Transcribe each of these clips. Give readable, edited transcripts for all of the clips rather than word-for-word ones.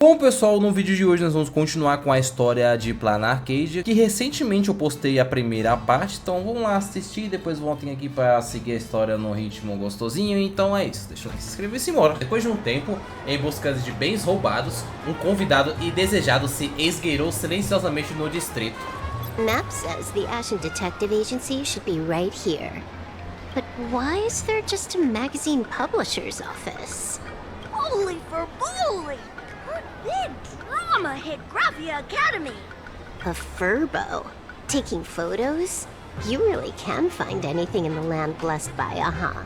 Bom pessoal, no vídeo de hoje nós vamos continuar com a história de Planarcadia, que recentemente eu postei a primeira parte, então vamos lá assistir, depois voltem aqui para seguir a história no ritmo gostosinho. Então é isso, deixa eu se inscrever e se embora. Depois de um tempo, em busca de bens roubados, um convidado e desejado se esgueirou silenciosamente no distrito. Map says the Ashen Detective Agency should be right here. But why is there just a magazine publisher's office? Holy for bully! Big drama hit Graphia Academy! A furbo? Taking photos? You really can find anything in the land blessed by a, huh?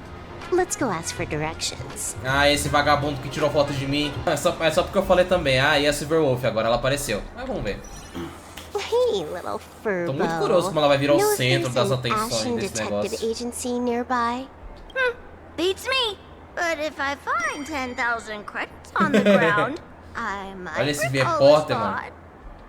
Let's go ask for directions. Ah, esse vagabundo que tirou foto de mim. É só porque eu falei também. Ah, e a Silverwolf, agora ela apareceu. Mas vamos ver. Hey, little furbo. Tô muito curioso como ela vai virar o Know centro if das there's an atenções Ashen desse Detective negócio. Agency nearby? Beats me! But if I find 10,000 credits on the ground, I might Olha esse recall repórter, the mano. spot.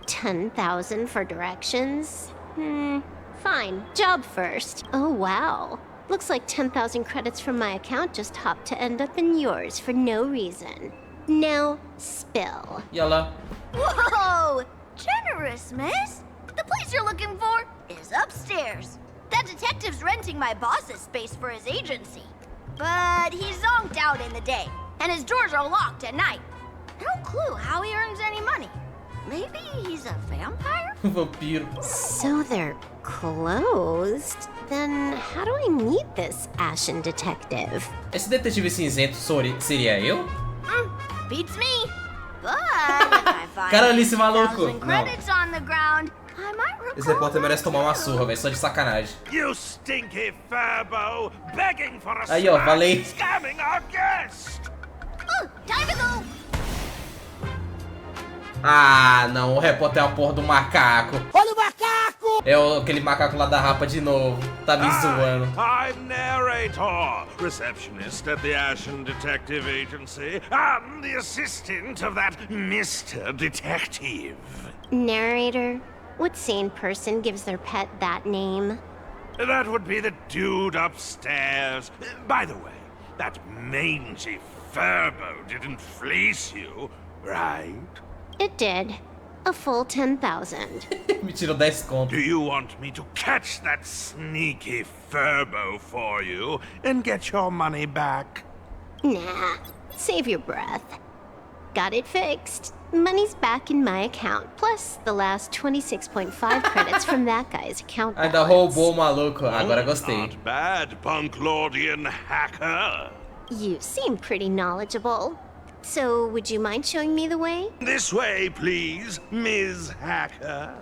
10,000 for directions? Fine. Job first. Oh, wow. Looks like 10,000 credits from my account just hopped to end up in yours for no reason. Now, spill. E ela... Whoa! Generous, miss! The place you're looking for is upstairs. That detective's renting my boss's space for his agency. But he's zonked out in the day, and his doors are locked at night. No clue how he earns any money. Maybe he's a vampire? Vampiro. So they're closed? Then how do I meet this Ashen Detective? Esse detetive cinzento seria eu? Beats me. But if I find Caralho, esse maluco. 10,000 credits on the ground, I might recall. Esse repórter merece tomar uma surra, velho, só de sacanagem. You stinky furbo, begging for a Aí, ó, smash, falei. scamming our guest. Time to go. Ah, não, o repórter é a porra do macaco. Olha o macaco! É aquele macaco lá da rapa de novo. Tá me zoando. I'm narrator, receptionist at the Ashen Detective Agency, and the assistant of that Mr. Detective. Narrator? What sane person gives their pet that name? That would be the dude upstairs. By the way, that mangy furbo didn't fleece you, right? It did. A full 10,000. Me tirou 10 conto. Do you want me to catch that sneaky furbo for you and get your money back? Nah, save your breath. Got it fixed. Money's back in my account, plus the last 26.5 credits from that guy's account Ainda balance. roubou o maluco. Agora gostei. Not bad, Punklordian hacker. You seem pretty knowledgeable. So, would you mind showing me the way? This way, please, Ms. Hacker.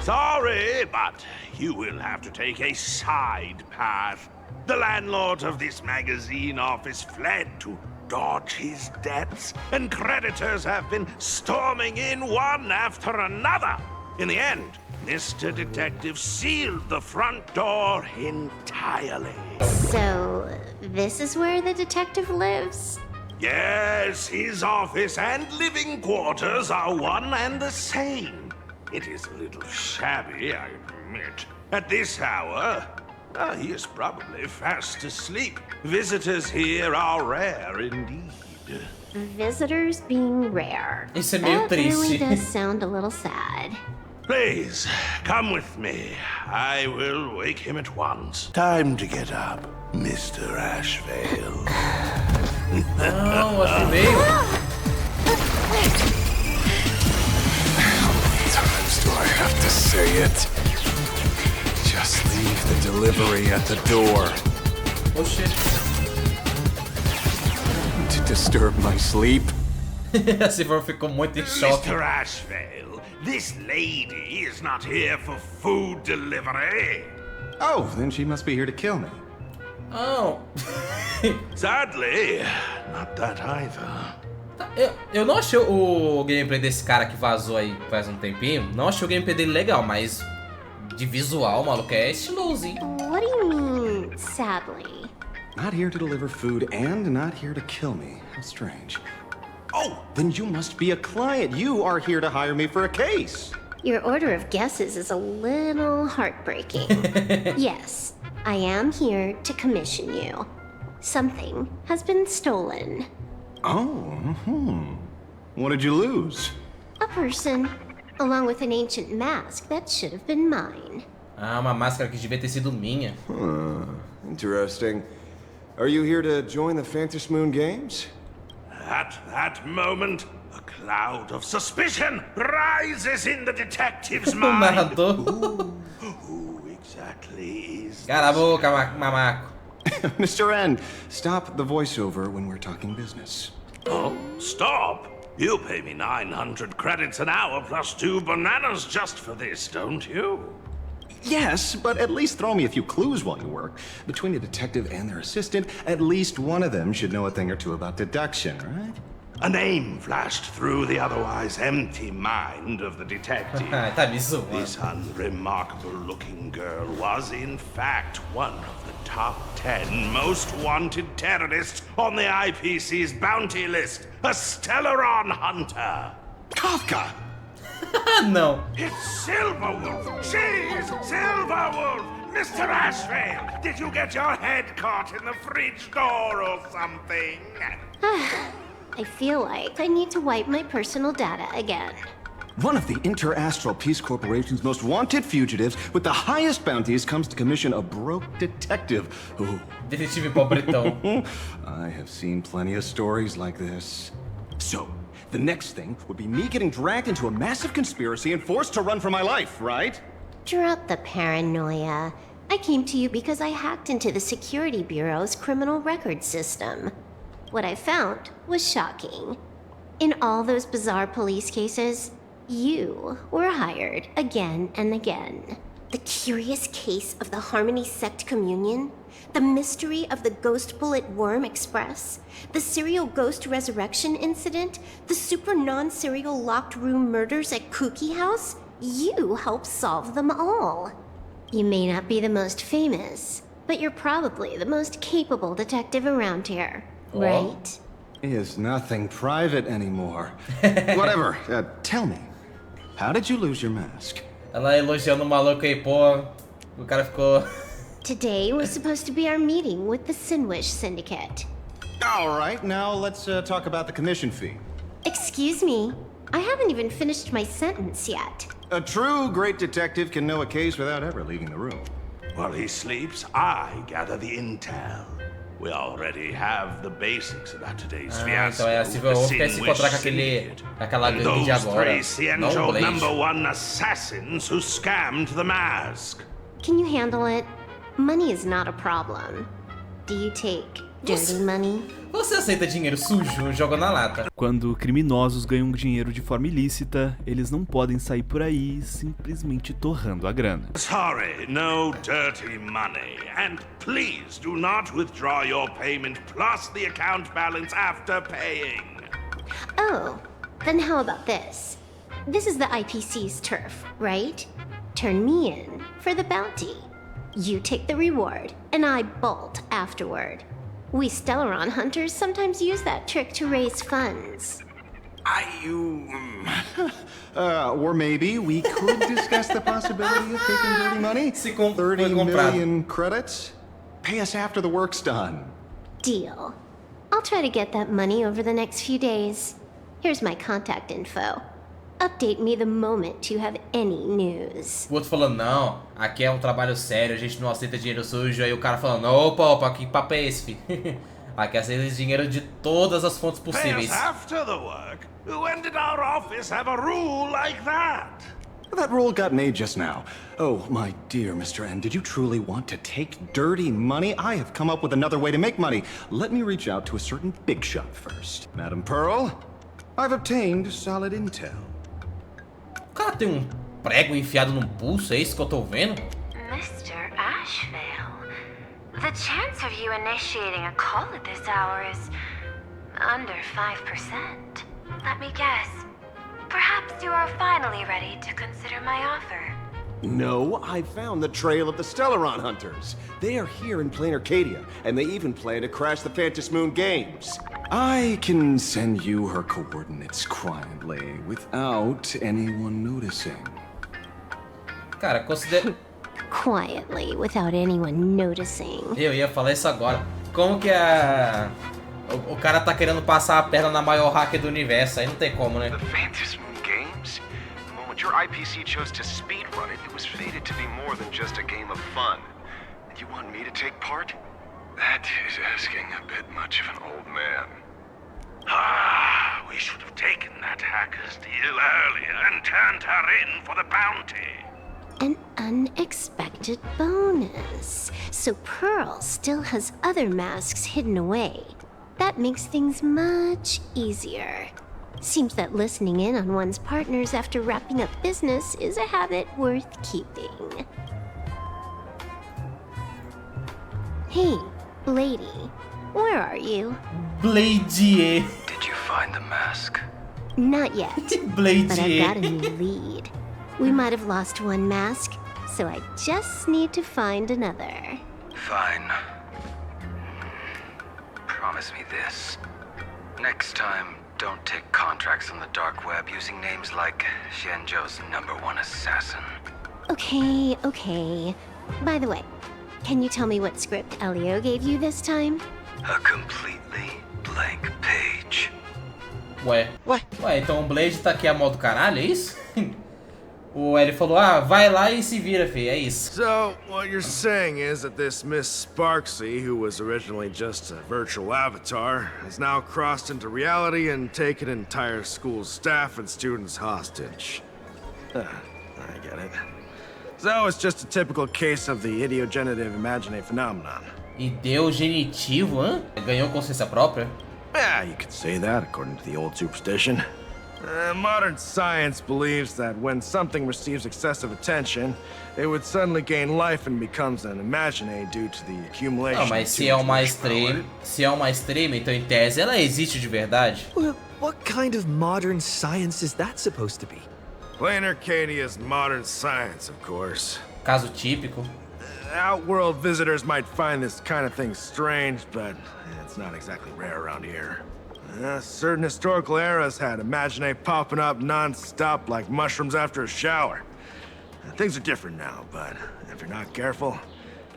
Sorry, but you will have to take a side path. The landlord of this magazine office fled to dodge his debts, and creditors have been storming in one after another. In the end, Mr. Detective sealed the front door entirely. So, this is where the detective lives? Yes, his office and living quarters are one and the same. It is a little shabby, I admit. At this hour, he is probably fast asleep. Visitors here are rare indeed. Visitors being rare. Isso é meio That really triste. does sound a little sad. Please, come with me. I will wake him at once. Time to get up, Mr. Ashvale. Não, assim meio. How many times do I have to say it? Just leave the delivery at the door. Oxê. To disturb my sleep? A Silver ficou muito em choque. Mr. Ashvale, this lady is not here for food delivery. Oh, then she must be here to kill me. Não. Sadly, not that either. Eu não achei o gameplay desse cara que vazou aí faz um tempinho. Não achei o gameplay dele legal, mas de visual, maluco, é estiloso, hein? What do you mean, sadly? Not here to deliver food and not here to kill me. How strange. Oh, then you must be a client. You are here to hire me for a case. Your order of guesses is a little heartbreaking. Yes, I am here to commission you. Something has been stolen. Oh, What did you lose? A person, along with an ancient mask that should have been mine. Ah, uma máscara que devia ter sido minha. Interesting. Are you here to join the Phantom Moon Games? At that moment, a cloud of suspicion rises in the detective's O mind. narrador. Who exactly is Cala a boca, mamaco. Mr. N, stop the voiceover when we're talking business. Oh, stop! You pay me 900 credits an hour plus 2 bananas just for this, don't you? Yes, but at least throw me a few clues while you work. Between the detective and their assistant, at least one of them should know a thing or two about deduction, right? A name flashed through the otherwise empty mind of the detective. Tá me zoando. This unremarkable-looking girl was, in fact, one of the top 10 most wanted terrorists on the IPC's bounty list, a Stellaron hunter. Kafka! Não. It's Silverwolf! She's Silverwolf! Mr. Ashvale, did you get your head caught in the fridge door or something? I feel like I need to wipe my personal data again. One of the Interastral Peace Corporation's most wanted fugitives with the highest bounties comes to commission a broke detective who... Detetive pobretão. I have seen plenty of stories like this. So, the next thing would be me getting dragged into a massive conspiracy and forced to run for my life, right? Drop the paranoia. I came to you because I hacked into the Security Bureau's criminal record system. What I found was shocking. In all those bizarre police cases, you were hired again and again. The curious case of the Harmony Sect Communion, the mystery of the Ghost Bullet Worm Express, the serial ghost resurrection incident, the super non-serial locked room murders at Kooky House, you helped solve them all. You may not be the most famous, but you're probably the most capable detective around here. Right? Is nothing private anymore. Whatever, tell me, how did you lose your mask? Ela elogiando o maluco aí, pô. O cara ficou... Today was supposed to be our meeting with the Sinwish Syndicate. All right, now let's talk about the commission fee. Excuse me, I haven't even finished my sentence yet. A true great detective can know a case without ever leaving the room. While he sleeps, I gather the intel. We already have the basics about today's fiasco. Então é a Silver Wolf quer se encontrar com aquela gangue de agora. Não, Blade. #1 assassins who scammed the mask. Can you handle it? Money is not a problem. Do you take dirty money? Você aceita dinheiro sujo? Joga na lata. Quando criminosos ganham dinheiro de forma ilícita, eles não podem sair por aí simplesmente torrando a grana. Sorry, no dirty money. And please do not withdraw your payment plus the account balance after paying. Oh, then how about this? This is the IPC's turf, right? Turn me in for the bounty. You take the reward, and I bolt afterward. We Stellaron hunters sometimes use that trick to raise funds. Or maybe we could discuss the possibility of taking dirty money. 30 million credits? Pay us after the work's done. Deal. I'll try to get that money over the next few days. Here's my contact info. Update me the moment you have any news. O outro falando, não, aqui é um trabalho sério, a gente não aceita dinheiro sujo. Aí o cara falando, opa, que papo é esse, fi? Aqui aceita dinheiro de todas as fontes Pay possíveis. us after the work? When did our office have a rule like that? That rule got made just now. Oh, my dear Mr. N, did you truly want to take dirty money? I have come up with another way to make money. Let me reach out to a certain big shot first. Madam Pearl, I've obtained solid intel. O cara tem prego enfiado no pulso, é isso que eu tô vendo? Mr. Ashvale, the chance of you initiating a call at this hour is under 5%. Let me guess. Perhaps you are finally ready to consider my offer. No, I found the trail of the Stellaron hunters. They are here in Planarcadia, and they even plan to crash the Phantom Moon Games. I can send you her coordinates quietly, without anyone noticing. Cara, considera... Quietly, without anyone noticing. Eu ia falar isso agora. Como que a O cara tá querendo passar a perna na maior hacker do universo, aí não tem como, né? The Phantasm Games? Well, when your IPC chose to speedrun it, it was fated to be more than just a game of fun. And you want me to take part? That is asking a bit much of an old man. Ah, we should have taken that hacker's deal earlier and turned her in for the bounty. An unexpected bonus. So Pearl still has other masks hidden away. That makes things much easier. Seems that listening in on one's partners after wrapping up business is a habit worth keeping. Hey, Lady, where are you? Bladier. Did you find the mask? Not yet, but I've Bladier. got a new lead. We might have lost one mask, so I just need to find another. Fine. Promise me this. Next time, don't take contracts on the dark web using names like Xianzhou's #1 assassin. Okay. By the way, can you tell me what script Elio gave you this time? A completely blank page. Ué, então o Blade tá aqui a modo caralho, é isso? O L falou, vai lá e se vira, filho, é isso. So, what you're saying is that this Miss SPARXIE, who was originally just a virtual avatar, has now crossed into reality and taken entire school staff and students hostage. I get it. So, it's just a typical case of the idiogenerative imagine phenomenon. Ideogenitivo, hã? Ganhou consciência própria? Yeah, you could say that, according to the old superstition. Modern science believes that when something receives excessive attention, it would suddenly gain life and becomes an imagine due to the accumulation. Não, mas se é uma extrema, então em tese ela existe de verdade. What kind of modern science is that supposed to be? Planarcadia's modern science, of course. Caso típico. Outworld visitors might find this kind of thing strange, but it's not exactly rare around here. Certain historical eras had imagine popping up non-stop like mushrooms after a shower. Things are different now, but if you're not careful,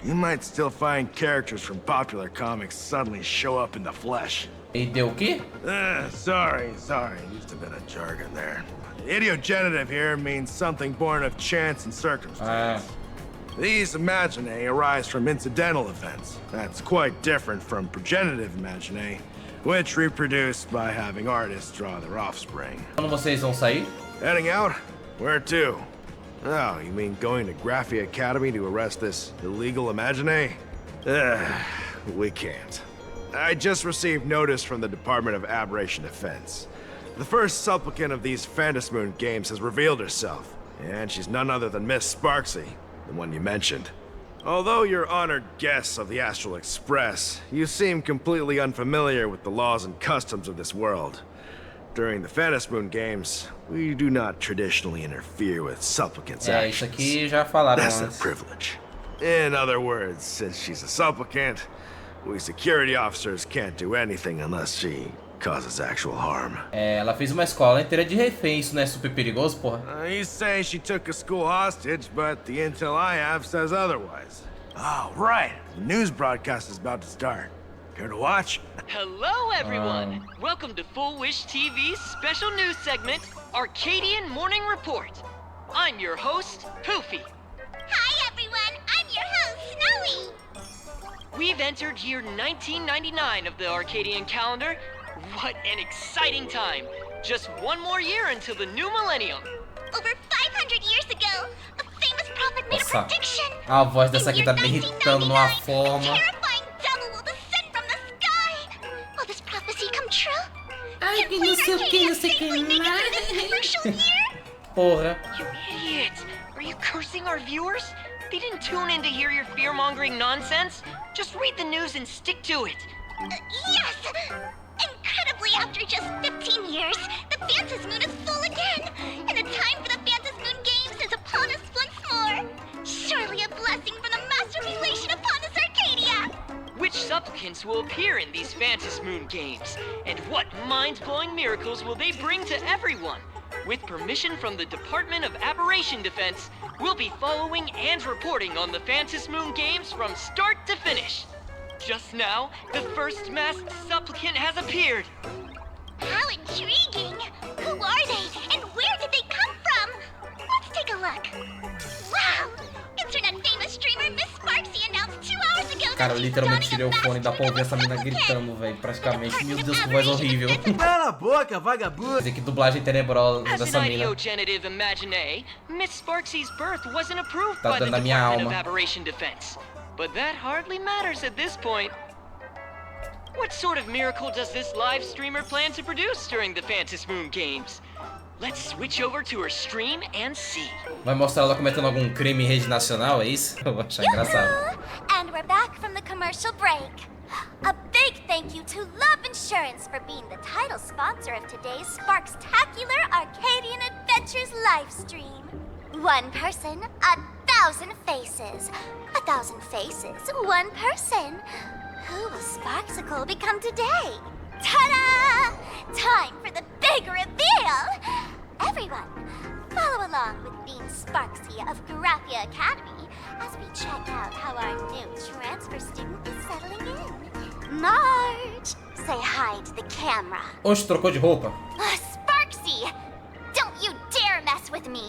you might still find characters from popular comics suddenly show up in the flesh. E deu o quê? Sorry, used a bit of jargon there. Ideogenitive here means something born of chance and circumstance. These imagine arise from incidental events. That's quite different from progenitive imagine, which reproduce by having artists draw their offspring. Quando vocês vão sair? Heading out? Where to? Oh, you mean going to Graphia Academy to arrest this illegal imagine? We can't. I just received notice from the Department of Aberration Defense. The first supplicant of these Phantasmoon games has revealed herself, and she's none other than Miss SPARXIE, the one you mentioned. Although you're honored guests of the Astral Express, you seem completely unfamiliar with the laws and customs of this world. During the Phantasmoon games, we do not traditionally interfere with supplicants' actions. Isso aqui já falaram That's antes. a privilege. In other words, since she's a supplicant, we security officers can't do anything unless she causes actual harm. Ela fez uma escola inteira de refém, isso não é super perigoso, porra? You say she took a school hostage, but the intel I have says otherwise. Oh, right. The news broadcast is about to start. Care to watch? Hello, everyone. Welcome to Full Wish TV's special news segment, Arcadian Morning Report. I'm your host, Poofy. Hi, everyone. I'm your host, Snowy. We've entered year 1999 of the Arcadian calendar. What an exciting time! Just one more year until the new millennium. Over 500 years ago, a famous prophet made a prediction. A voz dessa aqui tá me irritando numa forma. A terrifying devil will descend from the sky. Will this prophecy come true? Ai, que não sei o que, não sei o que. Porra. You idiot! Are you cursing our viewers? They didn't tune in to hear your fear-mongering nonsense. Just read the news and stick to it. Yes! Incredibly, after just 15 years, the Phantasmoon is full again, and the time for the Phantasmoon Games is upon us once more. Surely a blessing from the master relation upon this Arcadia! Which supplicants will appear in these Phantasmoon Games? And what mind-blowing miracles will they bring to everyone? With permission from the Department of Aberration Defense, we'll be following and reporting on the Phantasmoon Games from start to finish. Just now, the first masked supplicant has appeared. How intriguing! Who are they, and where did they come from? Let's take a look. Wow! Internet-famous streamer Miss Sparxie announced 2 hours ago Cara, that eu she's literalmente donning tirei a o fone, dá pra ouvir essa mina gritando, velho, praticamente. Meu Deus, que voz horrível. Cala a boca, vagabundo! Que dublagem tenebrosa As dessa an mina. ideogenitive imagine, Miss Sparxie's birth wasn't approved Tá by the dando a minha Department of alma. Aberration Defense. But that hardly matters at this point. What sort of miracle does this live streamer plan to produce during the Phantom Moon Games? Let's switch over to her stream and see. Vai mostrar ela cometendo algum crime em rede nacional, é isso? Eu vou achar engraçado. And we're back from the commercial break. A big thank you to Love Insurance for being the title sponsor of today's Sparkstacular Arcadian Adventures live stream. 1 person, 1,000 faces. 1,000 faces, 1 person. Who will Sparksicle become today? Ta-da! Time for the big reveal! Everyone, follow along with Dean Sparxie of Graphia Academy as we check out how our new transfer student is settling in. Marge, say hi to the camera. Oxe, trocou de roupa? Sparxie, don't you dare mess with me.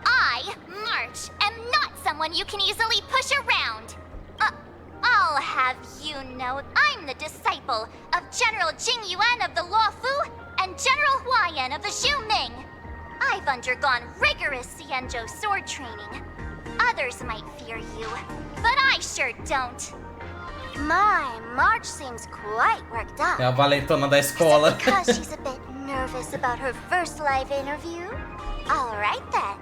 I, Marge, am not someone you can easily push around. I'll have you know I'm the disciple of General Jing Yuan of the Luofu and General Huayan of the Xu Ming. I've undergone rigorous Xianzhou sword training. Others might fear you, but I sure don't. My, Marge seems quite worked up. É a valentona da escola. Because she's a bit nervous about her first live interview? All right then.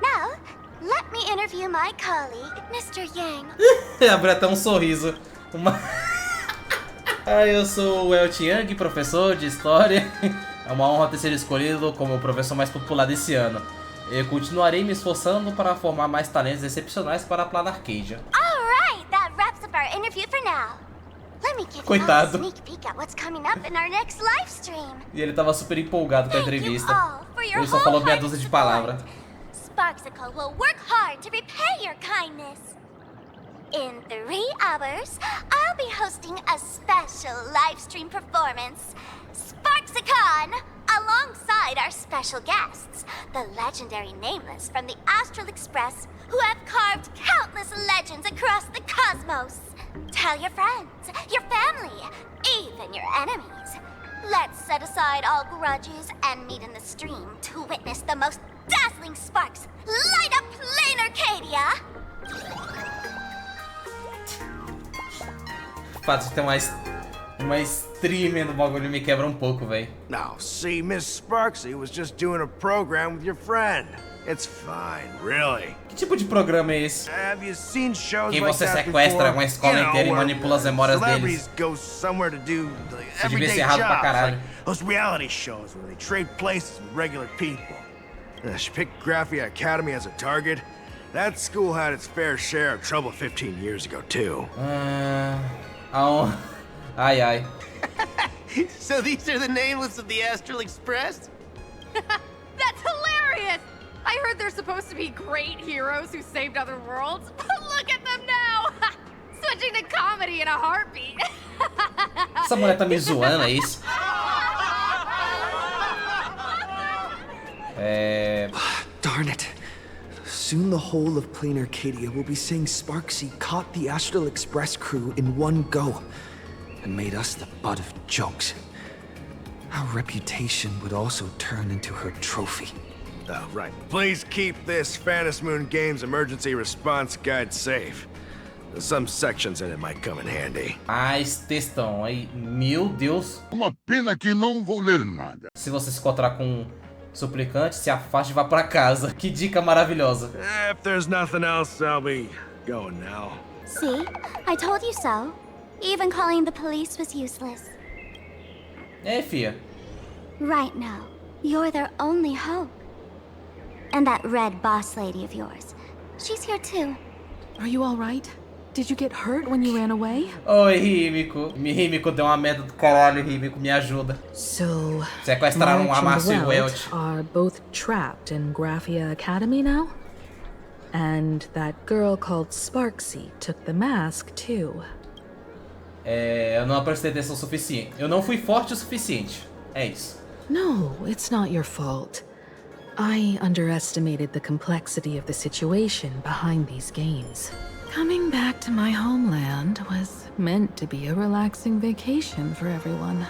Now, let me interview my colleague, Mr. Yang. Abriu até um sorriso. Eu sou o El Yang, professor de história. É uma honra ter sido escolhido como o professor mais popular desse ano. Eu continuarei me esforçando para formar mais talentos excepcionais para a Planarcadia. Alright, that wraps up our interview for now. Let me give you all a sneak peek at what's coming up in our next live stream. E ele tava super empolgado com a entrevista. Ele só falou meia dúzia de palavras. Sparksicle will work hard to repay your kindness. In 3 hours, I'll be hosting a special live stream performance, Sparksicon, alongside our special guests, the legendary Nameless from the Astral Express, who have carved countless legends across the cosmos. Tell your friends, your family, even your enemies. Let's set aside all grudges and meet in the stream to witness the most dazzling sparks light up Planarcadia! O fato de ter uma streamer no bagulho me quebra um pouco, velho. Now, see, Miss Sparxie was just doing a program with your friend. It's fine, really. Que tipo de programa é esse? Have you seen shows Que like você that sequestra before? uma escola inteira e manipula as memórias deles. Celebrities go somewhere to do Isso devia everyday ser errado pra jobs, caralho. like those reality shows where they trade places with regular people. She picked Graphia Academy as a target. That school had its fair share of trouble 15 years ago, too. Ai, ai. So these are the Nameless of the Astral Express? That's hilarious! I heard they're supposed to be great heroes who saved other worlds. Look at them now! Switching to comedy in a heartbeat. Essa mulher tá me zoando, é isso? Darn it. Soon the whole of Planarcadia will be saying Sparxie caught the Astral Express crew in one go and made us the butt of jokes. Our reputation would also turn into her trophy. Oh, right. Please keep this Phantom Moon Games emergency response guide safe. Some sections in it might come in handy. Esse textão aí, meu Deus. Uma pena que não vou ler nada. Se você se encontrar com um suplicante, se afaste e vá pra casa. Que dica maravilhosa. If there's nothing else, I'll be going now. See? I told you so. Even calling the police was useless. É, fia. Right now, you're their only hope. And that red boss lady of yours. She's here too. Are you all right? Did you get hurt when you ran away? Oi, Himiko. Himiko deu uma merda do caralho, Himiko, me ajuda. So, sequestraram a Márcio e o Welch. Are both trapped in Graphia Academy now? And that girl called Sparxie took the mask too. Eu não prestei atenção o suficiente. Eu não fui forte o suficiente. É isso. No, it's not your fault. I underestimated the complexity of the situation behind these games. Coming back to my homeland was meant to be a relaxing vacation for everyone.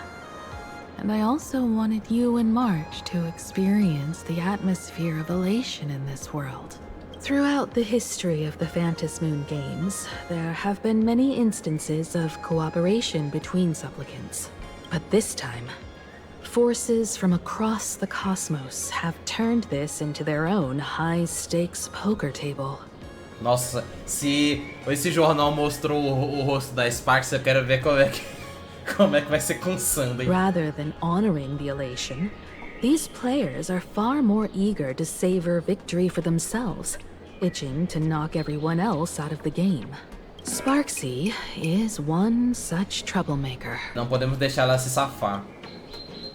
And I also wanted you and March to experience the atmosphere of elation in this world. Throughout the history of the Phantom Moon games, there have been many instances of cooperation between supplicants. But this time, forces from across the cosmos have turned this into their own high-stakes poker table. Nossa, se esse jornal mostrou o rosto da SPARXIE, eu quero ver como é que vai ser com Sunday. Rather than honoring the elation, these players are far more eager to savor victory for themselves, itching to knock everyone else out of the game. SPARXIE is one such troublemaker. Não podemos deixar ela se safar.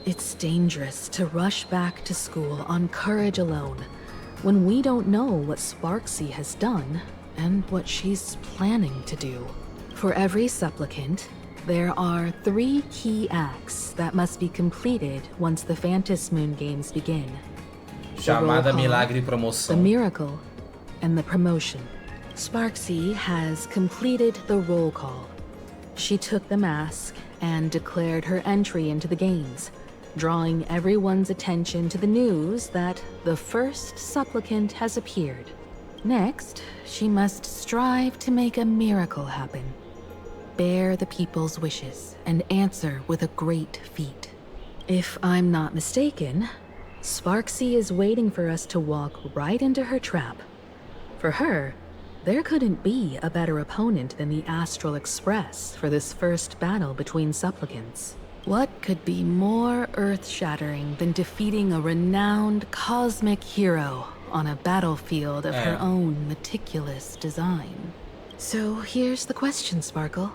It's dangerous to rush back to school on courage alone, when we don't know what SPARXIE has done and what she's planning to do. For every supplicant, there are 3 key acts that must be completed once the Phantom Moon games begin. Chamada, milagre e The promoção. miracle and the promotion. SPARXIE has completed the roll call. She took the mask and declared her entry into the games, drawing everyone's attention to the news that the first supplicant has appeared. Next, she must strive to make a miracle happen. Bear the people's wishes and answer with a great feat. If I'm not mistaken, SPARXIE is waiting for us to walk right into her trap. For her, there couldn't be a better opponent than the Astral Express for this first battle between supplicants. What could be more earth-shattering than defeating a renowned cosmic hero on a battlefield of her own meticulous design? So here's the question, Sparkle.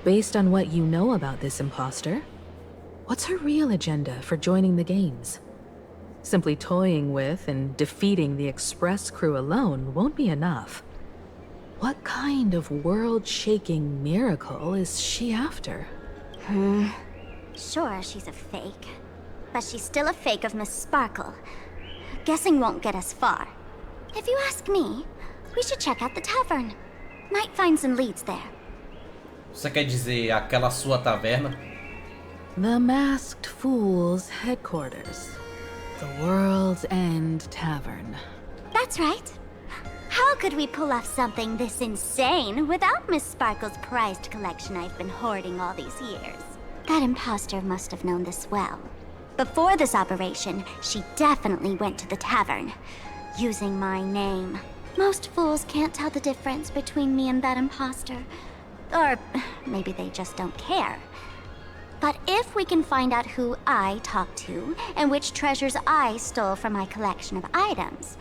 Based on what you know about this imposter, what's her real agenda for joining the games? Simply toying with and defeating the Express crew alone won't be enough. What kind of world-shaking miracle is she after? Sure, she's a fake. But she's still a fake of Miss Sparkle. Guessing won't get us far. If you ask me, we should check out the tavern. Might find some leads there. Você quer dizer aquela sua taverna? The Masked Fool's headquarters. The World's End Tavern. That's right. How could we pull off something this insane without Miss Sparkle's prized collection I've been hoarding all these years? That imposter must have known this well. Before this operation, she definitely went to the tavern, using my name. Most fools can't tell the difference between me and that imposter. Or maybe they just don't care. But if we can find out who I talked to and which treasures I stole from my collection of items,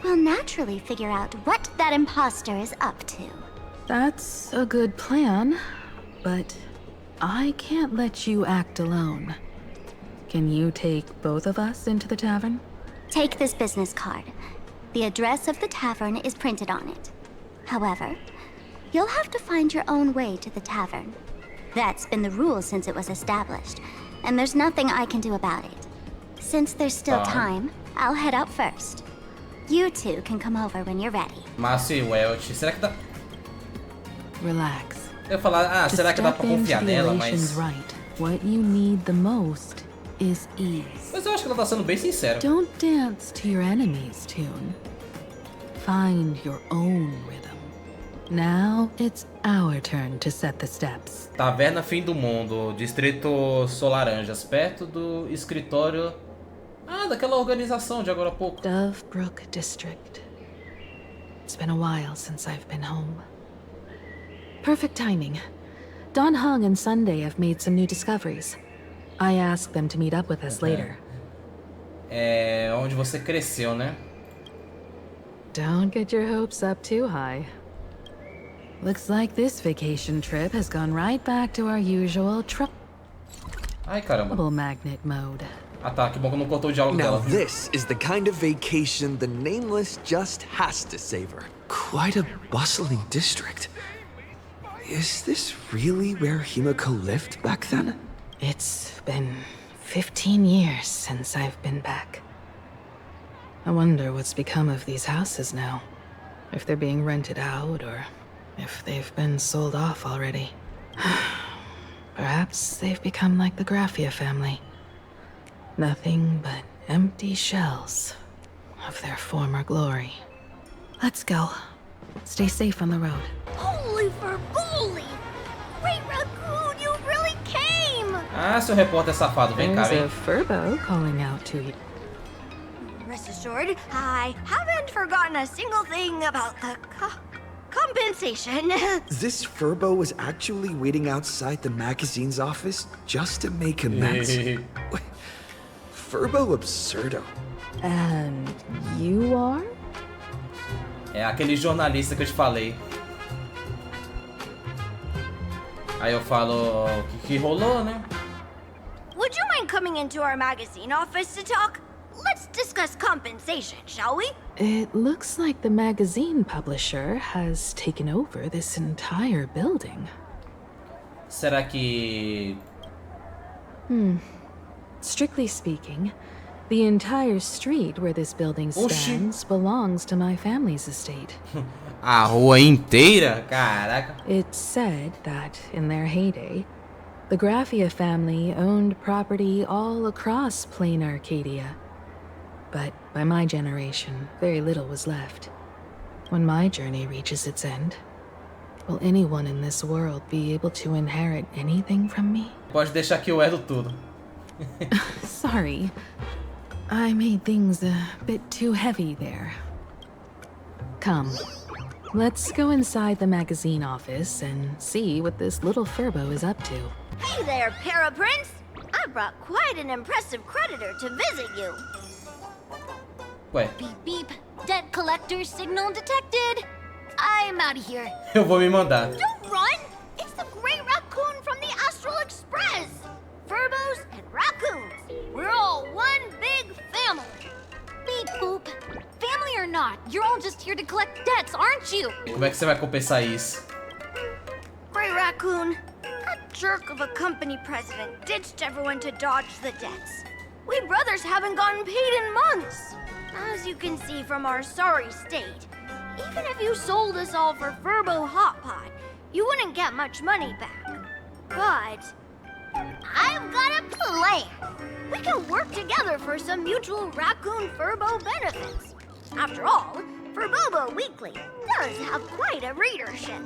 we'll naturally figure out what that imposter is up to. That's a good plan, but I can't let you act alone. Can you take both of us into the tavern? Take this business card. The address of the tavern is printed on it. However, you'll have to find your own way to the tavern. That's been the rule since it was established, and there's nothing I can do about it. Since there's still time, I'll head out first. You two can come over when you're ready. Márcio e Welt, será que dá... Relax. Eu ia falar, será que dá pra confiar nela, mas... Right. What you need the most is ease. Mas eu acho que ela tá sendo bem sincera. Don't dance to your enemy's tune. Find your own rhythm. Now it's our turn to set the steps. Taverna Fim do Mundo, Distrito Solaranjas, perto do escritório... daquela organização de agora há pouco. Dovebrook District. It's been a while since I've been home. Perfect timing. Don Hung and Sunday have made some new discoveries. I asked them to meet up with us later. É onde você cresceu, né? Don't get your hopes up too high. Looks like this vacation trip has gone right back to our usual Ai, caramba. trouble magnet mode. Ah tá, que bom que não cortou o diálogo Now dela. this is the kind of vacation the Nameless just has to savor. Quite a bustling district. Is this really where Himiko lived back then? It's been 15 years since I've been back. I wonder what's become of these houses now. If they're being rented out, or if they've been sold off already. Perhaps they've become like the Graphia family. Nothing but empty shells of their former glory. Let's go. Stay safe on the road. Holy Fergoli! Great Raccoon, you really came! Ah, seu repórter safado, vem cá, There's vem. a Furbo calling out to you. Rest assured, I haven't forgotten a single thing about the compensation. This Furbo was actually waiting outside the magazine's office just to make amends. Furbo absurdo. And you are? É aquele jornalista que eu te falei. Aí eu falo o que rolou, né? Would you mind coming into our magazine office to talk? Let's discuss compensation, shall we? It looks like the magazine publisher has taken over this entire building. Será que... Strictly speaking, the entire street where this building stands belongs to my family's estate. A rua inteira? Caraca. It's said that, in their heyday, the Graphia family owned property all across Planarcadia. But by my generation, very little was left. When my journey reaches its end, will anyone in this world be able to inherit anything from me? Pode deixar que eu herdo tudo. Sorry. I made things a bit too heavy there. Come, let's go inside the magazine office and see what this little Furbo is up to. Hey there, Paraprince! I brought quite an impressive creditor to visit you. Ué, Beep beep. Debt collector signal detected. I'm out of here. eu vou me mandar. Don't run! It's the Great Raccoon from the Astral Express! Furbos and raccoons. We're all one big family. Beep boop. Family or not, you're all just here to collect debts, aren't you? Como é que você vai compensar isso? Great Raccoon, that jerk of a company president ditched everyone to dodge the debts. We brothers haven't gotten paid in months. As you can see from our sorry state, even if you sold us all for Furbo Hot Pot, you wouldn't get much money back. But I've got a plan. We can work together for some mutual Raccoon Furbo benefits. After all, Furbobo Weekly does have quite a readership.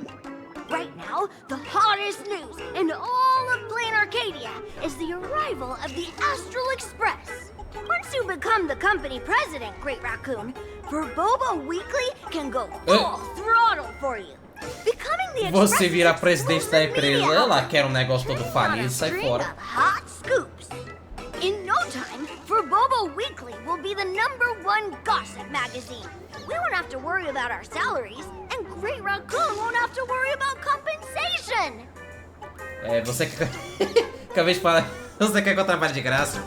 Right now, the hottest news in all of Planarcadia is the arrival of the Astral Express. Once you become the company president, Great Raccoon, Furbobo Weekly can go full throttle for you. Becoming the Você vira presidente da empresa, ela quer um negócio todo falido, sai fora. Hot scoops. In no time, Furbobo Weekly will be the #1 gossip magazine. We won't have to worry about our salaries, and Great Raccoon won't have to worry about compensation. É, você quer... Acabei de falar, você quer que eu trabalhe de graça?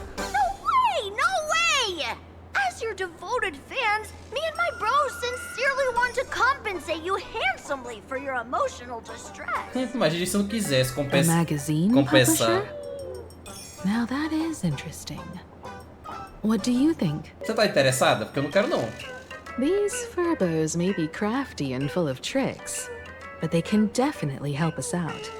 No way! As your devoted fans, me and my bros sincerely want to compensate you handsomely for your emotional distress. Imagine se eu não quisesse A magazine compensar. publisher? Now that is interesting. What do you think? Você tá interessada? Porque eu não quero não. These Furbos may be crafty and full of tricks, but they can definitely help us out.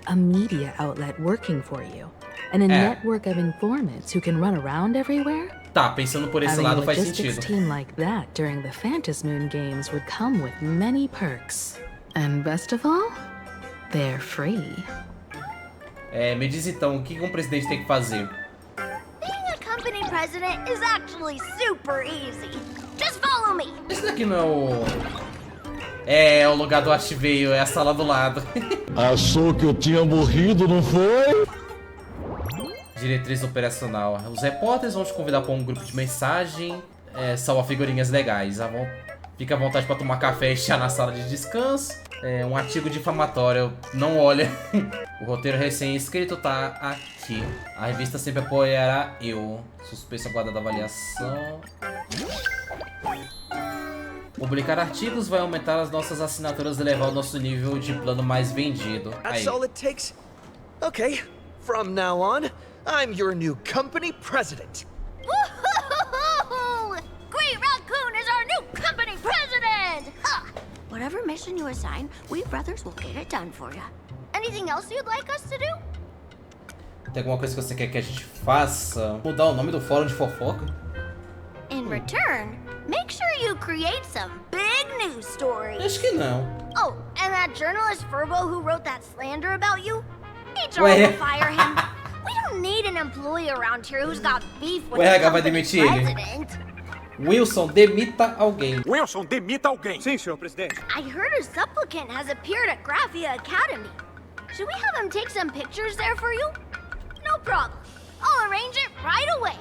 A media outlet working for you, and a network of informants who can run around everywhere? Tá, pensando por esse Having lado a faz logistics sentido. team like that during the Phantasmoon games would come with many perks. And best of all, they're free. É, me diz então, o que um presidente tem que fazer? Being a company president is actually super easy. Just follow me. Esse daqui não é o... É, o lugar do Artiveio, é a sala do lado. Achou que eu tinha morrido, não foi? Diretriz operacional. Os repórteres vão te convidar para um grupo de mensagem. Salva figurinhas legais. Fica à vontade para tomar café e chá na sala de descanso. Um artigo difamatório. Não olha. O roteiro recém-escrito tá aqui. A revista sempre apoiará eu. Suspenso aguardado da avaliação. Publicar artigos vai aumentar as nossas assinaturas e levar o nosso nível de plano mais vendido. Aí. That's all it takes. Okay, from now on, I'm your new company president. Woohoo! Great Raccoon is our new company president! Ha! Whatever mission you assign, we brothers will get it done for you. Anything else you'd like us to do? Tem alguma coisa que você quer que a gente faça? Mudar o nome do fórum de fofoca? In return, make sure you create some big news stories. Acho que não. Oh, and that journalist Furbo who wrote that slander about you? HR Ué. will fire him. We don't need an employee around here who's got beef with O the RH vai company demitir ele. president. Wilson, demita alguém. Wilson, demita alguém. Sim, senhor presidente. I heard a supplicant has appeared at Graphia Academy. Should we have him take some pictures there for you? No problem. I'll arrange it right away.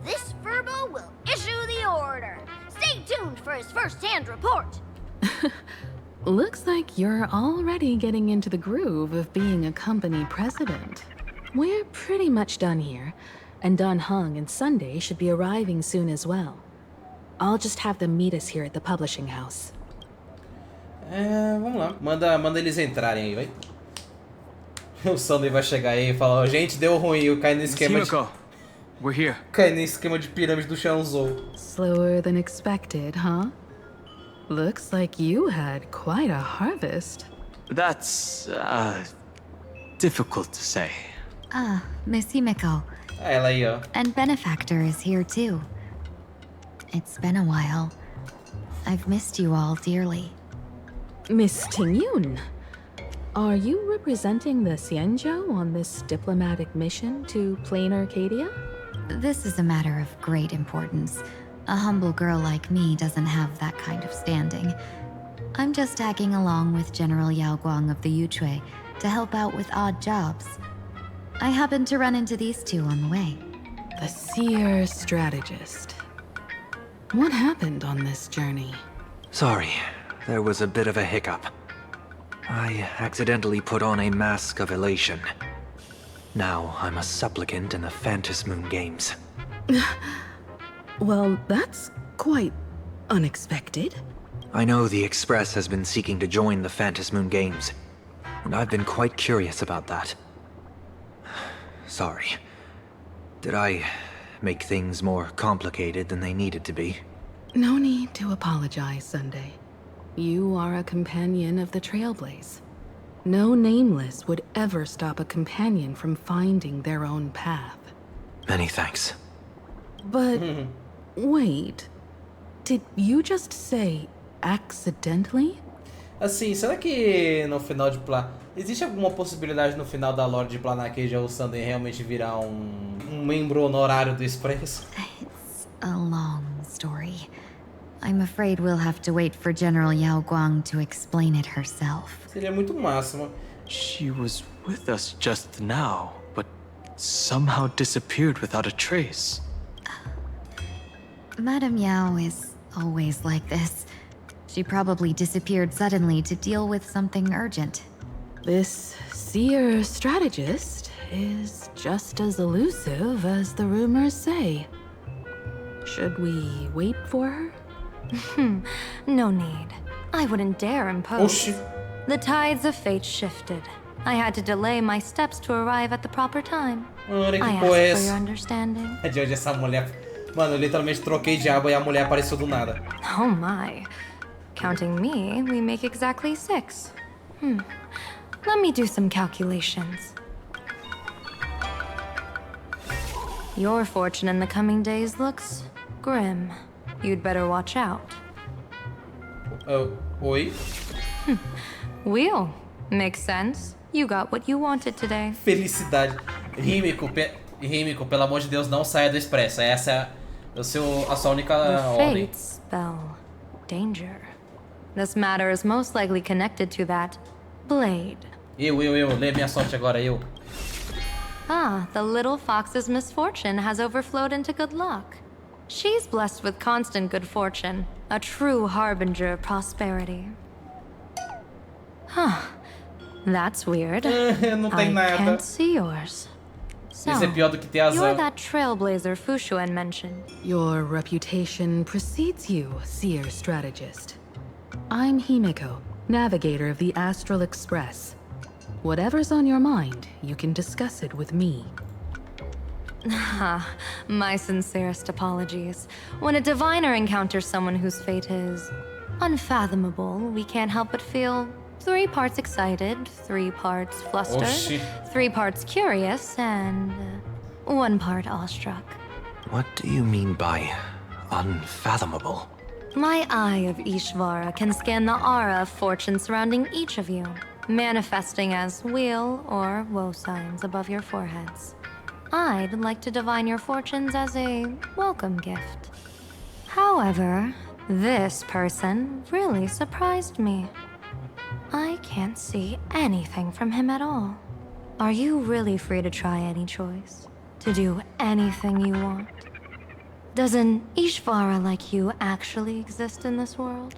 This Furbo will issue the order. Stay tuned for his first-hand report. Looks like you're already getting into the groove of being a company president. We're pretty much done here, and Dun Hung and Sunday should be arriving soon as well. I'll just have them meet us here at the publishing house. Vamos lá. Manda eles entrarem aí, vai. O Sunday vai chegar aí e falar, gente, deu ruim, eu caí no esquema de... We're here. Caí no esquema de pirâmide do Shanzou. Slower than expected, huh? Looks like you had quite a harvest. That's, difficult to say. Ah, Miss Himiko. Ela aí, ó. And Benefactor is here too. It's been a while. I've missed you all dearly. Miss Tingyun, are you representing the Xianzhou on this diplomatic mission to Planarcadia? This is a matter of great importance. A humble girl like me doesn't have that kind of standing. I'm just tagging along with General Yao Guang of the Yuchui to help out with odd jobs. I happened to run into these two on the way. The seer strategist. What happened on this journey? Sorry, there was a bit of a hiccup. I accidentally put on a mask of elation. Now I'm a supplicant in the Phantom Moon Games. Well, that's quite unexpected. I know the Express has been seeking to join the Phantom Moon Games, and I've been quite curious about that. Sorry. Did I make things more complicated than they needed to be? No need to apologize, Sunday. You are a companion of the Trailblaze. No nameless would ever stop a companion from finding their own path. Many thanks. But wait, did you just say accidentally? Assim, será que no final de existe alguma possibilidade no final da lore de Planarcadia o Sunday realmente virar um membro honorário do Expresso? It's a long story. I'm afraid we'll have to wait for General Yao Guang to explain it herself. Seria muito máximo. She was with us just now, but somehow disappeared without a trace. Madame Yao is always like this. She probably disappeared suddenly to deal with something urgent. This seer strategist is just as elusive as the rumors say. Should we wait for her? No need. I wouldn't dare impose. Oxi. The tides of fate shifted. I had to delay my steps to arrive at the proper time. Olha que I ask porra é for essa? your understanding. É de onde essa mulher... Mano, eu literalmente troquei de aba e a mulher apareceu do nada. Oh my. Counting me, we make exactly 6. Let me do some calculations. Your fortune in the coming days looks grim. You'd better watch out. Oi? Wheel. Makes sense. You got what you wanted today. Felicidade. Rímico, pelo amor de Deus, não saia do Expresso. Essa é a sua única The ordem. fate spell danger. This matter is most likely connected to that blade. Eu. Lê minha sorte agora, eu. Ah, the little fox's misfortune has overflowed into good luck. She's blessed with constant good fortune, a true harbinger of prosperity. Huh. That's weird. Não tem I nada. can't see yours. Isso é pior do que ter You're azar. that trailblazer Fushuan mentioned. Your reputation precedes you, seer strategist. I'm Himiko, navigator of the Astral Express. Whatever's on your mind, you can discuss it with me. My sincerest apologies. When a diviner encounters someone whose fate is unfathomable, we can't help but feel 3 parts excited, 3 parts flustered, 3 parts curious, and 1 part awestruck. What do you mean by unfathomable? My eye of Ishvara can scan the aura of fortune surrounding each of you, manifesting as weal or woe signs above your foreheads. I'd like to divine your fortunes as a welcome gift. However, this person really surprised me. I can't see anything from him at all. Are you really free to try any choice? To do anything you want? Does an Ishvara like you actually exist in this world?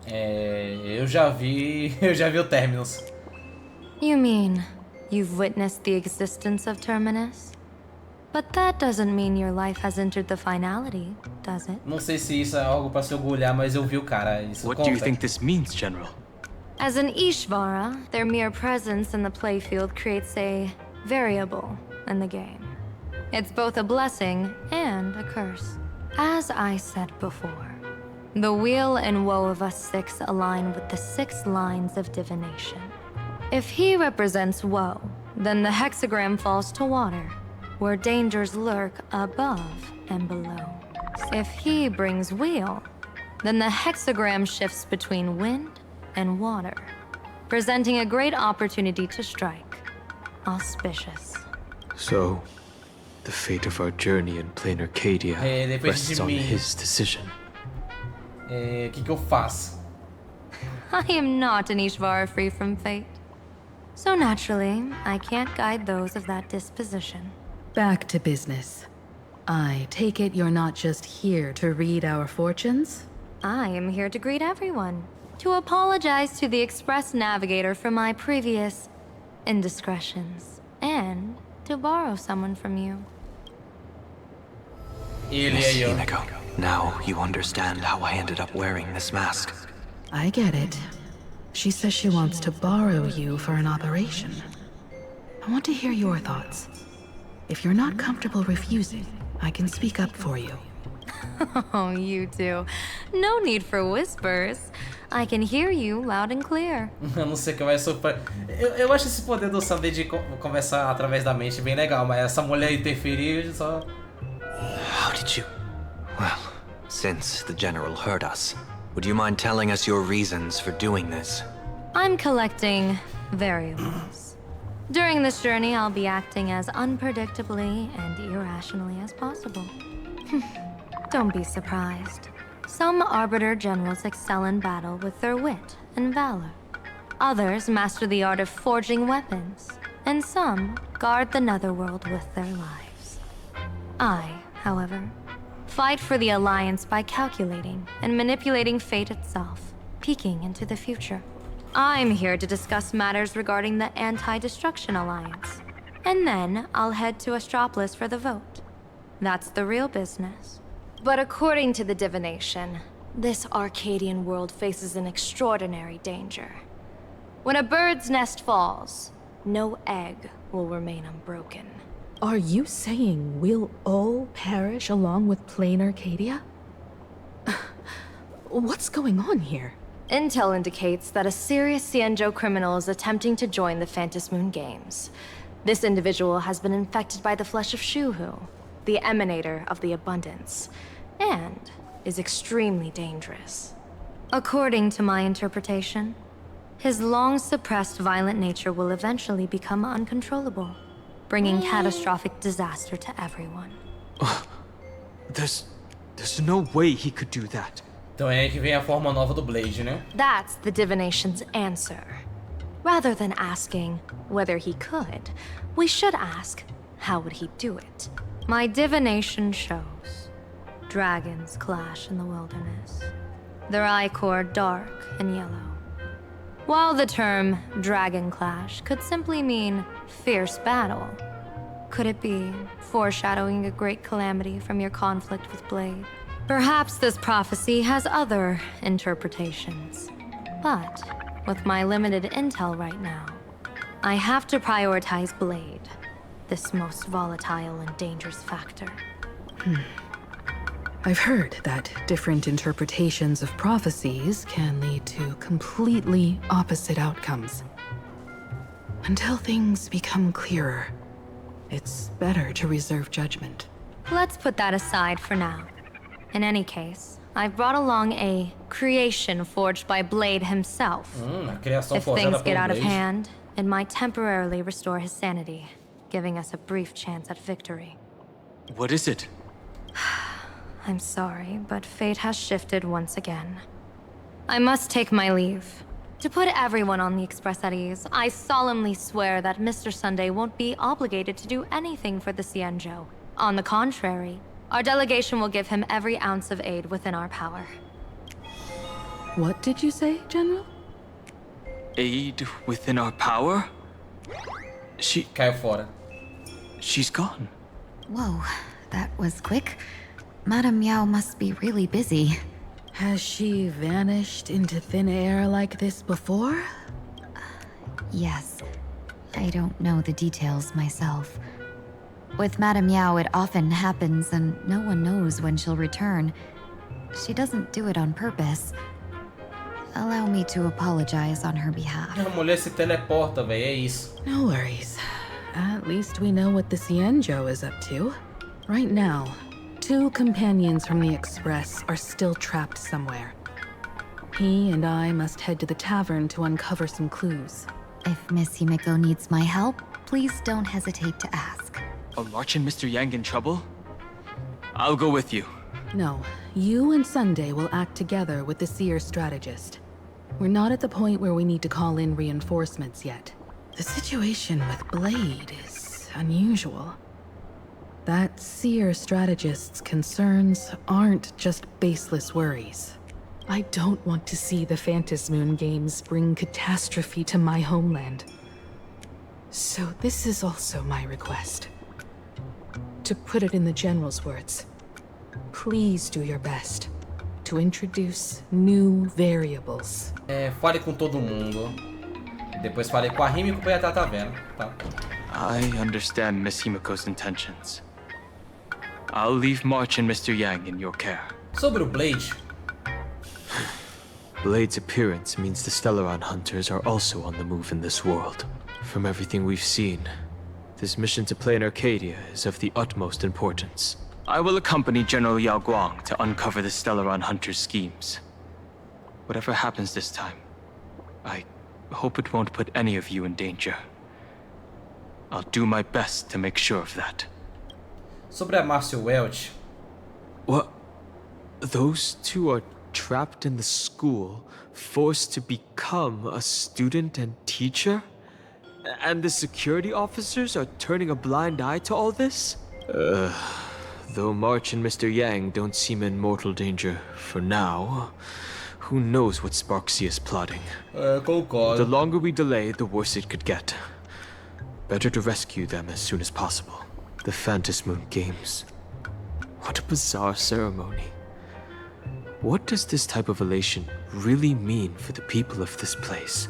Eu já vi o Terminus. You mean you've witnessed the existence of Terminus? But that doesn't mean your life has entered the finality, does it? Não sei se isso é algo pra se orgulhar, mas eu vi o cara. Isso What conta. do you think this means, General? As an Ishvara, their mere presence in the playfield creates a variable in the game. It's both a blessing and a curse. As I said before, the weal and woe of us 6 align with the 6 lines of divination. If he represents woe, then the hexagram falls to water, where dangers lurk above and below. If he brings weal, then the hexagram shifts between wind and water, presenting a great opportunity to strike. Auspicious. So, the fate of our journey in Planarcadia rests on his decision. Que eu faço? I am not an Ishvara free from fate. So naturally, I can't guide those of that disposition. Back to business. I take it you're not just here to read our fortunes? I am here to greet everyone. To apologize to the Express Navigator for my previous indiscretions. And to borrow someone from you. Miss Himiko, now you understand how I ended up wearing this mask. I get it. She says she wants to borrow you for an operation. I want to hear your thoughts. If you're not comfortable refusing, I can speak up for you. Oh, you two. No need for whispers. I can hear you loud and clear. Eu não sei o que vai sofrer. Eu acho esse poder do Sunday de conversar através da mente bem legal, mas essa mulher interferir só... How did you... Well, since the General heard us, would you mind telling us your reasons for doing this? I'm collecting variables. During this journey, I'll be acting as unpredictably and irrationally as possible. Don't be surprised. Some Arbiter Generals excel in battle with their wit and valor. Others master the art of forging weapons, and some guard the netherworld with their lives. I, however, fight for the Alliance by calculating and manipulating fate itself, peeking into the future. I'm here to discuss matters regarding the Anti-Destruction Alliance, and then I'll head to Astropolis for the vote. That's the real business. But according to the divination, this Arcadian world faces an extraordinary danger. When a bird's nest falls, no egg will remain unbroken. Are you saying we'll all perish along with Planarcadia? What's going on here? Intel indicates that a serious Xianzhou criminal is attempting to join the Phantom Moon Games. This individual has been infected by the flesh of Shuhu, the emanator of the abundance, and is extremely dangerous. According to my interpretation, his long-suppressed violent nature will eventually become uncontrollable, bringing catastrophic disaster to everyone. There's no way he could do that. Então é aí que vem a forma nova do Blade, né? That's the divination's answer. Rather than asking whether he could, we should ask, how would he do it? My divination shows dragons clash in the wilderness, their ichor dark and yellow. While the term dragon clash could simply mean fierce battle, Could it be foreshadowing a great calamity from your conflict with Blade? Perhaps this prophecy has other interpretations. But with my limited intel right now, I have to prioritize Blade, this most volatile and dangerous factor. I've heard that different interpretations of prophecies can lead to completely opposite outcomes. Until things become clearer, it's better to reserve judgment. Let's put that aside for now. In any case, I've brought along a creation forged by Blade himself. If things get out of hand, it might temporarily restore his sanity, giving us a brief chance at victory. What is it? I'm sorry, but fate has shifted once again. I must take my leave. To put everyone on the Express at ease, I solemnly swear that Mr. Sunday won't be obligated to do anything for the Xianzhou. On the contrary, our delegation will give him every ounce of aid within our power. What did you say, General? Aid within our power? Caiu fora. She's gone. Whoa, that was quick. Madame Yao must be really busy. Has she vanished into thin air like this before? Yes. I don't know the details myself. With Madame Yao, it often happens and no one knows when she'll return. She doesn't do it on purpose. Allow me to apologize on her behalf. A mulher se teleporta, véi, é isso. No worries. At least we know what the Xianzhou is up to. Right now, 2 companions from the Express are still trapped somewhere. He and I must head to the tavern to uncover some clues. If Miss Himiko needs my help, please don't hesitate to ask. Are March and Mr. Yang in trouble? I'll go with you. No, you and Sunday will act together with the Seer strategist. We're not at the point where we need to call in reinforcements yet. The situation with Blade is unusual. That Seer strategist's concerns aren't just baseless worries. I don't want to see the Phantasmoon games bring catastrophe to my homeland. So this is also my request. To put it in the General's words, please do your best to introduce new variables. Fale com todo mundo. Depois fale com a Himiko pra ir até a taverna, tá? I understand Miss Himiko's intentions. I'll leave March and Mr. Yang in your care. Sobre o Blade. Blade's appearance means the Stellaron hunters are also on the move in this world. From everything we've seen, this mission to Planarcadia is of the utmost importance. I will accompany General Yao Guang to uncover the Stellaron hunters' schemes. Whatever happens this time, I hope it won't put any of you in danger. I'll do my best to make sure of that. Sobre a Márcio Welch. What? Those 2 are trapped in the school, forced to become a student and teacher? And the security officers are turning a blind eye to all this? Though March and Mr. Yang don't seem in mortal danger for now, who knows what SPARXIE is plotting. Concordo. The longer we delay, the worse it could get. Better to rescue them as soon as possible. The Phantasmoon Games. What a bizarre ceremony. What does this type of elation really mean for the people of this place?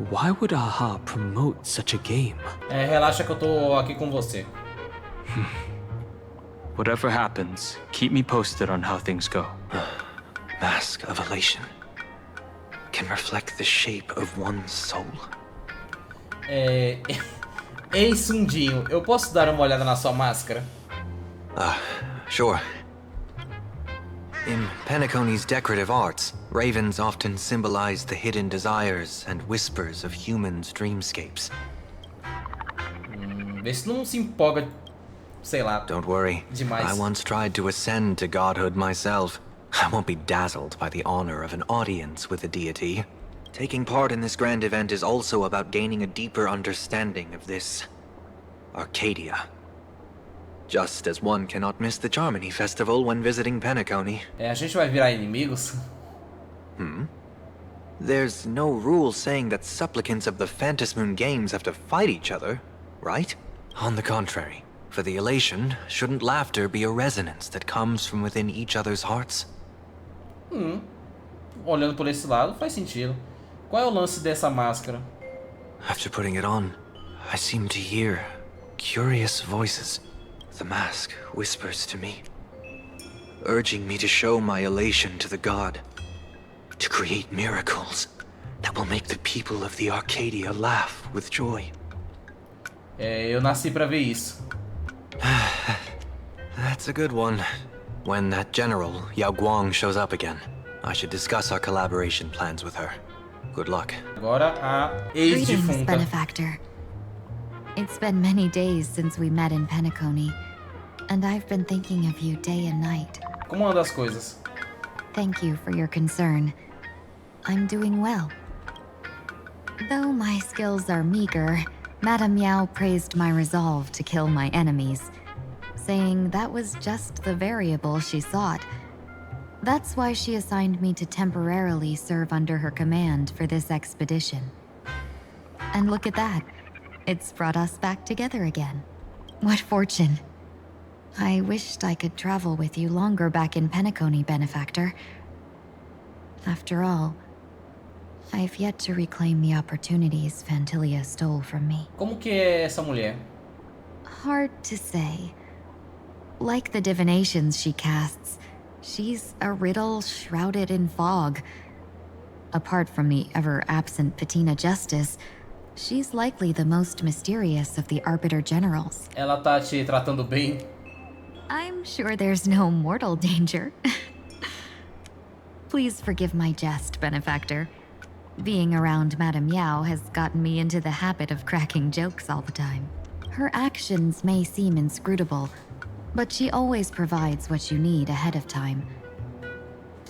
Why would AHA promote such a game? Relaxa que eu tô aqui com você. Whatever happens, keep me posted on how things go. Mask of elation can reflect the shape of one's soul. Ei, Sundinho, eu posso dar uma olhada na sua máscara? Sure. In Penacony's decorative arts, ravens often symbolize the hidden desires and whispers of humans' dreamscapes. Vê se não se empolga, sei lá. Don't worry. Demais. I once tried to ascend to godhood myself. I won't be dazzled by the honor of an audience with a deity. Taking part in this grand event is also about gaining a deeper understanding of this Arcadia. Just as one cannot miss the Charmony Festival when visiting Penacony. A gente vai virar inimigos? There's no rule saying that supplicants of the Phantasmoon Games have to fight each other, right? On the contrary, for the elation, shouldn't laughter be a resonance that comes from within each other's hearts? Olhando por esse lado, faz sentido. Qual é o lance dessa máscara? After putting it on, I seem to hear curious voices. The mask whispers to me, urging me to show my elation to the god, to create miracles that will make the people of the Arcadia laugh with joy. Eu nasci pra ver isso. That's a good one. When that general, Yao Guang, shows up again, I should discuss our collaboration plans with her. Good luck. Agora a Greetings, ex-defunta. benefactor. It's been many days since we met in Penacony, and I've been thinking of you day and night. Como anda as coisas? Thank you for your concern. I'm doing well. Though my skills are meager, Madame Yao praised my resolve to kill my enemies, saying that was just the variable she sought. That's why she assigned me to temporarily serve under her command for this expedition. And look at that. It's brought us back together again. What fortune. I wished I could travel with you longer back in Penacony, benefactor. After all, I've yet to reclaim the opportunities Fantilia stole from me. Como que é essa mulher? Hard to say. Like the divinations she casts, she's a riddle shrouded in fog. Apart from the ever-absent Patina Justice, she's likely the most mysterious of the Arbiter Generals. Ela tá te tratando bem? I'm sure there's no mortal danger. Please forgive my jest, benefactor. Being around Madame Yao has gotten me into the habit of cracking jokes all the time. Her actions may seem inscrutable, but she always provides what you need ahead of time.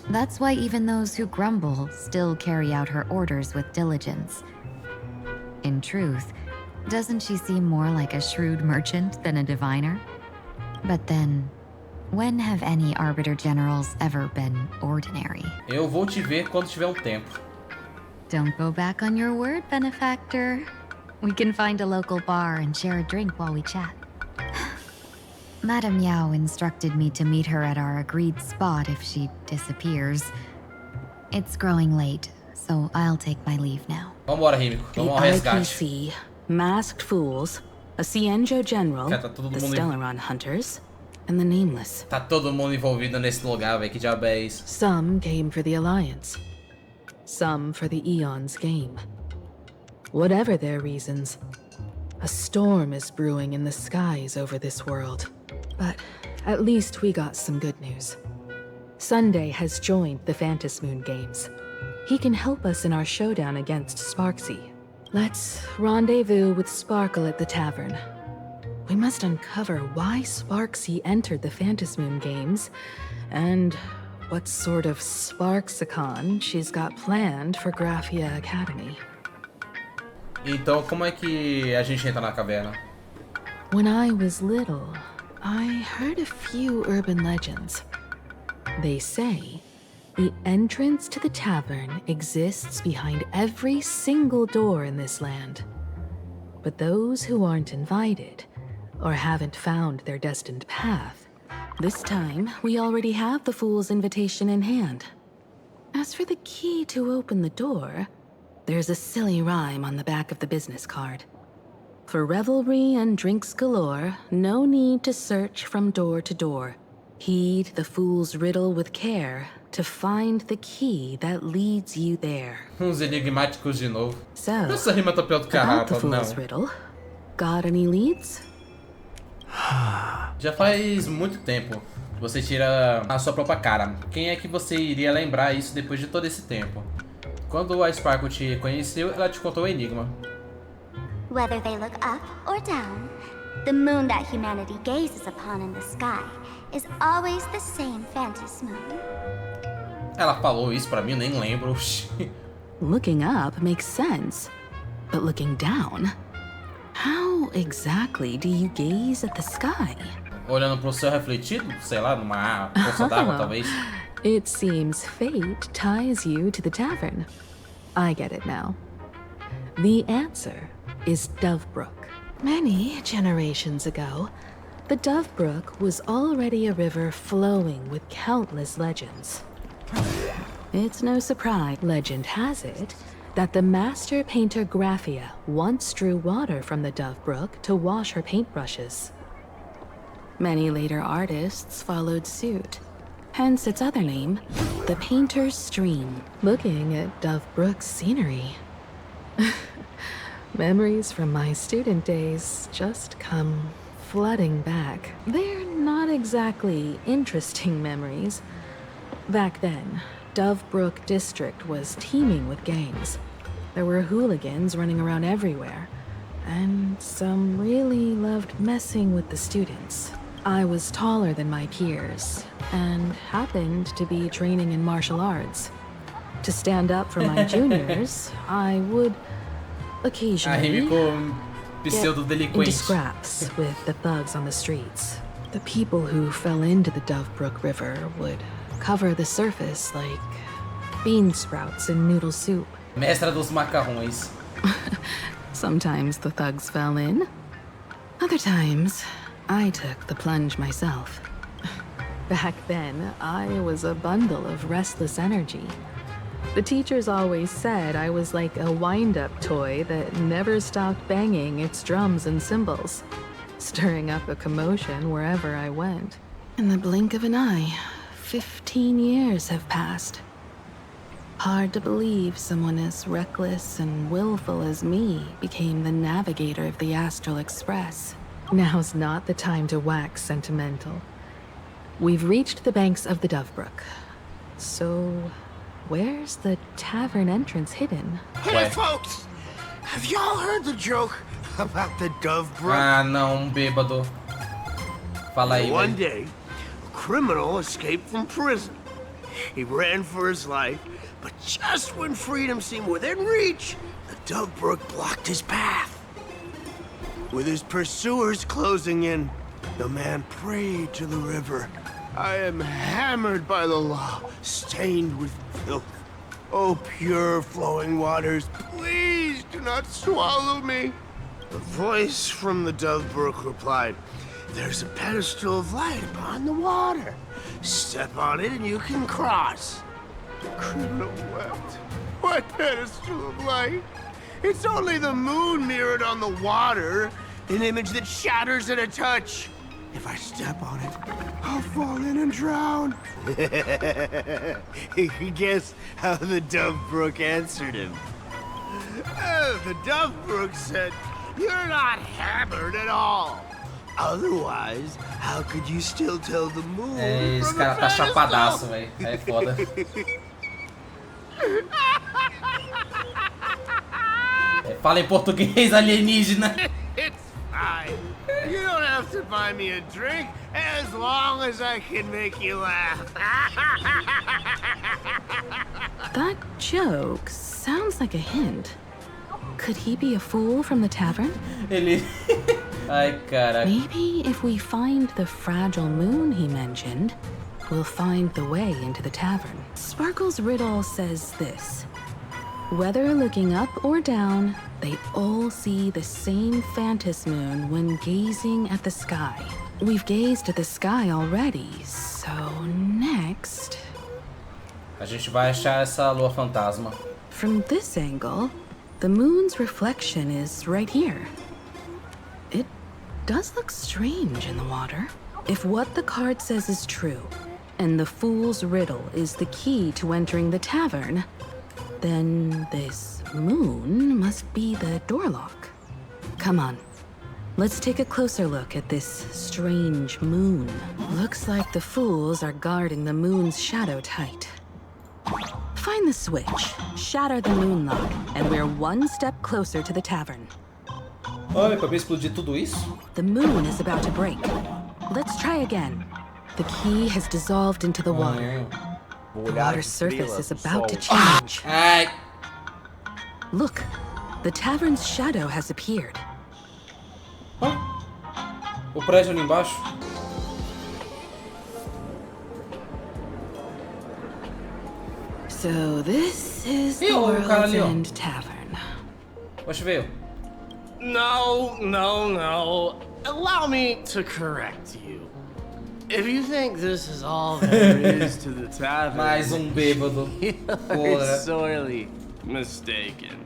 That's why even those who grumble still carry out her orders with diligence. In truth, doesn't she seem more like a shrewd merchant than a diviner? But then, when have any Arbiter Generals ever been ordinary? Eu vou te ver quando tiver tempo. Don't go back on your word, benefactor. We can find a local bar and share a drink while we chat. Madame Yao instructed me to meet her at our agreed spot if she disappears. It's growing late, so I'll take my leave now. Vambora, Rímico. Vamos ao resgate. IPC, masked fools, a Cienjo general, Cara, tá todo the mundo Stellaron hunters, and the nameless. Tá todo mundo envolvido nesse lugar, velho. Que diabo é isso? Some came for the Alliance. Some for the Eon's game. Whatever their reasons, a storm is brewing in the skies over this world. But at least we got some good news. Sunday has joined the Phantom Moon Games. He can help us in our showdown against SPARXIE. Let's rendezvous with Sparkle at the tavern. We must uncover why SPARXIE entered the Phantom Moon Games, and what sort of Sparksicon she's got planned for Graphia Academy. Então, como é que a gente entra na caverna? When I was little, I heard a few urban legends. They say the entrance to the tavern exists behind every single door in this land. But those who aren't invited, or haven't found their destined path, this time we already have the Fool's invitation in hand. As for the key to open the door, there's a silly rhyme on the back of the business card. For revelry and drinks galore, no need to search from door to door. Heed the fool's riddle with care to find the key that leads you there. Uns enigmáticos de novo. So, Essa rima tá pior do que a about the rapa, fool's não. riddle, got any leads? Já faz muito tempo que você tira a sua própria cara. Quem é que você iria lembrar isso depois de todo esse tempo? Quando a Sparkle te conheceu, ela te contou o enigma. Whether they look up or down, the moon that humanity gazes upon in the sky is always the same Phantom Moon. Ela falou isso pra mim, eu nem lembro. Looking up makes sense, but looking down? How exactly do you gaze at the sky? Olhando pro céu refletido, sei lá, numa poça d'água, talvez. It seems fate ties you to the tavern. I get it now. The answer is Dovebrook. Many generations ago, the Dove Brook was already a river flowing with countless legends. It's no surprise, legend has it, that the master painter Graphia once drew water from the Dove Brook to wash her paintbrushes. Many later artists followed suit, hence its other name, the Painter's Stream. Looking at Dove Brook's scenery, memories from my student days just come flooding back. They're not exactly interesting memories. Back then, Dove Brook District was teeming with gangs. There were hooligans running around everywhere, and some really loved messing with the students. I was taller than my peers, and happened to be training in martial arts. To stand up for my juniors, I would occasionally get into scraps with the thugs on the streets. The people who fell into the Dove Brook River would cover the surface like bean sprouts in noodle soup. Mestra dos macarrões. Sometimes the thugs fell in. Other times, I took the plunge myself. Back then, I was a bundle of restless energy. The teachers always said I was like a wind-up toy that never stopped banging its drums and cymbals, stirring up a commotion wherever I went. In the blink of an eye, 15 years have passed. Hard to believe someone as reckless and willful as me became the navigator of the Astral Express. Now's not the time to wax sentimental. We've reached the banks of the Dove Brook. So, where's the tavern entrance hidden? Hey folks! Have y'all heard the joke about the Dove Brook? Ah, não, bêbado. Fala aí, One day, a criminal escaped from prison. He ran for his life, but just when freedom seemed within reach, the Dove Brook blocked his path. With his pursuers closing in, the man prayed to the river. I am hammered by the law, stained with filth. Oh, pure flowing waters, please do not swallow me. A voice from the Dove Brook replied, there's a pedestal of light upon the water. Step on it and you can cross. The criminal wept. What pedestal of light? It's only the moon mirrored on the water, an image that shatters at a touch. If I step on it, I'll fall in and drown. Guess how the Dove Brook answered him. The Dove Brook said, you're not hammered at all. Otherwise, how could you still tell the moon Esse from cara the tá pedestal? chapadaço, velho. É foda. Fala em português, alienígena. It's fine. You don't have to buy me a drink as long as I can make you laugh. That joke sounds like a hint. Could he be a fool from the tavern? Ele... Ai, caraca. Maybe if we find the fragile moon he mentioned, we'll find the way into the tavern. Sparkle's riddle says this. Whether looking up or down, they all see the same phantom moon when gazing at the sky. We've gazed at the sky already, so next... A gente vai achar essa lua fantasma. From this angle, the moon's reflection is right here. It does look strange in the water. If what the card says is true, and the fool's riddle is the key to entering the tavern, then this moon must be the door lock. Come on, let's take a closer look at this strange moon. Looks like the fools are guarding the moon's shadow tight. Find the switch, shatter the moon lock, and we're one step closer to the tavern. Oi, pra explodir tudo isso? The moon is about to break. Let's try again. The key has dissolved into the water. The water's surface is about to change. Look, the tavern's shadow has appeared. O prédio ali embaixo? So this is the World's End Tavern. Oxe, veio. No. Allow me to correct you. If you think this is all there is to the tavern, Mais bêbado. you're sorely mistaken.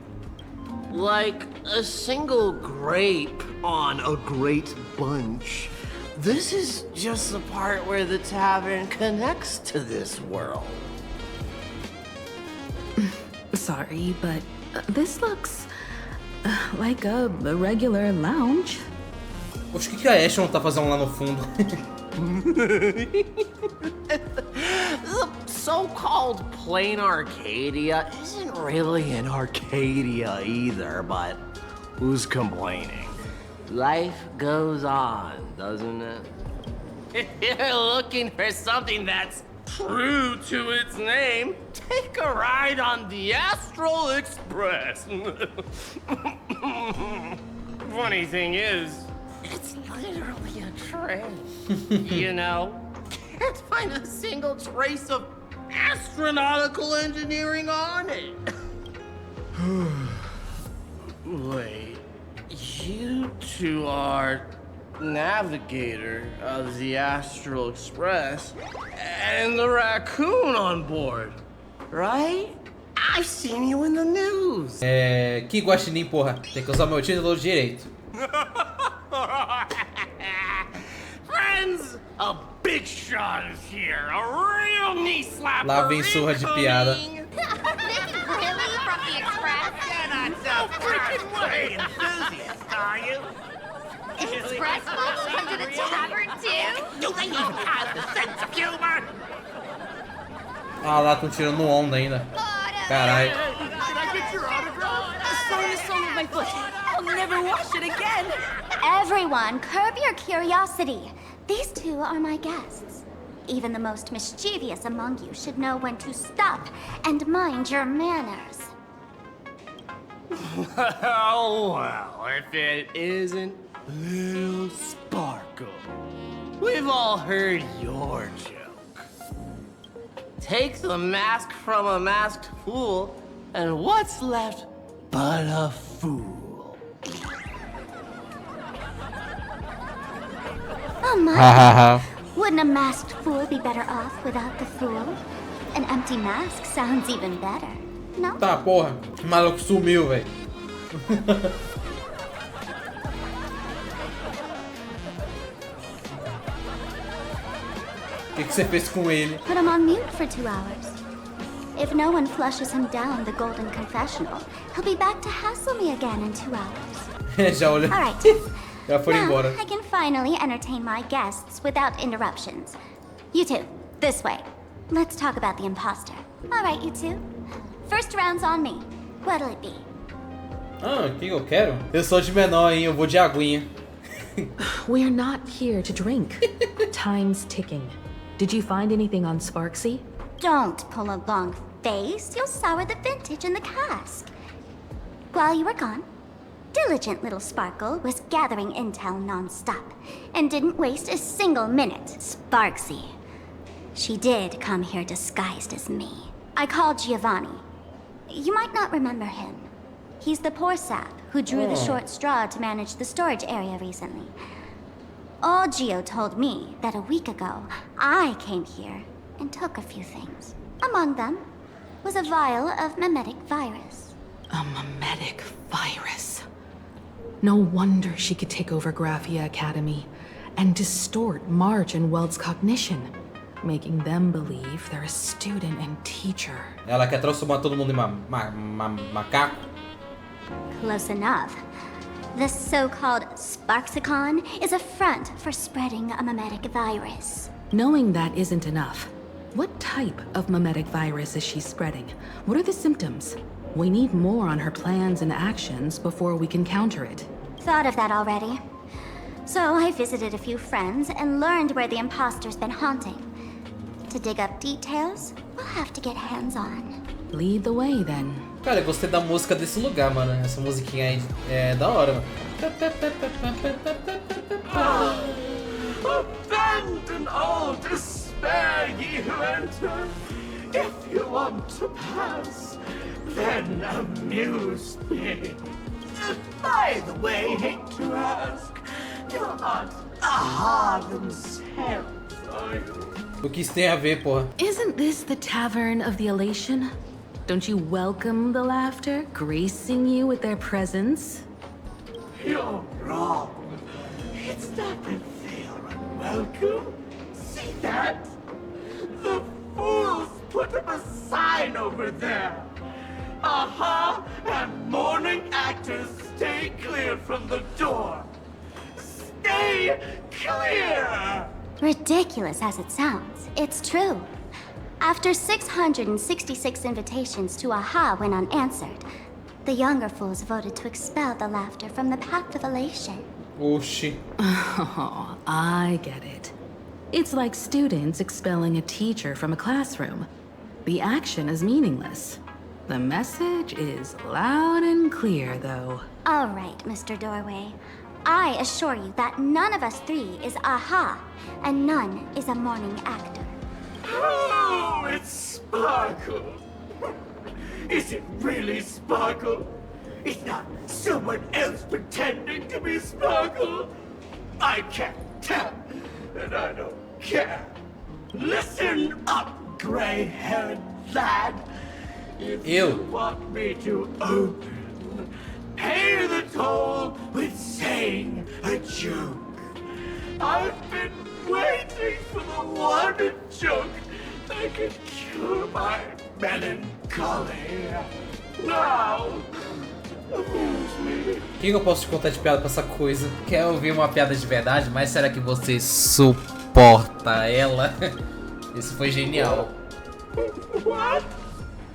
Like a single grape on a great bunch, this is just the part where the tavern connects to this world. Sorry, but this looks like a regular lounge. Poxa, o que a Ashton tá fazendo lá no fundo? The so-called Planarcadia isn't really an Arcadia either, but who's complaining? Life goes on, doesn't it? If you're looking for something that's true to its name, take a ride on the Astral Express. Funny thing is, it's literally a train. You know, can't find a single trace of astronautical engineering on it. Wait, you two are navigator of the Astral Express and the raccoon on board, right? I've seen you in the news. Que guaxinim, porra. Tem que usar meu título direito. Friends, a big shot is here. A real knee slapper. Lá vem surra de piada. This is really from the Express? You're not so freaking way enthusiast, are you? Express folks come to the tavern too? Do they even have the sense of humor? Ah, lá estão tirando onda ainda. Caralho. Can I get your autograph? The song is song with my foot. I'll never wash it again. Everyone, curb your curiosity. These two are my guests. Even the most mischievous among you should know when to stop and mind your manners. Well, if it isn't Little Sparkle. We've all heard your joke. Take the mask from a masked fool, and what's left but a fool? Oh my! Wouldn't a masked fool be better off without the fool? An empty mask sounds even better, no? Tá, porra. O maluco sumiu, velho. O que você fez com ele? Put him on mute for 2 hours. If no one flushes him down the golden confessional, he'll be back to hassle me again in 2 hours. Já olhou. All right. Já foram Now, embora. I can finally entertain my guests without interruptions. You two, this way. Let's talk about the imposter. All right, you two. First round's on me. What'll it be? Ah, o que eu quero? Eu sou de menor, hein? Eu vou de aguinha. We're not here to drink. Time's ticking. Did you find anything on SPARXIE? Don't pull a long face. You'll sour the vintage in the cask. While you were gone, diligent little Sparkle was gathering intel non-stop and didn't waste a single minute. SPARXIE. She did come here disguised as me. I called Giovanni. You might not remember him. He's the poor sap who drew the short straw to manage the storage area recently. Old Gio told me that a week ago, I came here and took a few things. Among them was a vial of mimetic virus. A mimetic virus. No wonder she could take over Graphia Academy and distort March and Weld's cognition, making them believe they're a student and teacher. Ela quer transformar todo mundo em macaco? Close enough. The so-called Sparxicon is a front for spreading a mimetic virus. Knowing that isn't enough. What type of mimetic virus is she spreading? What are the symptoms? We need more on her plans and actions before we can counter it. Thought of that already. So I visited a few friends and learned where the imposter's been haunting. To dig up details, we'll have to get hands-on. Lead the way, then. Cara, eu gostei da música desse lugar, mano. Essa musiquinha aí é da hora, mano. Abandon all despair, ye who enter. If you want to pass, then amuse me. By the way, hate to ask, you're not aha themselves, are you? O que isso tem a ver, porra? Isn't this the Tavern of the Elation? Don't you welcome the laughter, gracing you with their presence? You're wrong. It's not that they are unwelcome. See that? The fools put up a sign over there. Aha and mourning actors stay clear from the door. Stay clear! Ridiculous as it sounds, it's true. After 666 invitations to Aha went unanswered, the younger fools voted to expel the laughter from the Pact of Elation. Oxi. Oh, I get it. It's like students expelling a teacher from a classroom. The action is meaningless. The message is loud and clear, though. All right, Mr. Doorway. I assure you that none of us three is Aha, and none is a mourning actor. Oh, it's Sparkle. Is it really Sparkle? It's not someone else pretending to be Sparkle. I can't tell, and I don't care. Listen up, gray-haired lad. If you want me to open, pay the toll with saying a joke. I've been waiting for the one joke that can cure my melancholy. Now, amuse me. O que eu posso te contar de piada pra essa coisa? Quer ouvir uma piada de verdade? Mas será que você suporta ela? Isso foi genial. What?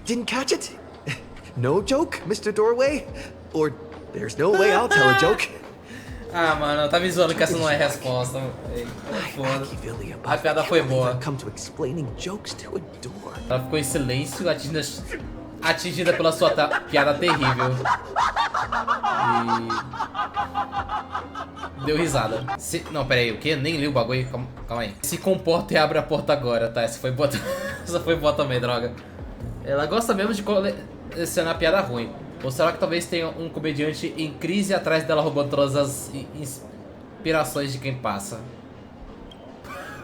Didn't catch it? No joke, Mr. Doorway? Or there's no way I'll tell a joke. Ah, mano, tá me zoando que essa não é resposta. Foda. A piada foi boa. Ela ficou em silêncio, atingida pela sua piada terrível. E... deu risada. Não, pera aí, o quê? Nem li o bagulho. Calma aí. Se comporta e abre a porta agora, tá? Essa foi boa, essa foi boa também, droga. Ela gosta mesmo de colecionar piada ruim. Ou será que talvez tenha um comediante em crise atrás dela roubando todas as inspirações de quem passa?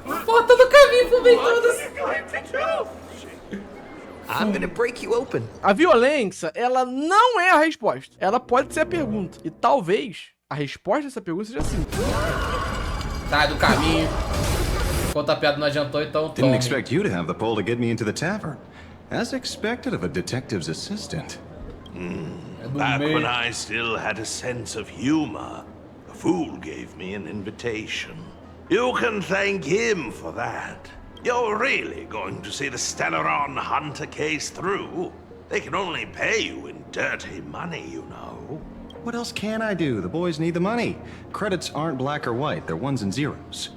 Foto do caminho, fumei todas. I'm gonna break you open. A violência, ela não é a resposta. Ela pode ser a pergunta. E talvez a resposta dessa pergunta seja assim. Sai do caminho. Enquanto a piada não adiantou, então tome. Didn't expect you to have the pull to get me into the tavern. As expected of a detective's assistant. Back when I still had a sense of humor, a fool gave me an invitation. You can thank him for that. You're really going to see the Stellaron Hunter case through? They can only pay you in dirty money, you know. What else can I do? The boys need the money. Credits aren't black or white, they're ones and zeros.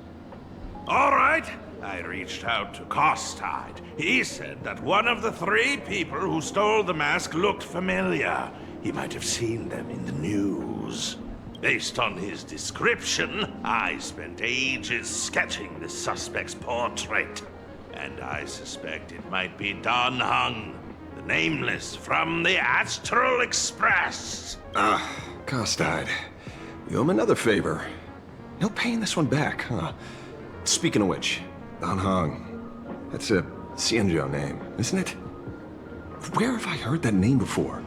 All right. I reached out to Costide. He said that one of the 3 people who stole the mask looked familiar. He might have seen them in the news. Based on his description, I spent ages sketching the suspect's portrait. And I suspect it might be Don Hung, the nameless from the Astral Express. Costide. You owe him another favor. No paying this one back, huh? Speaking of which, Don Hung. That's a Xianzhou name, isn't it? Where have I heard that name before?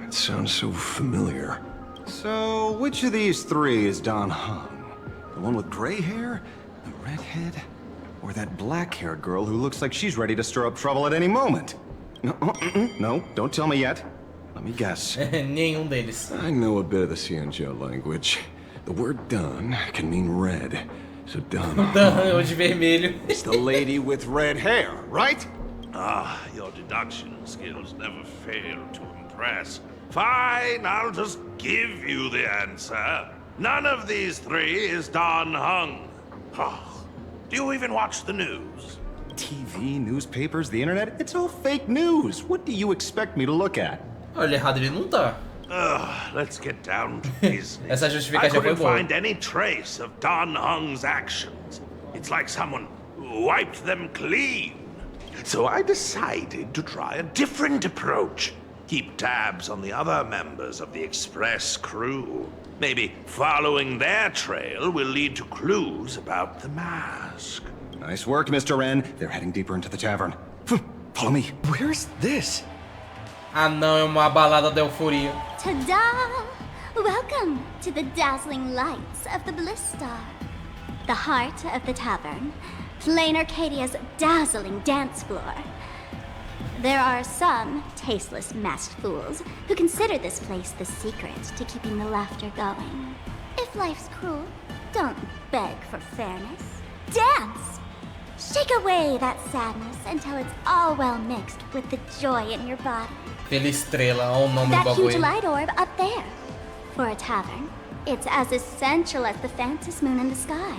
It sounds so familiar. So, which of these 3 is Don Hung? The one with gray hair? The redhead? Or that black-haired girl who looks like she's ready to stir up trouble at any moment? No, don't tell me yet. Let me guess. Nenhum deles. I know a bit of the Xianzhou language. The word Don can mean red. So Don Hung de vermelho. It's the lady with red hair, right? Your deduction skills never fail to impress. Fine, I'll just give you the answer. None of these 3 is Don Hung. Do you even watch the news? TV, newspapers, the internet, it's all fake news. What do you expect me to look at? Olha, errado ele não tá. Let's get down to business. Essa justificativa I couldn't foi boa. find any trace of Don Hung's actions. It's like someone wiped them clean. So I decided to try a different approach. Keep tabs on the other members of the Express crew. Maybe following their trail will lead to clues about the mask. Nice work, Mr. N. They're heading deeper into the tavern. Follow me. Where's this? Ah não, é uma balada da euforia. Ta-da! Welcome to the dazzling lights of the Bliss Star. The heart of the tavern. Planarcadia's dazzling dance floor. There are some tasteless masked fools who consider this place the secret to keeping the laughter going. If life's cruel, don't beg for fairness. Dance! Shake away that sadness until it's all well mixed with the joy in your body. Pela estrela, olha o nome do That bagulho. huge light orb up there. For a tavern, it's as essential as the phantom moon in the sky.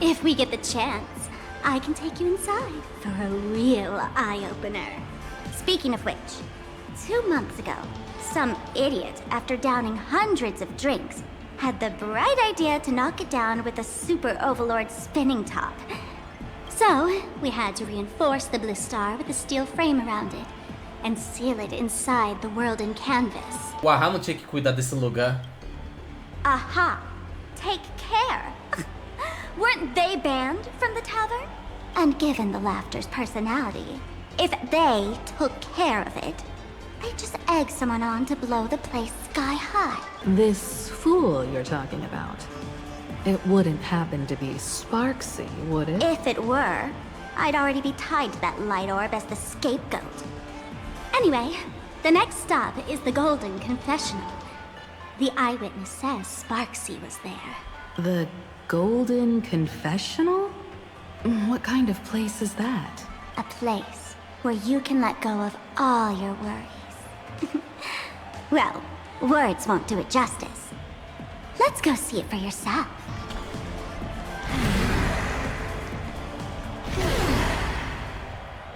If we get the chance, I can take you inside for a real eye-opener. Speaking of which, 2 months ago, some idiot, after downing hundreds of drinks, had the bright idea to knock it down with a super overlord spinning top. So, we had to reinforce the Bliss Star with a steel frame around it and seal it inside the world in canvas. O Aha não tinha que cuidar desse lugar. Aha! Take care! Weren't they banned from the tavern? And given the laughter's personality, if they took care of it, they'd just egg someone on to blow the place sky high. This fool you're talking about. It wouldn't happen to be SPARXIE, would it? If it were, I'd already be tied to that light orb as the scapegoat. Anyway, the next stop is the Golden Confessional. The eyewitness says SPARXIE was there. The Golden Confessional? What kind of place is that? A place where you can let go of all your worries. Well, words won't do it justice. Let's go see it for yourself.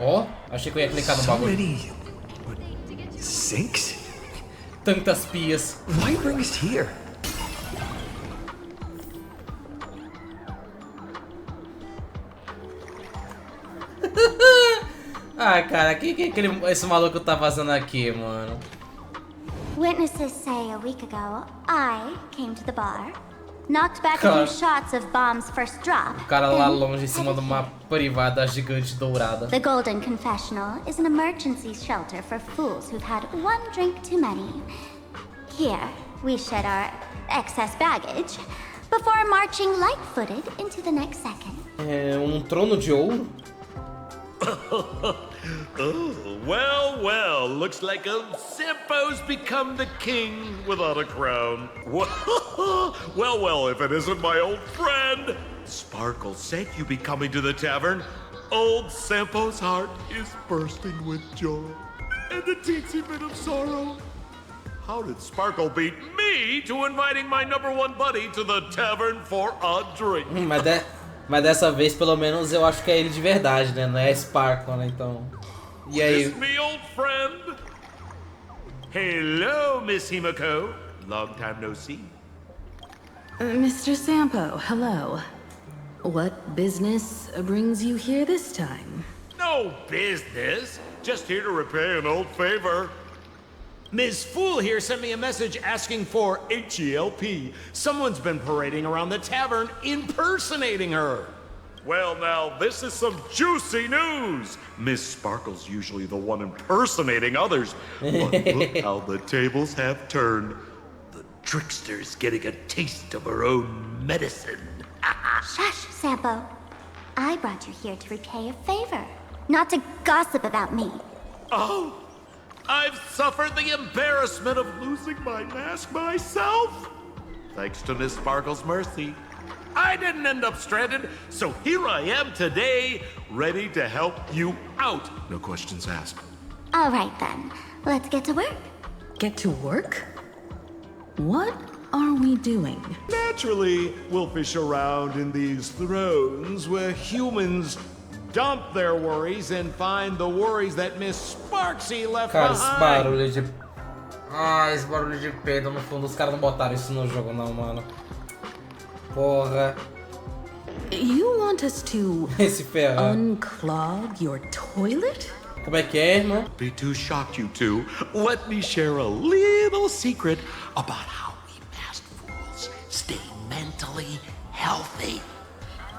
Ó, achei que eu ia clicar no bagulho. Sinks? Tantas pias. Why bring us here? Ah, cara, que esse maluco tá fazendo aqui, mano? Witnesses say a week ago, I came to the bar, knocked back a few shots of Bomb's first drop. O cara lá longe em cima de uma privada gigante dourada. The Golden Confessional is an emergency shelter for fools who've had one drink too many. Here, we shed our excess baggage before marching light-footed into the next second. É trono de ouro? Oh, well, looks like old Sempo's become the king without a crown. Well, if it isn't my old friend. Sparkle said you'd be coming to the tavern. Old Sempo's heart is bursting with joy and a teensy bit of sorrow. How did Sparkle beat me to inviting my #1 buddy to the tavern for a drink? Mas dessa vez, pelo menos, eu acho que é ele de verdade, né? Não é Sparkle, né? Então... E aí? Miss me, old friend. Hello, Miss Himiko. Long time no see. Mr. Sampo, hello. What business brings you here this time? No business. Just here to repay an old favor. Ms. Fool here sent me a message asking for HELP. Someone's been parading around the tavern impersonating her. Well, now, this is some juicy news. Miss Sparkle's usually the one impersonating others. But look how the tables have turned. The trickster's getting a taste of her own medicine. Shush, Sampo. I brought you here to repay a favor, not to gossip about me. Oh, I've suffered the embarrassment of losing my mask myself. Thanks to Miss Sparkle's mercy, I didn't end up stranded, so here I am today, ready to help you out. No questions asked. All right, then. Let's get to work. Get to work? What are we doing? Naturally, we'll fish around in these thrones where humans dump their worries and find the worries that Miss Sparxie left Cara, behind. esse barulho de... Ah, esse barulho de pedra no fundo. Os caras não botaram isso no jogo não, mano. Porra. You want us to Esse ferro. unclog your toilet? Como é que é, irmão? Be too shocked, you two. Let me share a little secret about how we masked fools stay mentally healthy.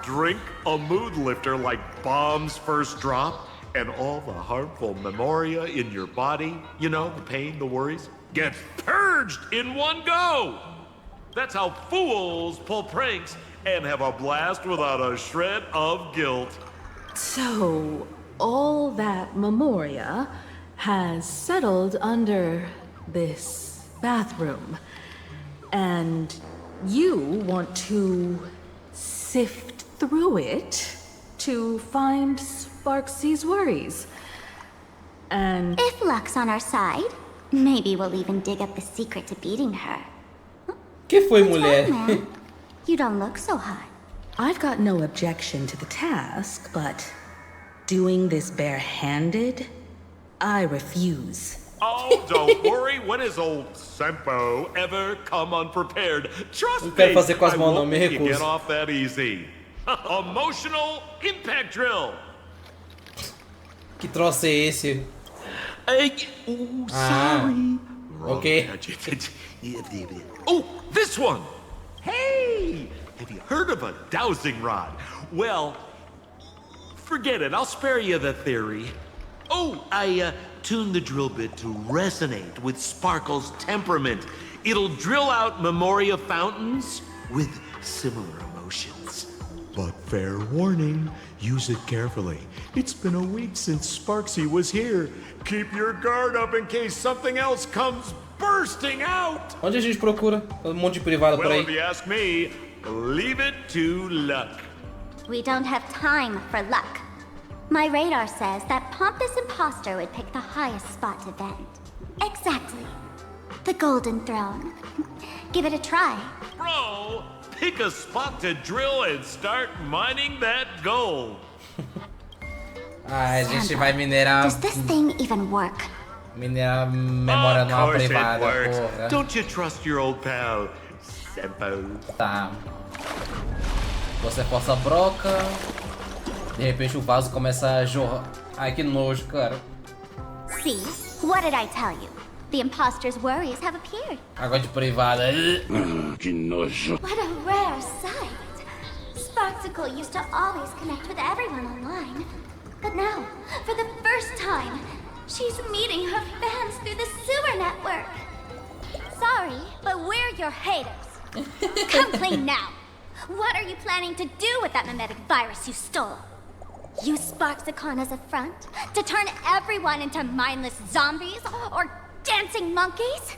Drink a mood lifter like Bomb's First Drop, and all the harmful memoria in your body, you know, the pain, the worries, get purged in one go. That's how fools pull pranks and have a blast without a shred of guilt. So, all that memoria has settled under this bathroom. And you want to sift through it to find Sparxie's worries. And if luck's on our side, maybe we'll even dig up the secret to beating her. Que foi, mulher? Man? You don't look so hot. I've got no objection to the task, but doing this barehanded, I refuse. Oh, don't worry. When has old Sempo ever come unprepared? Trust me, quero fazer com as I mãos, não, won't me let you recuso. get off that easy. Emotional impact drill. Que troço é esse? Sorry. Ok. Oh, this one. Hey, have you heard of a dowsing rod? Well, forget it. I'll spare you the theory. Oh, I tuned the drill bit to resonate with Sparkle's temperament. It'll drill out memoria fountains with similar emotions. But fair warning, use it carefully. It's been a week since Sparxie was here. Keep your guard up in case something else comes bursting out. Onde a gente procura? Um monte de privada por Well, aí. if you ask me, leave it to luck. We don't have time for luck. My radar says that pompous imposter would pick the highest spot to vent. Exactly. The Golden Throne. Give it a try. Bro, pick a spot to drill and start mining that gold. A gente vai minerar. Does this thing even work? Minerar memória numa Of course it privada, works. porra. Don't you trust your old pal, Sempo? Tá. Você força a broca. De repente o vaso começa a jorrar. Ai, que nojo, cara. See? What did I tell you? The imposter's worries have appeared. Água de privada. Que nojo. What a rare sight. Sparxicle used to always connect with everyone online. But now, for the first time, she's meeting her fans through the sewer network. Sorry, but we're your haters. Come clean now. What are you planning to do with that mimetic virus you stole? Use Sparxicon as a front to turn everyone into mindless zombies or dancing monkeys?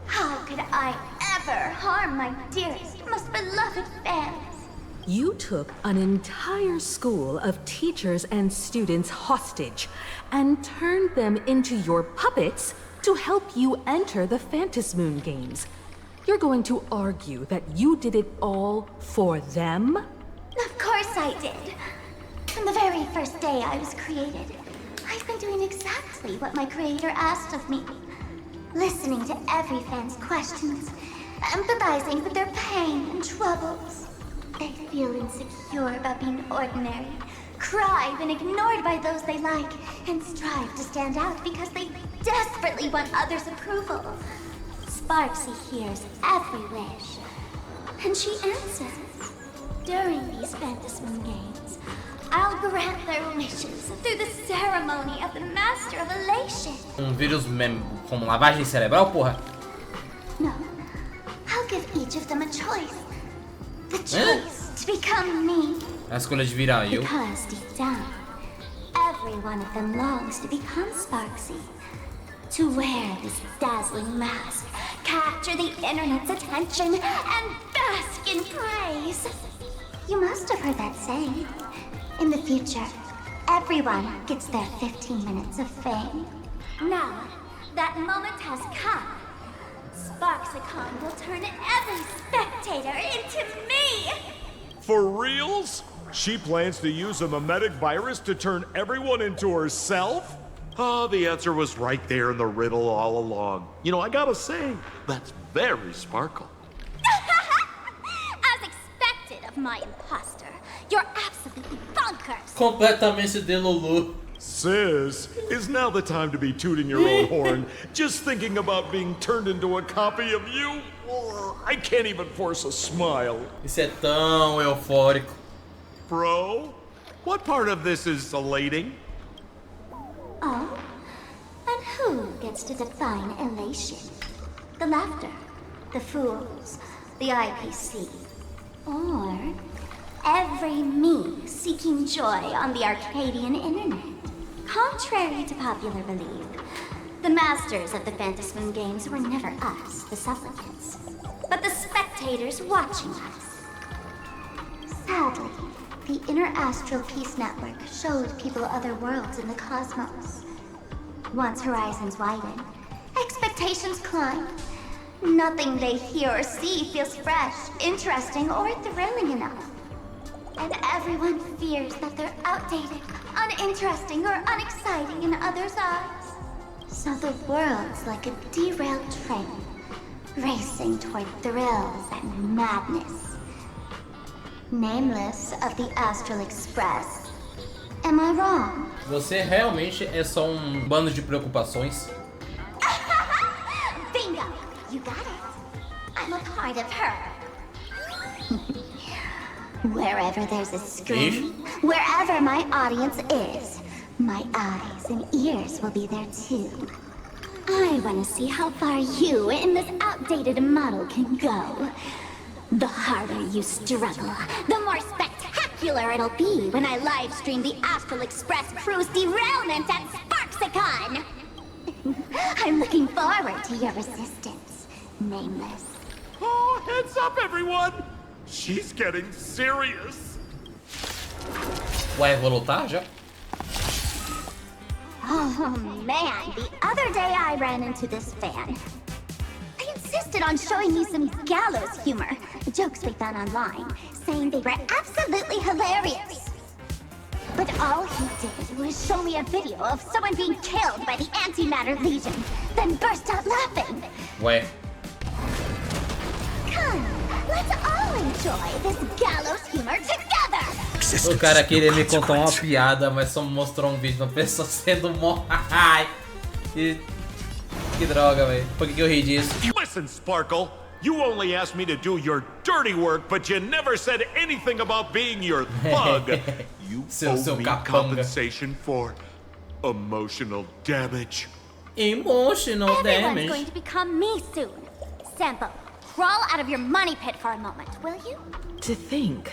How could I ever harm my dearest, most beloved fans? You took an entire school of teachers and students hostage and turned them into your puppets to help you enter the Phantasmoon games. You're going to argue that you did it all for them? Of course I did. From the very first day I was created, I've been doing exactly what my creator asked of me. Listening to every fan's questions, empathizing with their pain and troubles. They feel insecure about being ordinary, cry when ignored by those they like, and strive to stand out because they desperately want others' approval. Sparxie hears every wish, and she answers. During these Phantasmoon games, I'll grant their wishes through the ceremony of the Master of Elation. Vírus como lavagem cerebral, porra? No, I'll give each of them a choice. The choice to become me. A escolha de virar eu. Because deep down, every one of them longs to become Sparxie. To wear this dazzling mask, capture the internet's attention, and bask in praise. You must have heard that saying. In the future, everyone gets their 15 minutes of fame. Now, that moment has come. Sparxicon will turn every spectator into me! For reals? She plans to use a mimetic virus to turn everyone into herself? Oh, the answer was right there in the riddle all along. You know, I gotta say, that's very Sparkle. As expected of my imposter, you're absolutely bonkers. Completamente delulu. Sis, is now the time to be tooting your own horn, just thinking about being turned into a copy of you? I can't even force a smile. Isso é tão eufórico. Bro, what part of this is elating? Oh, and who gets to define elation? The laughter, the fools, the IPC, or every me seeking joy on the Arcadian internet? Contrary to popular belief, the masters of the Phantasm games were never us, the supplicants, but the spectators watching us. Sadly, the Interastral Peace Network showed people other worlds in the cosmos. Once horizons widen, expectations climb. Nothing they hear or see feels fresh, interesting, or thrilling enough. And everyone fears that they're outdated, uninteresting, or unexciting in others' eyes. So the world's like a derailed train, racing toward thrills and madness. Nameless of the Astral Express. Am I wrong? Você realmente é só bando de preocupações? Bingo! You got it. I'm a part of her. Wherever there's a screen, wherever my audience is, my eyes and ears will be there too. I want to see how far you in this outdated model can go. The harder you struggle, the more spectacular it'll be when I live stream the Astral Express crew's derailment at SPARXIE. I'm looking forward to your resistance, Nameless. Oh, heads up, everyone! She's getting serious. Ué, vou lutar já? Oh man, the other day I ran into this fan. I insisted on showing you some gallows humor, jokes we found online, saying they were absolutely hilarious. But all he did was show me a video of someone being killed by the Antimatter Legion, then burst out laughing. Ué. Come, let's all enjoy this gallows humor together! O cara queria me contar uma piada, mas só mostrou um vídeo de uma pessoa sendo morra. Que droga, velho. Por que eu ri disso? Listen, Sparkle. You only asked me to do your dirty work, but you never said anything about being your thug. You owe me compensation for emotional damage. Emotional damage. Everyone's going to become me soon. Sampo, crawl out of your money pit for a moment, will you? To think,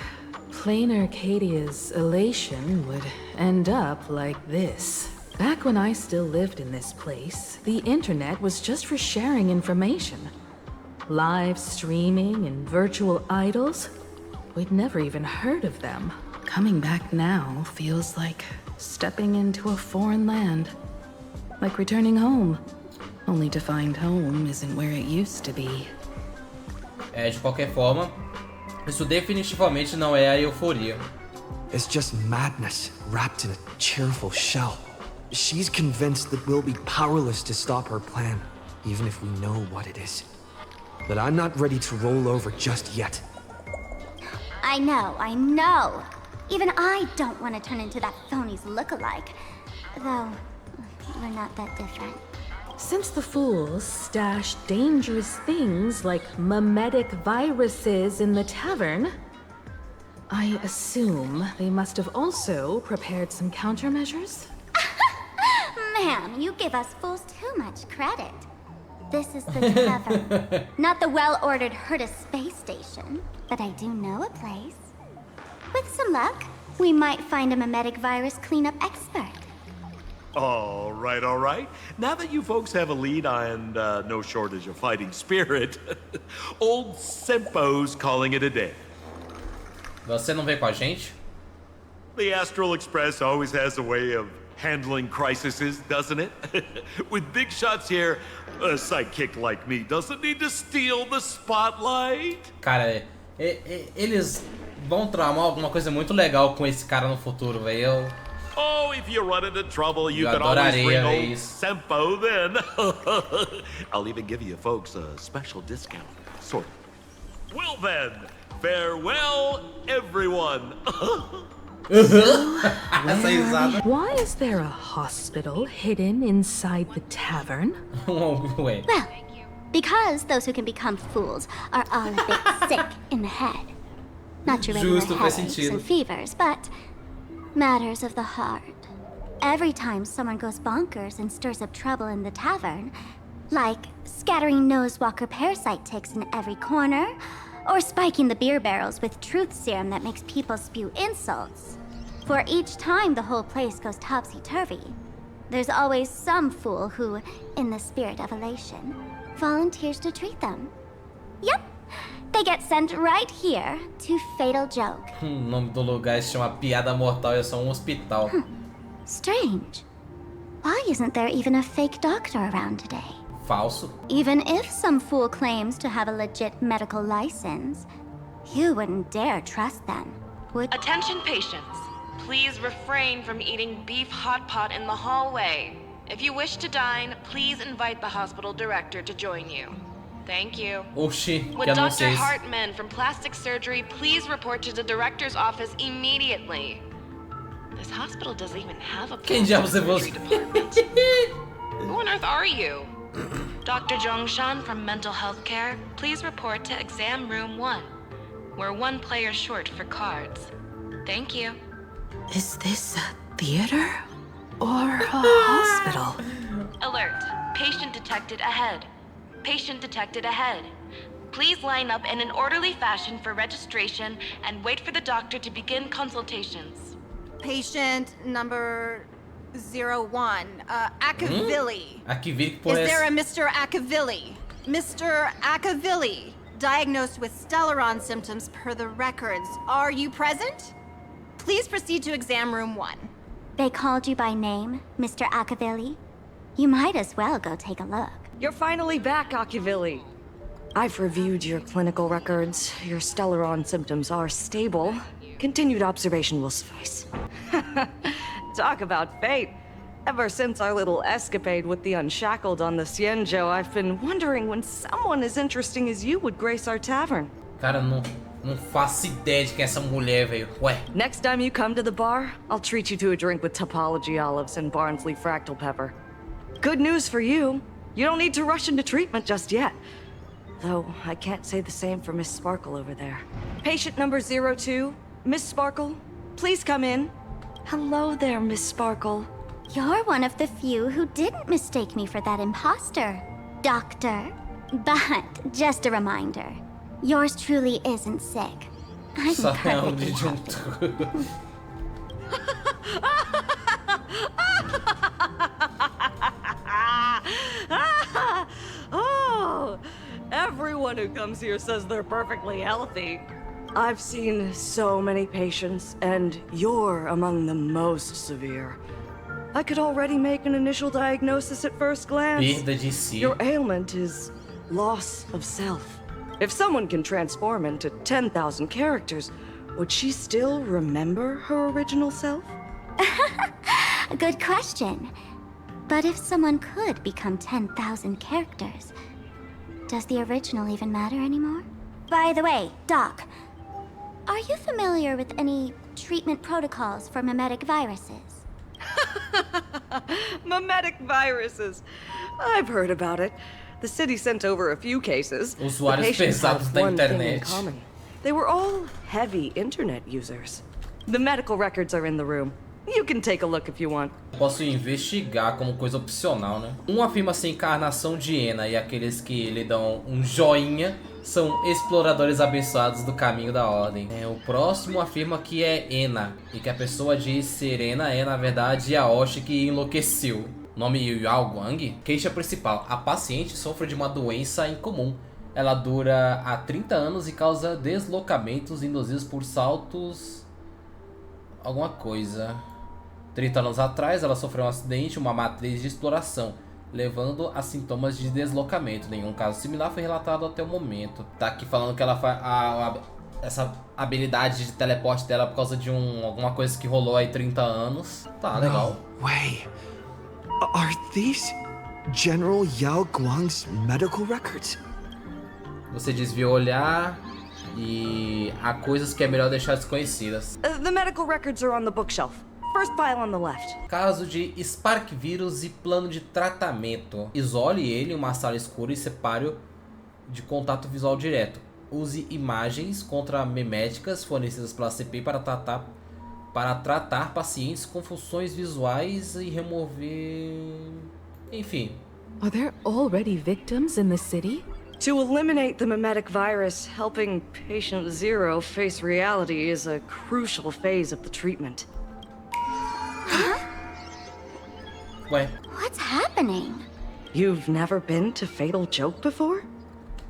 Planarcadia's elation would end up like this. Back when I still lived in this place, the internet was just for sharing information. Live streaming and virtual idols? We'd never even heard of them. Coming back now feels like stepping into a foreign land. Like returning home. Only to find home isn't where it used to be. De qualquer forma, isso definitivamente não é a euforia. It's just madness wrapped in a cheerful shell. She's convinced that we'll be powerless to stop her plan, even if we know what it is. But I'm not ready to roll over just yet. I know. Even I don't want to turn into that phony's lookalike. Though, we're not that different. Since the fools stashed dangerous things like memetic viruses in the tavern, I assume they must have also prepared some countermeasures? Ma'am, you give us fools too much credit. This is the tavern, not the well-ordered Herta space station. But I do know a place. With some luck, we might find a memetic virus cleanup expert. All right. Now that you folks have a lead and no shortage of fighting spirit, old Sempo's calling it a day. Você não veio com a gente? The Astral Express always has a way of handling crises, doesn't it? With big shots here, a sidekick like me doesn't need to steal the spotlight. Cara, eles vão tramar alguma coisa muito legal com esse cara no futuro, velho. Oh, if you run into trouble, you can always bring old Sempo then. I'll even give you folks a special discount, sort of. Well then, farewell, everyone. Essa risada. Why is there a hospital hidden inside the tavern? Ué. Well, because those who can become fools are all a bit sick in the head. Not your regular Justo, faz headaches sentido. and fevers, but matters of the heart. Every time someone goes bonkers and stirs up trouble in the tavern, like scattering nosewalker parasite ticks in every corner, or spiking the beer barrels with truth serum that makes people spew insults. For each time the whole place goes topsy-turvy, there's always some fool who, in the spirit of elation, volunteers to treat them. Yep, they get sent right here to Fatal Joke. O nome do lugar se chama Piada Mortal e é só um hospital. Strange. Why isn't there even a fake doctor around today? Falso. Even if some fool claims to have a legit medical license, you wouldn't dare trust them, would? Attention patients. Please refrain from eating beef hot pot in the hallway. If you wish to dine, please invite the hospital director to join you. Thank you. Oxi, Would que Dr. anúncio é esse? Hartman from Plastic Surgery please report to the director's office immediately? This hospital doesn't even have a Quem plastic diabos é surgery você? department. Who on earth are you? Dr. Zhongshan from Mental Health Care, please report to Exam Room 1. We're one player short for cards. Thank you. Is this a theater or a hospital? Alert. Patient detected ahead. Patient detected ahead. Please line up in an orderly fashion for registration and wait for the doctor to begin consultations. Patient number 01, Akavilli. Akivili, que porra é Is there a essa? Mr. Akavilli? Mr. Akavilli, diagnosed with Stellaron symptoms per the records. Are you present? Please proceed to exam room 1. They called you by name, Mr. Akavilli? You might as well go take a look. You're finally back, Akavilli. I've reviewed your clinical records. Your Stellaron symptoms are stable. Continued observation will suffice. Talk about fate. Ever since our little escapade with the Unshackled on the Xianzhou, I've been wondering when someone as interesting as you would grace our tavern. Cara, não faço ideia de quem é essa mulher, velho. Ué. Next time you come to the bar, I'll treat you to a drink with topology olives and Barnsley fractal pepper. Good news for you. You don't need to rush into treatment just yet. Though, I can't say the same for Miss Sparkle over there. Patient number 02, Miss Sparkle, please come in. Hello there, Miss Sparkle. You're one of the few who didn't mistake me for that imposter, Doctor. But, just a reminder, yours truly isn't sick. I'm Só é um perfectly disjuntor. Oh, everyone who comes here says they're perfectly healthy. I've seen so many patients, and you're among the most severe. I could already make an initial diagnosis at first glance. Perda de si. Your ailment is loss of self. If someone can transform into 10,000 characters, would she still remember her original self? Good question. But if someone could become 10,000 characters, does the original even matter anymore? By the way, Doc, are you familiar with any treatment protocols for mimetic viruses? Mimetic viruses. I've heard about it. The city sent over a few cases. The Usuários patients pesados have da one thing in internet. common. They were all heavy internet users. The medical records are in the room. You can take a look if you want. Posso investigar como coisa opcional, né? Um afirma ser encarnação de Ena e aqueles que lhe dão um joinha são exploradores abençoados do caminho da ordem. O próximo afirma que é Ena e que a pessoa diz ser Ena é na verdade Aoshi que enlouqueceu. Nome Yao Guang. Queixa principal: a paciente sofre de uma doença incomum. Ela dura há 30 anos e causa deslocamentos induzidos por saltos... alguma coisa. 30 anos atrás, ela sofreu um acidente, uma matriz de exploração, levando a sintomas de deslocamento. Nenhum caso similar foi relatado até o momento. Tá aqui falando que ela faz essa habilidade de teleporte dela por causa de alguma coisa que rolou aí 30 anos. Tá, legal. No way. Are these General Yao Guang's medical records? Você desvia o olhar E há coisas que é melhor deixar desconhecidas. The medical records are on the bookshelf. First pile on the left. Caso de Spark vírus e plano de tratamento. Isole ele em uma sala escura e separe-o de contato visual direto. Use imagens contra meméticas fornecidas pela CPI para tratar pacientes com funções visuais e remover... Enfim. Are there already victims in the city? To eliminate the mimetic virus, helping patient 0 face reality is a crucial phase of the treatment. Huh? What? What's happening? You've never been to Fatal Joke before?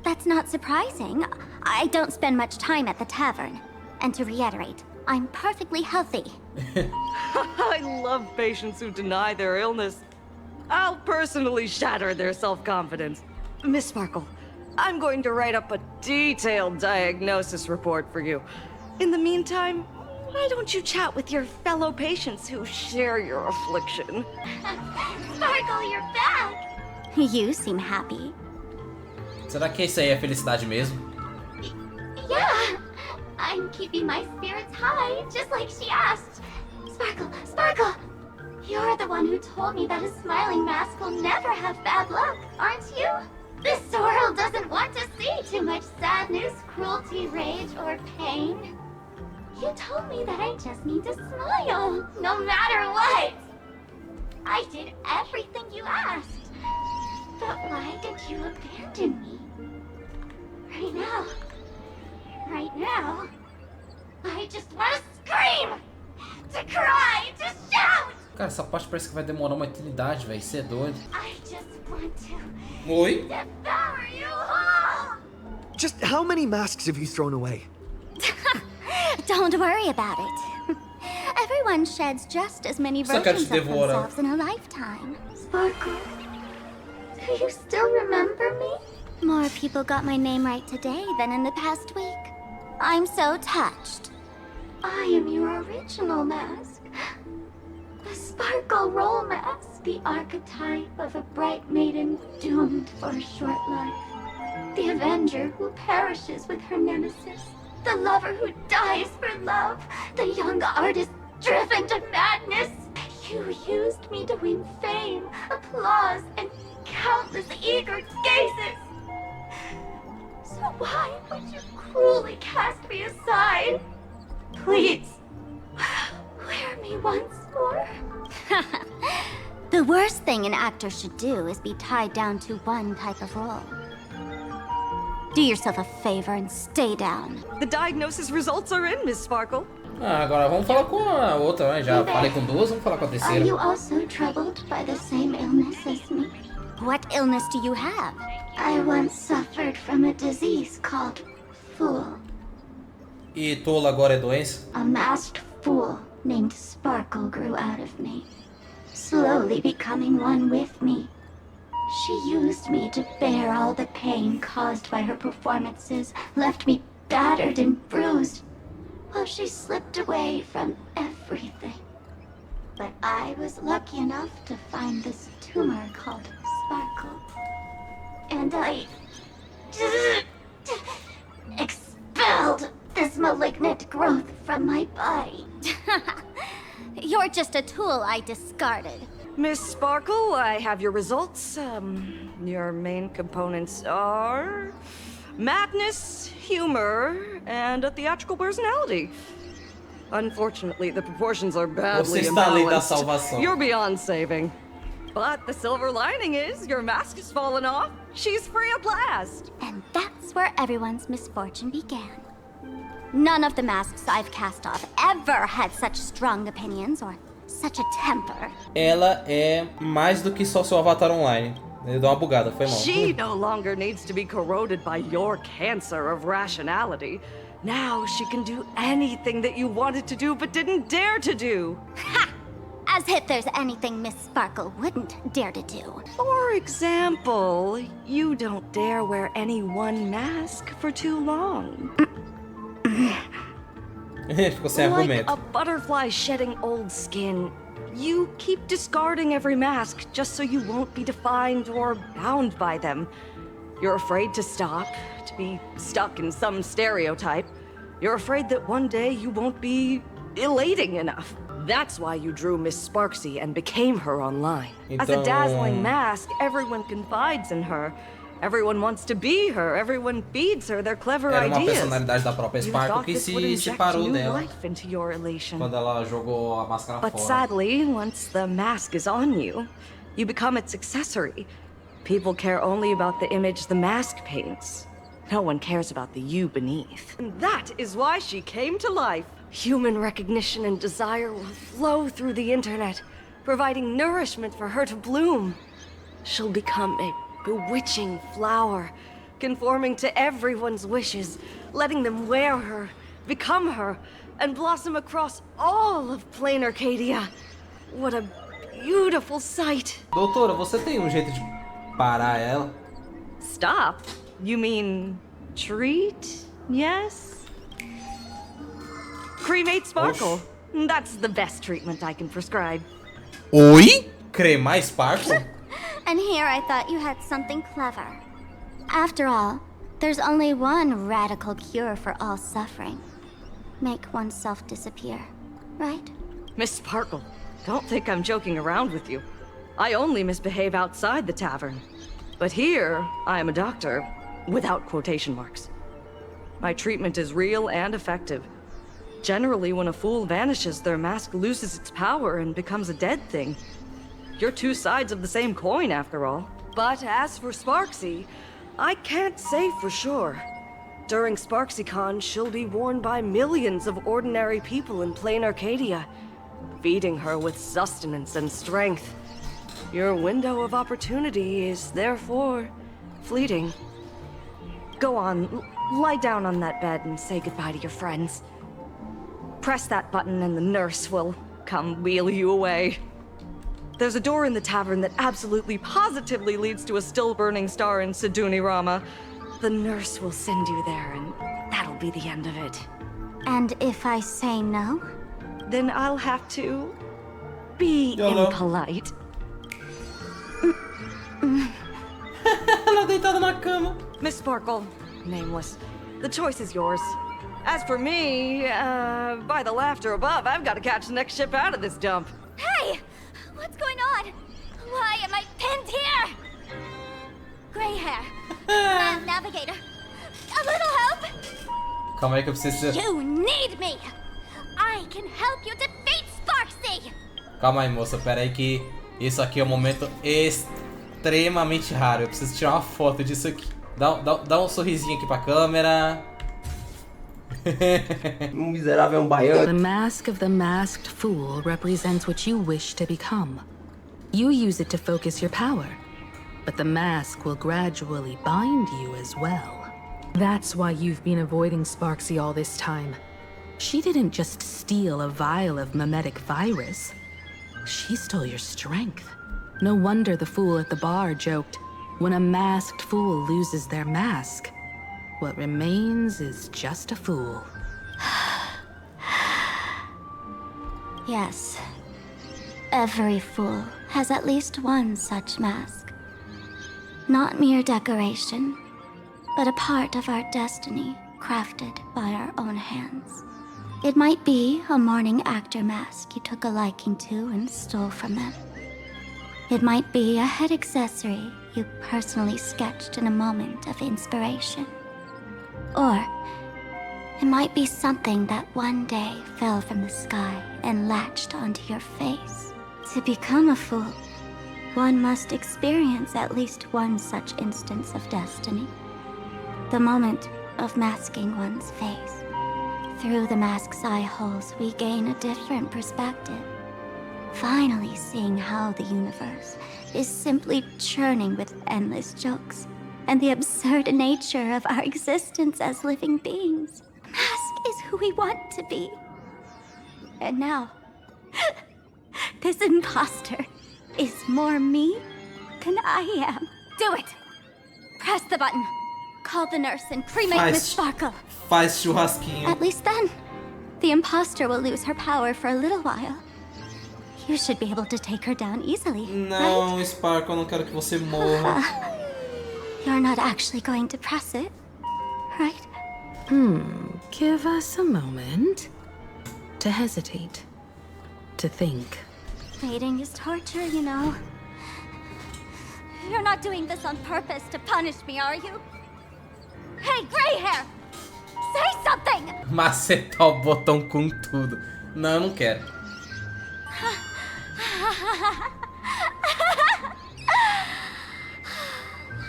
That's not surprising. I don't spend much time at the tavern. And to reiterate, I'm perfectly healthy. I love patients who deny their illness. I'll personally shatter their self-confidence. Miss Sparkle, I'm going to write up a detailed diagnosis report for you. In the meantime, why don't you chat with your fellow patients who share your affliction? Sparkle, you're back! You seem happy. Será que isso aí é felicidade mesmo? Yeah! I'm keeping my spirits high, just like she asked. Sparkle, Sparkle! You're the one who told me that a smiling mask will never have bad luck, aren't you? This world doesn't want to see too much sadness, cruelty, rage, or pain. You told me that I just need to smile, no matter what. I did everything you asked. But why did you abandon me? Right now, I just want to scream, to cry, to shout. Cara, essa parte parece que vai demorar uma eternidade, velho. Isso é doido. I just want to Oi? devour you whole. Just how many masks have you thrown away? Don't worry about it. Everyone sheds just as many Só quero te versions of devorar. themselves in a lifetime. Sparkle, do you still remember me? More people got my name right today than in the past week. I'm so touched. I am your original mask. The Sparkle Roll Mask, the archetype of a bright maiden doomed for a short life. The Avenger who perishes with her nemesis. The lover who dies for love. The young artist driven to madness. You used me to win fame, applause, and countless eager gazes. So why would you cruelly cast me aside? Please, wear me once more. The worst thing an actor should do is be tied down to one type of role. Do yourself a favor and stay down. The diagnosis results are in, Miss Sparkle. Ah, agora vamos falar com a outra, né? Já falei com duas, vamos falar com a Are terceira. you also troubled by the same illness as me? What illness do you have? I once suffered from a disease called Fool. E tolo agora é doença? A masked fool named Sparkle grew out of me, slowly becoming one with me. She used me to bear all the pain caused by her performances, left me battered and bruised, while she slipped away from everything. But I was lucky enough to find this tumor called Sparkle. And I expelled this malignant growth from my body. You're just a tool I discarded. Miss Sparkle, I have your results. Your main components are madness, humor, and a theatrical personality. Unfortunately, the proportions are badly Você está além da imbalanced. salvação. You're beyond saving. But the silver lining is your mask has fallen off. She's free at last. And that's where everyone's misfortune began. None of the masks I've cast off ever had such strong opinions or such a temper. Ela é mais do que só seu avatar online. Ele deu uma bugada, foi mal. She no longer needs to be corroded by your cancer of rationality. Now she can do anything that you wanted to do but didn't dare to do. Ha! As if there's anything Miss Sparkle wouldn't dare to do. For example, you don't dare wear any one mask for too long. Ficou sem Like argumento. a butterfly shedding old skin, you keep discarding every mask just so you won't be defined or bound by them. You're afraid to stop, to be stuck in some stereotype. You're afraid that one day you won't be elating enough. That's why you drew Miss Sparxie and became her online. As a dazzling mask, everyone confides in her. Everyone wants to be her. Everyone feeds her their clever Era uma ideas. personalidade da própria Sparkle que se separou dela quando ela jogou a máscara But fora. sadly, once the mask is on you, you become its accessory. People care only about the image the mask paints. No one cares about the you beneath. And that is why she came to life. Human recognition and desire will flow through the internet, providing nourishment for her to bloom. She'll become a bewitching flower, conforming to everyone's wishes, letting them wear her, become her, and blossom across all of Planarcadia. What a beautiful sight. Doutora, você tem jeito de parar ela? Stop? You mean treat? Yes? Cremate Sparkle. That's the best treatment I can prescribe. Oi? Cremar Sparkle? And here I thought you had something clever. After all, there's only one radical cure for all suffering. Make oneself disappear, right? Miss Sparkle, don't think I'm joking around with you. I only misbehave outside the tavern. But here, I am a doctor, without quotation marks. My treatment is real and effective. Generally, when a fool vanishes, their mask loses its power and becomes a dead thing. You're two sides of the same coin, after all. But as for Sparxie, I can't say for sure. During SparxieCon, she'll be worn by millions of ordinary people in Planarcadia, feeding her with sustenance and strength. Your window of opportunity is therefore fleeting. Go on, lie down on that bed and say goodbye to your friends. Press that button and the nurse will come wheel you away. There's a door in the tavern that absolutely positively leads to a still-burning star in Siduni Rama. The nurse will send you there, and that'll be the end of it. And if I say no? Then I'll have to be impolite. Ela deitada na cama. Miss Sparkle, nameless, the choice is yours. As for me, by the laughter above, I've got to catch the next ship out of this dump. Hey! What's going on? Why am I pinned here? Gray hair. Navigator. A little help? Calma aí que eu preciso... You need me! I can help you defeat Sparxie! Calma aí, moça. Pera aí que isso aqui é um momento extremamente raro. Eu preciso tirar uma foto disso aqui. Dá um sorrisinho aqui pra câmera. Miserável baiano. The mask of the masked fool represents what you wish to become. You use it to focus your power, but the mask will gradually bind you as well. That's why you've been avoiding Sparxie all this time. She didn't just steal a vial of mimetic virus. She stole your strength. No wonder the fool at the bar joked, when a masked fool loses their mask, what remains is just a fool. Yes. Every fool has at least one such mask. Not mere decoration, but a part of our destiny crafted by our own hands. It might be a morning actor mask you took a liking to and stole from them. It might be a head accessory you personally sketched in a moment of inspiration. Or it might be something that one day fell from the sky and latched onto your face. To become a fool, one must experience at least one such instance of destiny. The moment of masking one's face. Through the mask's eye holes, we gain a different perspective. Finally seeing how the universe is simply churning with endless jokes, and the absurd nature of our existence as living beings. The mask is who we want to be. And now, this imposter is more me than I am. Do it! Press the button. Call the nurse and cremate Miss Sparkle. Faz churrasquinho. At least then, the imposter will lose her power for a little while. You should be able to take her down easily, Não, right? Sparkle, eu não quero que você morra. You're not actually going to press it, right? Give us a moment to hesitate, to think. Waiting is torture, you know. You're not doing this on purpose to punish me, are you? Hey, gray hair! Say something! Macetar o botão com tudo. Não, eu não quero.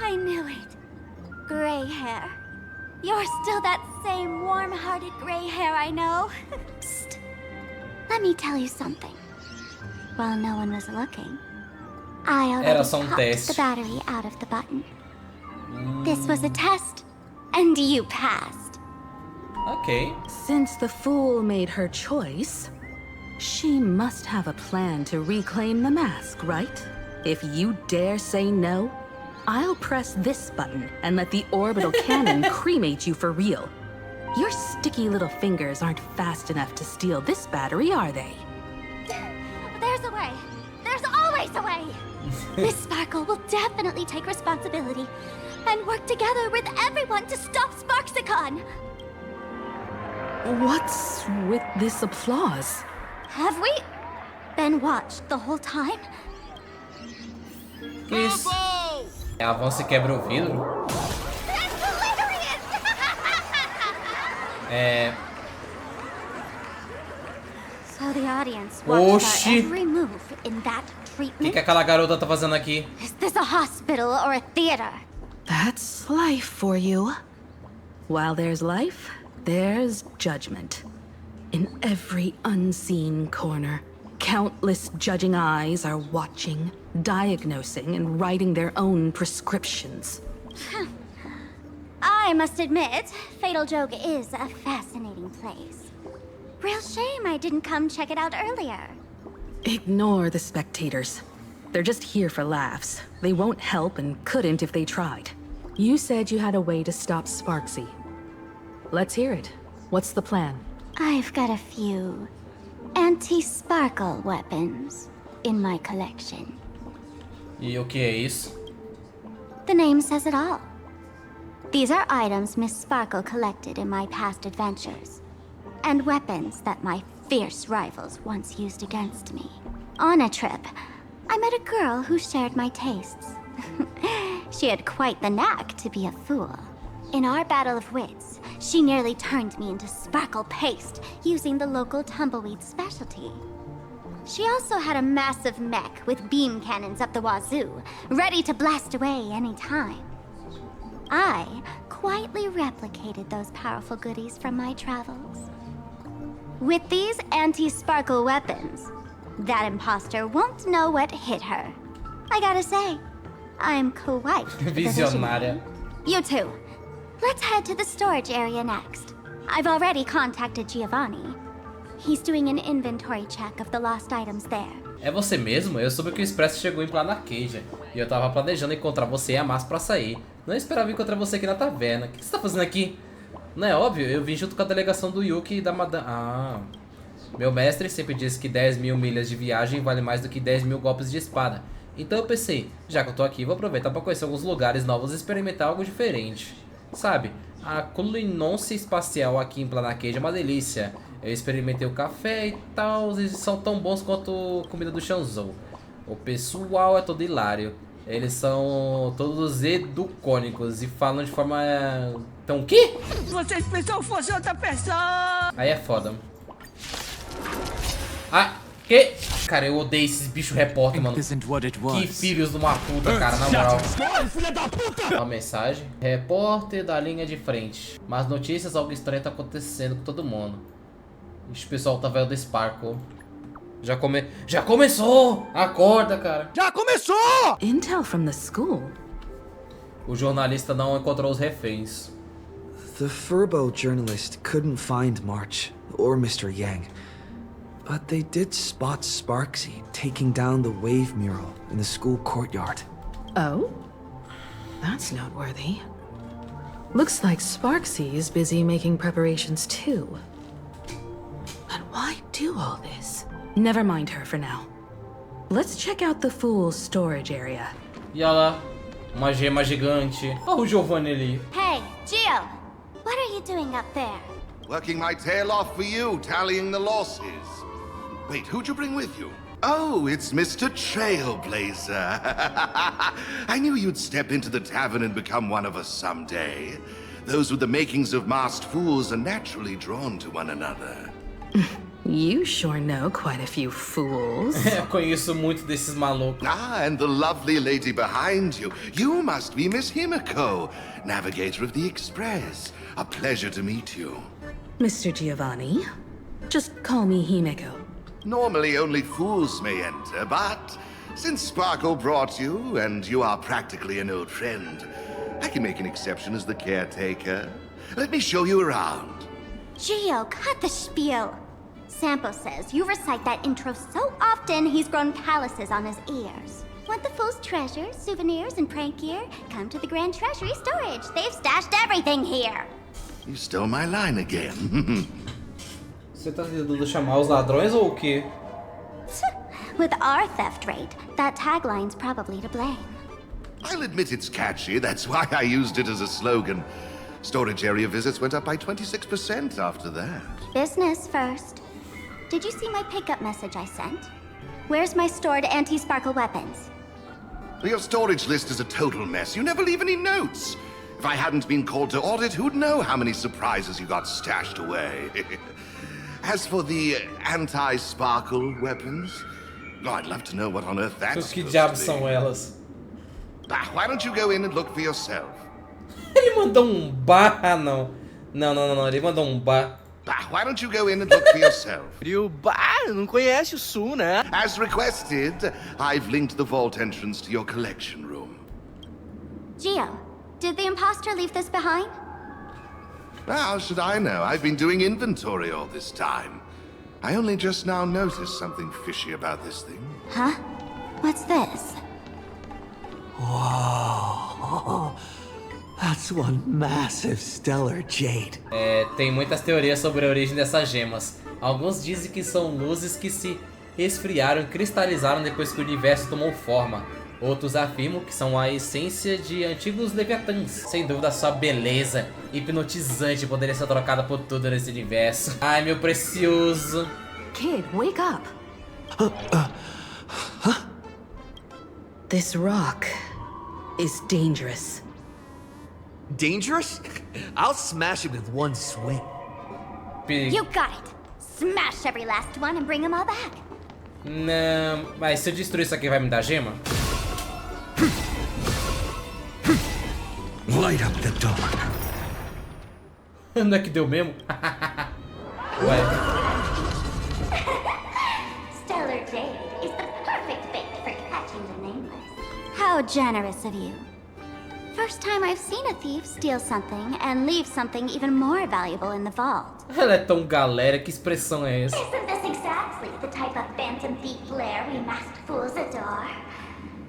I knew it. Gray hair. You're still that same warm-hearted gray hair I know. Psst. Let me tell you something. While no one was looking, I already popped the battery out of the button. This was a test, and you passed. Okay. Since the fool made her choice, she must have a plan to reclaim the mask, right? If you dare say no, I'll press this button and let the orbital cannon cremate you for real. Your sticky little fingers aren't fast enough to steal this battery, are they? There's a way. There's always a way. Miss Sparkle will definitely take responsibility and work together with everyone to stop SPARXIE. What's with this applause? Have we been watched the whole time? Isso. Avança e quebra o vidro. É. So the audience watched our every move in that treatment. O que aquela garota tá fazendo aqui? Is this a hospital or a theater? That's life for you. While there's life, there's judgment. In every unseen corner, countless judging eyes are watching, diagnosing, and writing their own prescriptions. I must admit, Fatal Joke is a fascinating place. Real shame I didn't come check it out earlier. Ignore the spectators. They're just here for laughs. They won't help and couldn't if they tried. You said you had a way to stop SPARXIE. Let's hear it. What's the plan? I've got a few anti-sparkle weapons in my collection. E o que é isso? The name says it all. These are items Miss Sparkle collected in my past adventures, and weapons that my fierce rivals once used against me. On a trip, I met a girl who shared my tastes. She had quite the knack to be a fool. In our battle of wits, she nearly turned me into sparkle paste using the local tumbleweed specialty. She also had a massive mech with beam cannons up the wazoo, ready to blast away any time. I quietly replicated those powerful goodies from my travels. With these anti-sparkle weapons, that imposter won't know what hit her. I gotta say, I'm quite the visionary. You two, let's head to the storage area next. I've already contacted Giovanni. He's doing an inventory check of the lost items there. É você mesmo? Eu soube que o Expresso chegou em Planarcadia e eu tava planejando encontrar você e a Massa pra sair. Não esperava encontrar você aqui na taverna. O que você tá fazendo aqui? Não é óbvio? Eu vim junto com a delegação do Yuki e da Madame... Ah... Meu mestre sempre disse que 10 mil milhas de viagem vale mais do que 10 mil golpes de espada. Então eu pensei, já que eu tô aqui, vou aproveitar pra conhecer alguns lugares novos e experimentar algo diferente. Sabe, a culinária espacial aqui em Planarcadia é uma delícia. Eu experimentei o café e tal, eles são tão bons quanto comida do Shanzou. O pessoal é todo hilário. Eles são todos educônicos e falam de forma... Então o quê? Vocês pensam que fosse outra pessoa! Aí é foda. Ah, que? Cara, eu odeio esses bichos repórter, mano. Que filhos de uma puta, cara, na moral. Uma mensagem. Repórter da linha de frente. Mas notícias, algo estranho tá acontecendo com todo mundo. Ixi, o pessoal tá velho do Sparkle. Já começou! Acorda, cara. Já começou! Intel from the school. O jornalista não encontrou os reféns. The Furbo journalist couldn't find March or Mr. Yang, but they did spot SPARXIE taking down the wave mural in the school courtyard. Oh? That's noteworthy. Looks like SPARXIE is busy making preparations too. But why do all this? Never mind her for now. Let's check out the fool's storage area. E olha lá, uma gema gigante. Olha o Giovanni ali. Hey, Gio! What are you doing up there? Working my tail off for you, tallying the losses. Wait, who'd you bring with you? Oh, it's Mr. Trailblazer. I knew you'd step into the tavern and become one of us someday. Those with the makings of masked fools are naturally drawn to one another. You sure know quite a few fools. Eu conheço muito desses malucos. Ah, and the lovely lady behind you. You must be Miss Himiko, navigator of the Express. A pleasure to meet you. Mr. Giovanni, just call me Himeko. Normally only fools may enter, but since Sparkle brought you, and you are practically an old friend, I can make an exception as the caretaker. Let me show you around. Gio, cut the spiel. Sampo says you recite that intro so often he's grown calluses on his ears. Want the fool's treasures, souvenirs, and prank gear? Come to the Grand Treasury Storage. They've stashed everything here. You stole my line again. Você tá tentando chamar os ladrões ou o quê? With our theft rate, that tagline's probably to blame. I'll admit it's catchy, that's why I used it as a slogan. Storage area visits went up by 26% after that. Business first. Did you see my pickup message I sent? Where's my stored anti-sparkle weapons? Your storage list is a total mess. You never leave any notes. If I hadn't been called to audit, who'd know how many surprises you got stashed away? As for the anti-sparkle weapons, oh, I'd love to know what on earth that's Que diabos são elas? Why don't you go in and look for yourself? Ele mandou bar, não. Não, ele mandou bar. Why don't you go in and look for yourself? E o bar não conhece o Su, né? As requested, I've linked the vault entrance to your collection room. Gio, did the imposter leave this behind? How should I know? I've been doing inventory all this time. I only just now noticed something fishy about this thing. Huh? What's this? Whoa. That's one massive stellar jade. Tem muitas teorias sobre a origem dessas gemas. Alguns dizem que são luzes que se esfriaram e cristalizaram depois que o universo tomou forma. Outros afirmam que são a essência de antigos leviatãs. Sem dúvida, sua beleza hipnotizante poderia ser trocada por tudo nesse universo. Ai, meu precioso. Kid, wake up. This rock is dangerous. Dangerous? I'll smash it with one swing. You got it. Smash every last one and bring them all back. Não, mas se eu destruir isso aqui vai me dar gema? Light up the dawn. Não é que deu mesmo? Ué. Stellar Jade is the perfect bait for catching the nameless. How generous of you. First time I've seen a thief steal something and leave something even more valuable in the vault. Ela é tão galera, que expressão é essa? Isn't this exactly the type of phantom thief flair we masked fools adore?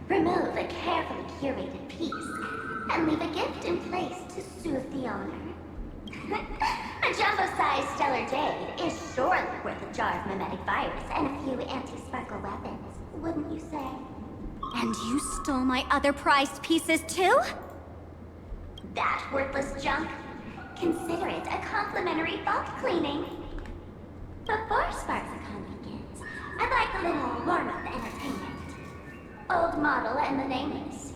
Remove a carefully curated piece and leave a gift in place to soothe the owner. A jumbo-sized Stellar Jade is surely worth a jar of mimetic virus and a few anti-sparkle weapons, wouldn't you say? And you stole my other prized pieces too? That worthless junk? Consider it a complimentary vault cleaning. Before SparXie begins, I'd like a little warm-up entertainment. Old model and the nameless.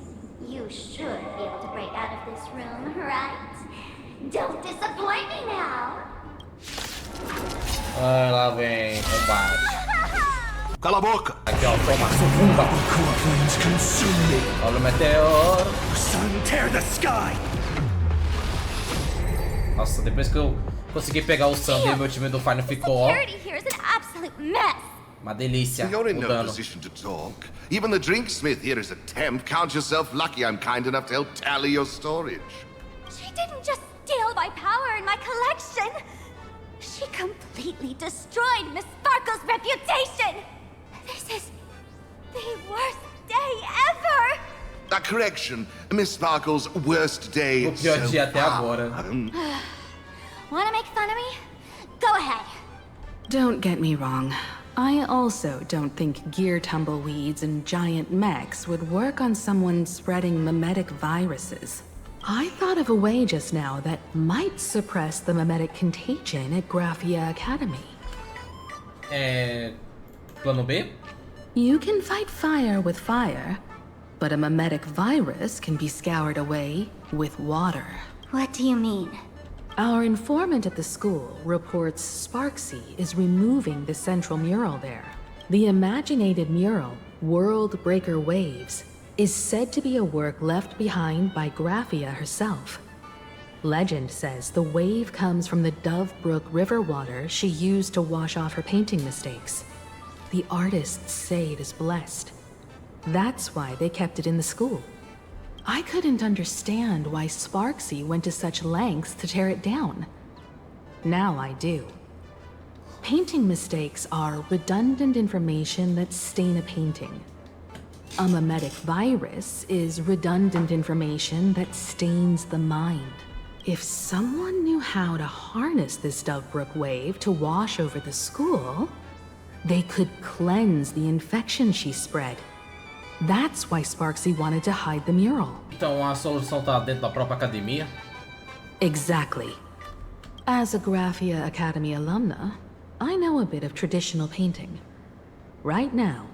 You should be able to break out of this room, right? Don't disappoint me now. Ah, lá vem, combate. Cala a boca! Aqui, ó, toma, sucumba. Olha o meteoro. Sun, tear the sky. Nossa, depois que eu consegui pegar o Sander, meu time do Final ficou, ó. Uma delícia. You're in no position to talk. Even the drinksmith here is a temp. Count yourself lucky I'm kind enough to help tally your storage. She didn't just steal my power and my collection. She completely destroyed Miss Sparkle's reputation. This is the worst day ever. A correction, Miss Sparkle's worst day. O pior dia até agora. Wanna make fun of me? Go ahead. Don't get me wrong. I also don't think gear tumbleweeds and giant mechs would work on someone spreading mimetic viruses. I thought of a way just now that might suppress the mimetic contagion at Graphia Academy. Plano B? You can fight fire with fire, but a mimetic virus can be scoured away with water. What do you mean? Our informant at the school reports SPARXIE is removing the central mural there. The imaginated mural, World Breaker Waves, is said to be a work left behind by Graphia herself. Legend says the wave comes from the Dove Brook river water she used to wash off her painting mistakes. The artists say it is blessed. That's why they kept it in the school. I couldn't understand why SPARXIE went to such lengths to tear it down. Now I do. Painting mistakes are redundant information that stain a painting. A mimetic virus is redundant information that stains the mind. If someone knew how to harness this Dovebrook wave to wash over the school, they could cleanse the infection she spread. That's why SPARXIE wanted to hide the mural. Então a solução tá dentro da própria academia? Exactly. As a Graphia Academy alumna, I know a bit of traditional painting. Right now,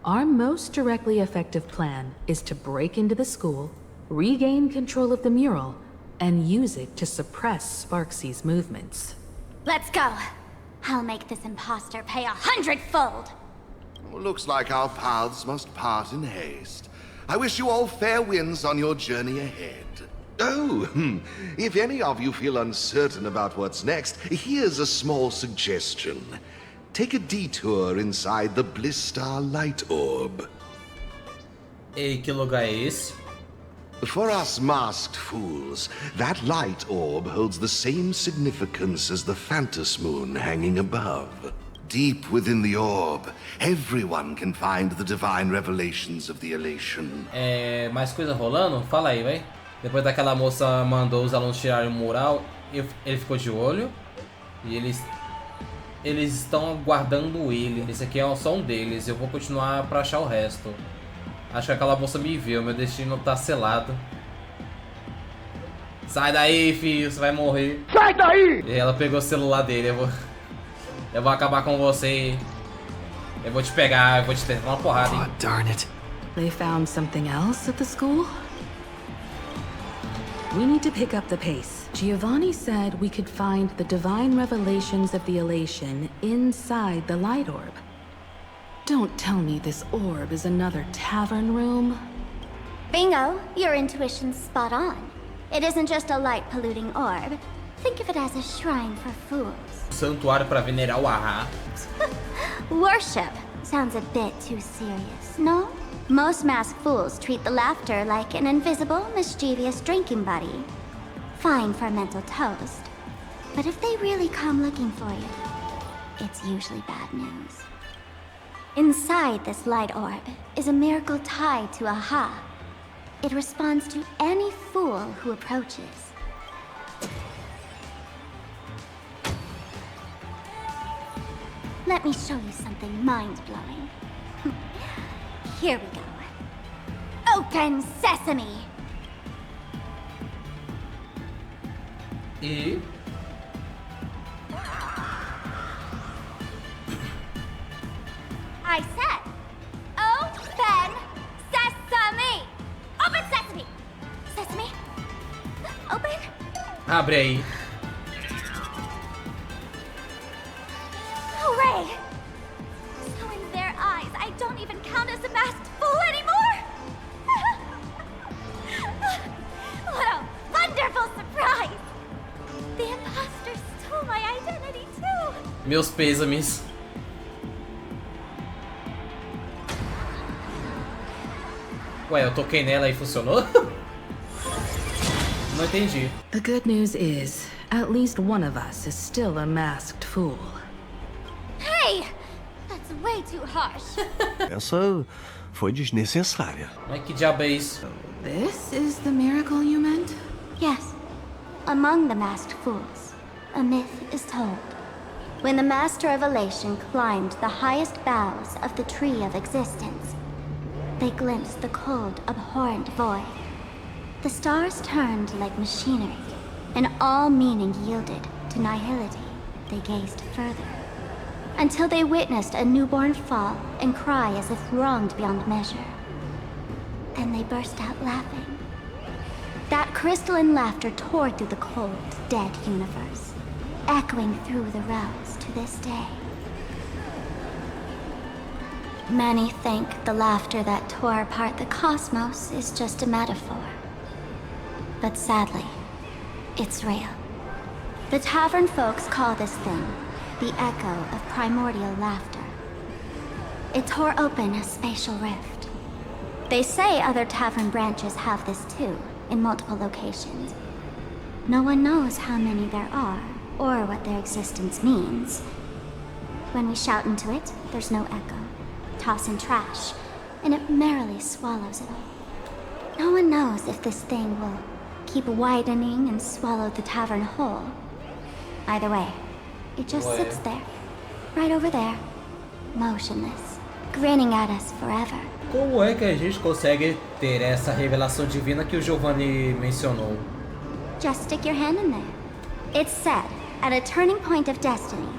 our most directly effective plan is to break into the school, regain control of the mural, and use it to suppress SPARXIE's movements. Let's go. I'll make this imposter pay 100-fold. Looks like our paths must part in haste. I wish you all fair winds on your journey ahead. Oh, if any of you feel uncertain about what's next, here's a small suggestion. Take a detour inside the Blistar Light Orb. E que lugar é esse? For us masked fools, that light orb holds the same significance as the Phantos Moon hanging above. Deep within the orb, everyone can find the divine revelations of the elation. Mais coisa rolando? Fala aí, vai. Depois daquela moça mandou os alunos tirarem o mural, ele ficou de olho e eles estão aguardando ele. Esse aqui é só um deles. Eu vou continuar pra achar o resto. Acho que aquela moça me viu. Meu destino tá selado. Sai daí, filho. Você vai morrer. Sai daí! E ela pegou o celular dele. Eu vou acabar com você. Eu vou te pegar. Eu vou te tentar uma porrada, hein? Oh, darn it. They found something else at the school? We need to pick up the pace. Giovanni said we could find the divine revelations of the elation inside the light orb. Don't tell me this orb is another tavern room. Bingo, your intuition's spot on. It isn't just a light-polluting orb. Think of it as a shrine for fools. Santuário para venerar o Ahá. Worship sounds a bit too serious, no? Most masked fools treat the laughter like an invisible, mischievous drinking buddy. Fine for mental toast. But if they really come looking for you, it's usually bad news. Inside this light orb is a miracle tied to Aha. It responds to any fool who approaches. Let me show you something mind-blowing. Here we go. Open sesame! E... I said, open sesame! Open sesame! Sesame? Open? Abre aí. Hooray! So in their eyes, I don't even count as a masked fool anymore! What a wonderful surprise! The imposter stole my identity too! Meus pêsames. Ué, eu toquei nela e funcionou? Não entendi. The good news is, at least one of us is still a masked fool. Hey! That's way too harsh. Essa foi desnecessária. Mas que diabo é isso? This is the miracle you meant? Yes. Among the masked fools, a myth is told. When the Master of Elation climbed the highest boughs of the Tree of Existence, they glimpsed the cold, abhorrent void. The stars turned like machinery, and all meaning yielded to nihility. They gazed further, until they witnessed a newborn fall and cry as if wronged beyond measure. Then they burst out laughing. That crystalline laughter tore through the cold, dead universe, echoing through the realms to this day. Many think the laughter that tore apart the cosmos is just a metaphor. But sadly, it's real. The tavern folks call this thing the echo of primordial laughter. It tore open a spatial rift. They say other tavern branches have this too, in multiple locations. No one knows how many there are, or what their existence means. When we shout into it, there's no echo. Toss in trash, and it merrily swallows it all. No one knows if this thing will keep widening and swallow the tavern whole. Either way, it just sits there, right over there, motionless, grinning at us forever. Como é que a gente consegue ter essa revelação divina que o Giovanni mencionou? Just stick your hand in there. It's said, at a turning point of destiny,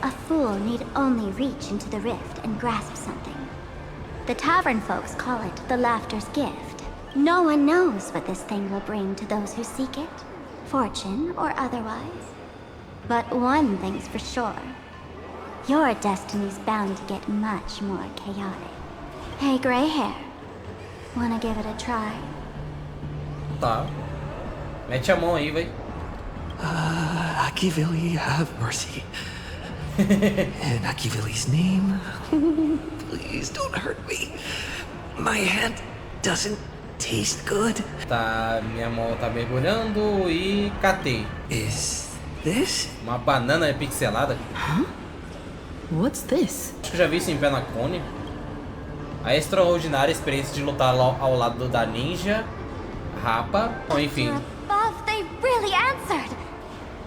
a fool need only reach into the rift and grasp something. The tavern folks call it the laughter's gift. No one knows what this thing will bring to those who seek it, fortune or otherwise. But one thing's for sure. Your destiny's bound to get much more chaotic. Hey, gray hair. Wanna give it a try? Tá. Mete a mão aí, véi. Akivili, have mercy. In Akivili's name, please don't hurt me. My hand doesn't taste good. Tá, minha mão tá mergulhando e catei. Is this? Uma banana pixelada. Huh? What's this? Acho que já vi isso em Planarcadia. A extraordinária experiência de lutar ao lado da ninja, Rapa, ou enfim. Above, they really answered.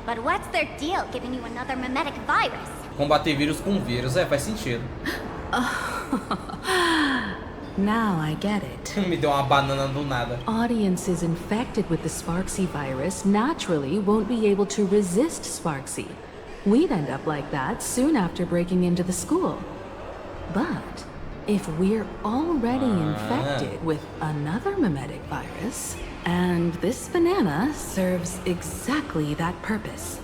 But what's their deal giving you another mimetic virus? Combater vírus com vírus, faz sentido. Now I get it. Me deu uma banana do nada. Audiences infected with the SPARXIE virus naturally won't be able to resist SPARXIE. We'd end up like that soon after breaking into the school. But if we're already infected with another mimetic virus, and this banana serves exactly that purpose,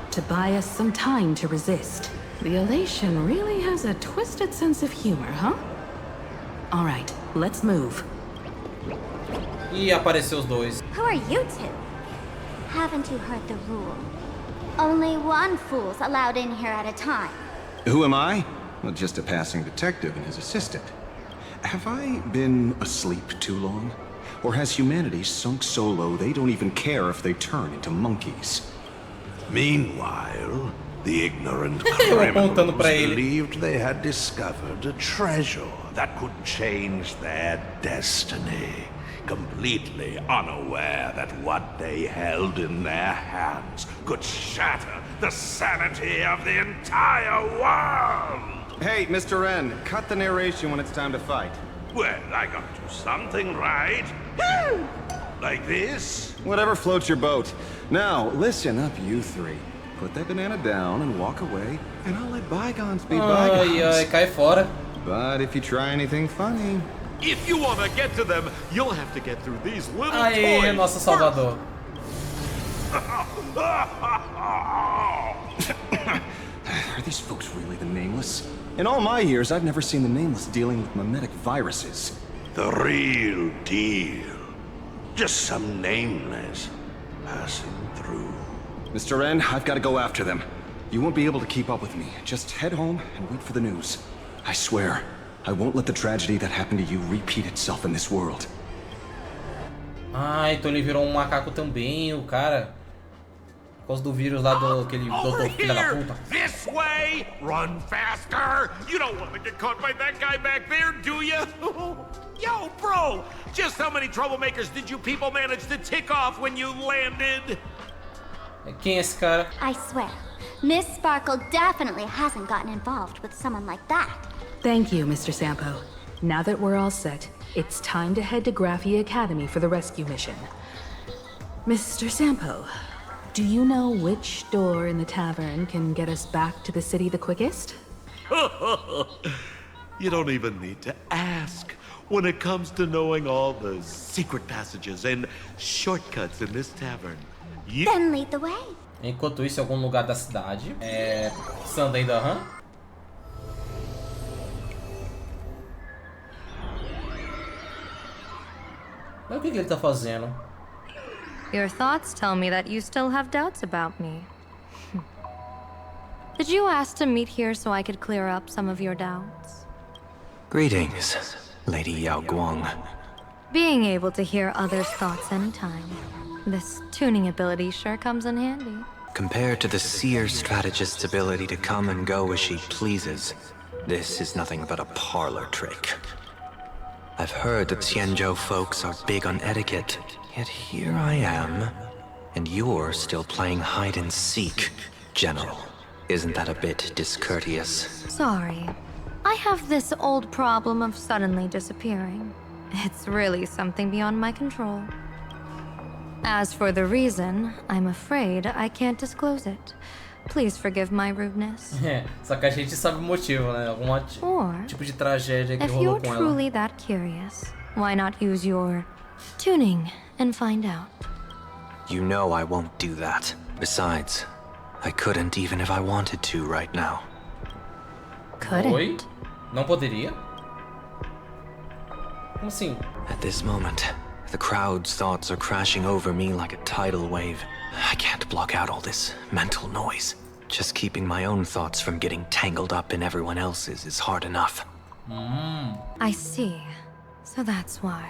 to buy us some time to resist. The elation really has a twisted sense of humor, huh? All right, let's move. E apareceu os dois. Who are you two? Haven't you heard the rule? Only one fool's allowed in here at a time. Who am I? Well, just a passing detective and his assistant. Have I been asleep too long? Or has humanity sunk so low they don't even care if they turn into monkeys? Meanwhile, the ignorant criminals believed they had discovered a treasure that could change their destiny, completely unaware that what they held in their hands could shatter the sanity of the entire world! Hey, Mr. N, cut the narration when it's time to fight. Well, I gotta do something, right? Like this? Whatever floats your boat. Now, listen up, you three. Put that banana down and walk away, and I'll let bygones be bygones. Ai, cai fora. But if you try anything funny... If you want to get to them, you'll have to get through these little Aê, toys. nosso salvador. Are these folks really the Nameless? In all my years, I've never seen the Nameless dealing with mimetic viruses. The real deal. Just some nameless passing through. Mr. N, I've got to go after them. You won't be able to keep up with me. Just head home and wait for the news. I swear, I won't let the tragedy that happened to you repeat itself in this world. Ah, então ele virou macaco também, o cara. Por causa do vírus lá do aquele doutor filha da puta. This way! Run faster! You don't want to get caught by that guy back there, do you? Yo, bro! Just how many troublemakers did you people manage to tick off when you landed? Quem é esse cara? I swear, Miss Sparkle definitely hasn't gotten involved with someone like that. Thank you, Mr. Sampo. Now that we're all set, it's time to head to Graphia Academy for the rescue mission. Mr. Sampo, do you know which door in the tavern can get us back to the city the quickest? You don't even need to ask. When it comes to knowing all the secret passages and shortcuts in this tavern, you... Then lead the way. Enquanto isso, em algum lugar da cidade, Sunday da Han. Mas o que ele tá fazendo? Your thoughts tell me that you still have doubts about me. Did you ask to meet here so I could clear up some of your doubts? Greetings, Lady Yao Guang. Being able to hear others' thoughts anytime. This tuning ability sure comes in handy. Compared to the seer strategist's ability to come and go as she pleases, this is nothing but a parlor trick. I've heard that Xianzhou folks are big on etiquette, yet here I am, and you're still playing hide and seek, General. Isn't that a bit discourteous? Sorry. I have this old problem of suddenly disappearing. It's really something beyond my control. As for the reason, I'm afraid I can't disclose it. Please forgive my rudeness. Só que a gente sabe o motivo, né? Algum tipo de tragédia que rolou com ela. If you're truly that curious, why not use your tuning and find out? You know I won't do that. Besides, I couldn't even if I wanted to right now. Couldn't? Oi? Não poderia? Como assim? At this moment, the crowd's thoughts are crashing over me like a tidal wave. I can't block out all this mental noise. Just keeping my own thoughts from getting tangled up in everyone else's is hard enough. I see. So that's why.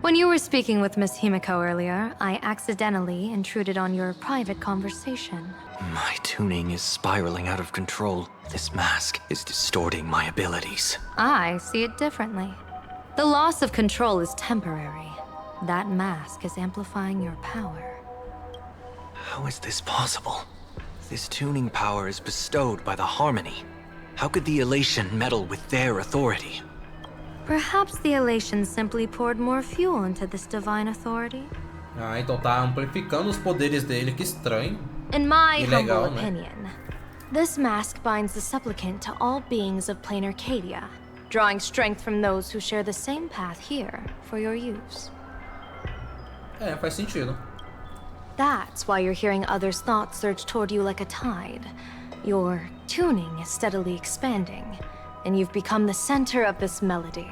When you were speaking with Miss Himiko earlier, I accidentally intruded on your private conversation. My tuning is spiraling out of control. This mask is distorting my abilities. I see it differently. The loss of control is temporary. That mask is amplifying your power. How is this possible? This tuning power is bestowed by the Harmony. How could the Elation meddle with their authority? Perhaps the Elation simply poured more fuel into this divine authority? Ah, então tá amplificando os poderes dele, que estranho. In my Ilegal, humble né? opinion, this mask binds the supplicant to all beings of Planarcadia, drawing strength from those who share the same path here for your use. Faz sentido. That's why you're hearing others' thoughts surge toward you like a tide. Your tuning is steadily expanding, and you've become the center of this melody.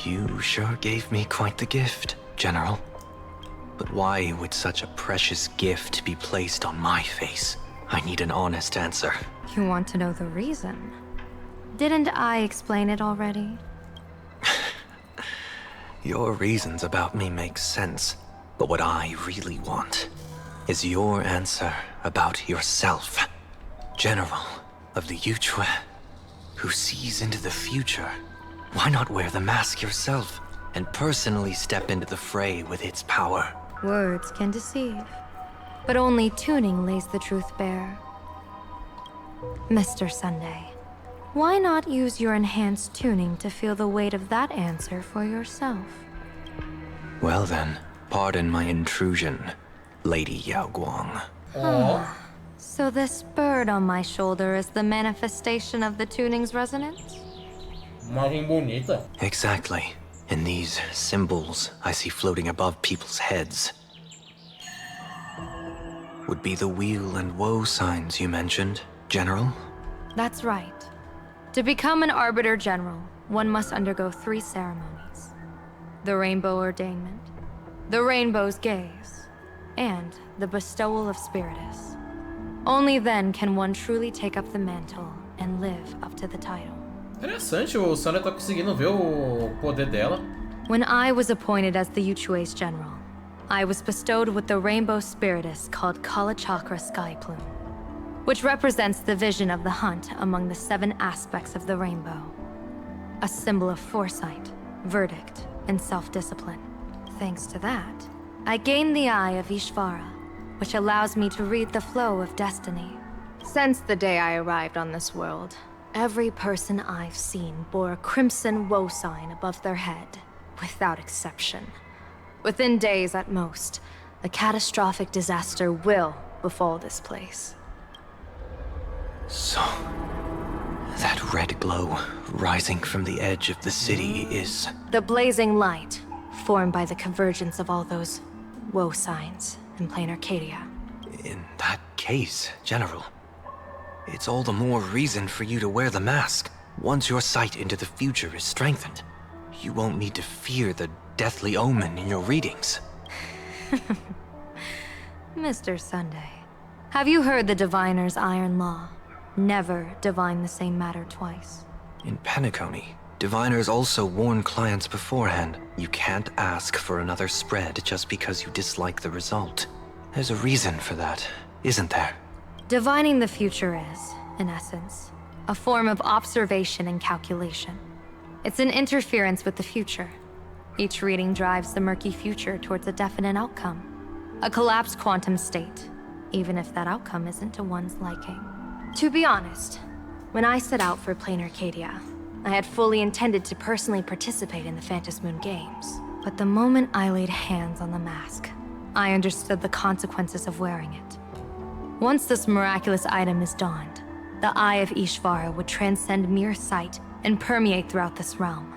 You sure gave me quite the gift, General. But why would such a precious gift be placed on my face? I need an honest answer. You want to know the reason? Didn't I explain it already? Your reasons about me make sense, but what I really want is your answer about yourself. General of the Yuchue, who sees into the future. Why not wear the mask yourself and personally step into the fray with its power? Words can deceive, but only tuning lays the truth bare. Mr. Sunday, why not use your enhanced tuning to feel the weight of that answer for yourself? Well then, pardon my intrusion, Lady Yao Guang. So this bird on my shoulder is the manifestation of the tuning's resonance? Imagem bonita. Exactly. And these symbols I see floating above people's heads would be the weal and woe signs you mentioned, General? That's right. To become an Arbiter General, one must undergo 3 ceremonies. The Rainbow Ordainment, the Rainbow's Gaze, and the Bestowal of Spiritus. Only then can one truly take up the mantle and live up to the title. Interessante, o Sunday tá conseguindo ver o poder dela. When I was appointed as the Yuchue's general, I was bestowed with the Rainbow Spiritus called Kalachakra Sky Plume, which represents the vision of the hunt among the 7 aspects of the rainbow. A symbol of foresight, verdict, and self-discipline. Thanks to that, I gained the Eye of Ishvara, which allows me to read the flow of destiny. Since the day I arrived on this world, Every person I've seen bore a crimson woe sign above their head, without exception. Within days at most, a catastrophic disaster will befall this place. So, that red glow rising from the edge of the city is... The blazing light, formed by the convergence of all those woe signs in Planarcadia. In that case, General, it's all the more reason for you to wear the mask. Once your sight into the future is strengthened, you won't need to fear the deathly omen in your readings. Mr. Sunday, have you heard the diviner's iron law? Never divine the same matter twice. In Penacony, diviners also warn clients beforehand. You can't ask for another spread just because you dislike the result. There's a reason for that, isn't there? Divining the future is, in essence, a form of observation and calculation. It's an interference with the future. Each reading drives the murky future towards a definite outcome. A collapsed quantum state, even if that outcome isn't to one's liking. To be honest, when I set out for Planarcadia, I had fully intended to personally participate in the Phantom Moon Games. But the moment I laid hands on the mask, I understood the consequences of wearing it. Once this miraculous item is donned, the Eye of Ishvara would transcend mere sight and permeate throughout this realm.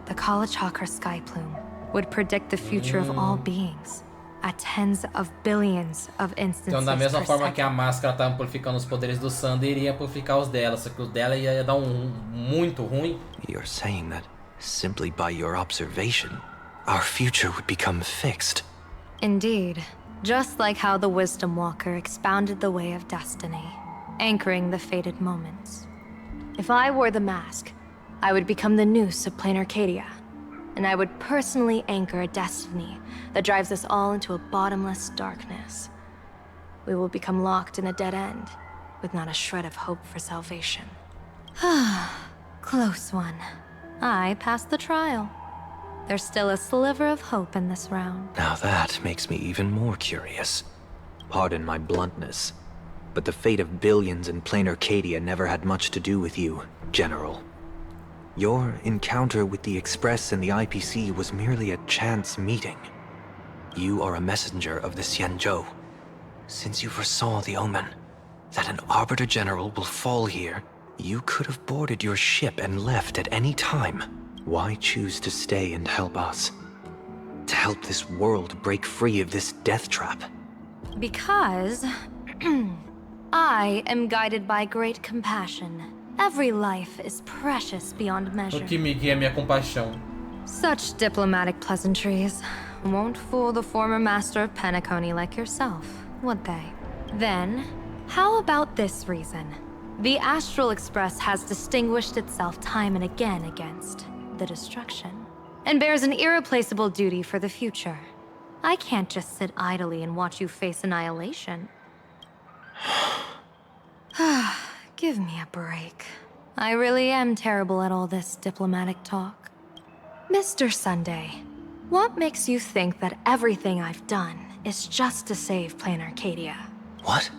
The Kalachakra sky plume would predict the future of all beings at tens of billions of instances. Então, da mesma forma que a máscara tá amplificando os poderes do Sunday, iria amplificar os dela, só que os dela ia dar muito ruim. You're saying that simply by your observation, our future would become fixed. Indeed, just like how the Wisdom Walker expounded the way of destiny, anchoring the fated moments. If I wore the mask, I would become the noose of Planarcadia, and I would personally anchor a destiny that drives us all into a bottomless darkness. We will become locked in a dead end, with not a shred of hope for salvation. Close one. I passed the trial. There's still a sliver of hope in this round. Now that makes me even more curious. Pardon my bluntness, but the fate of billions in Planarcadia never had much to do with you, General. Your encounter with the Express and the IPC was merely a chance meeting. You are a messenger of the Xianzhou. Since you foresaw the omen, that an Arbiter General will fall here, you could have boarded your ship and left at any time. Why choose to stay and help us? To help this world break free of this death trap? Because I am guided by great compassion. Every life is precious beyond measure. O que me guia é minha compaixão. Such diplomatic pleasantries won't fool the former master of Penacony like yourself, would they? Then, how about this reason? The Astral Express has distinguished itself time and again against the destruction, and bears an irreplaceable duty for the future. I can't just sit idly and watch you face annihilation. Give me a break. I really am terrible at all this diplomatic talk. Mr. Sunday, what makes you think that everything I've done is just to save Planarcadia? What?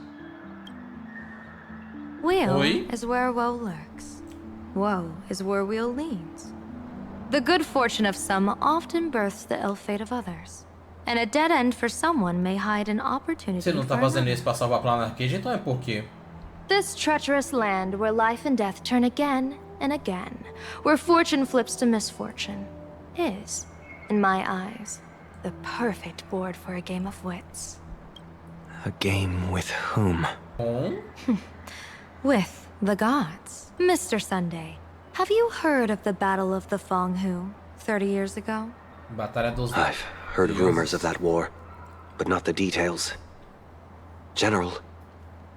Will Oi? is where woe lurks. Woe is where weal leads. The good fortune of some often births the ill fate of others. And a dead end for someone may hide an opportunity Você não tá for fazendo another. isso pra salvar a Planarcadia, então é por quê? This treacherous land where life and death turn again and again, where fortune flips to misfortune, is, in my eyes, the perfect board for a game of wits. A game with whom? With the gods. Mr. Sunday, have you heard of the Battle of the Fonghu 30 years ago? Batalha dos I've heard rumors of that war, but not the details. General,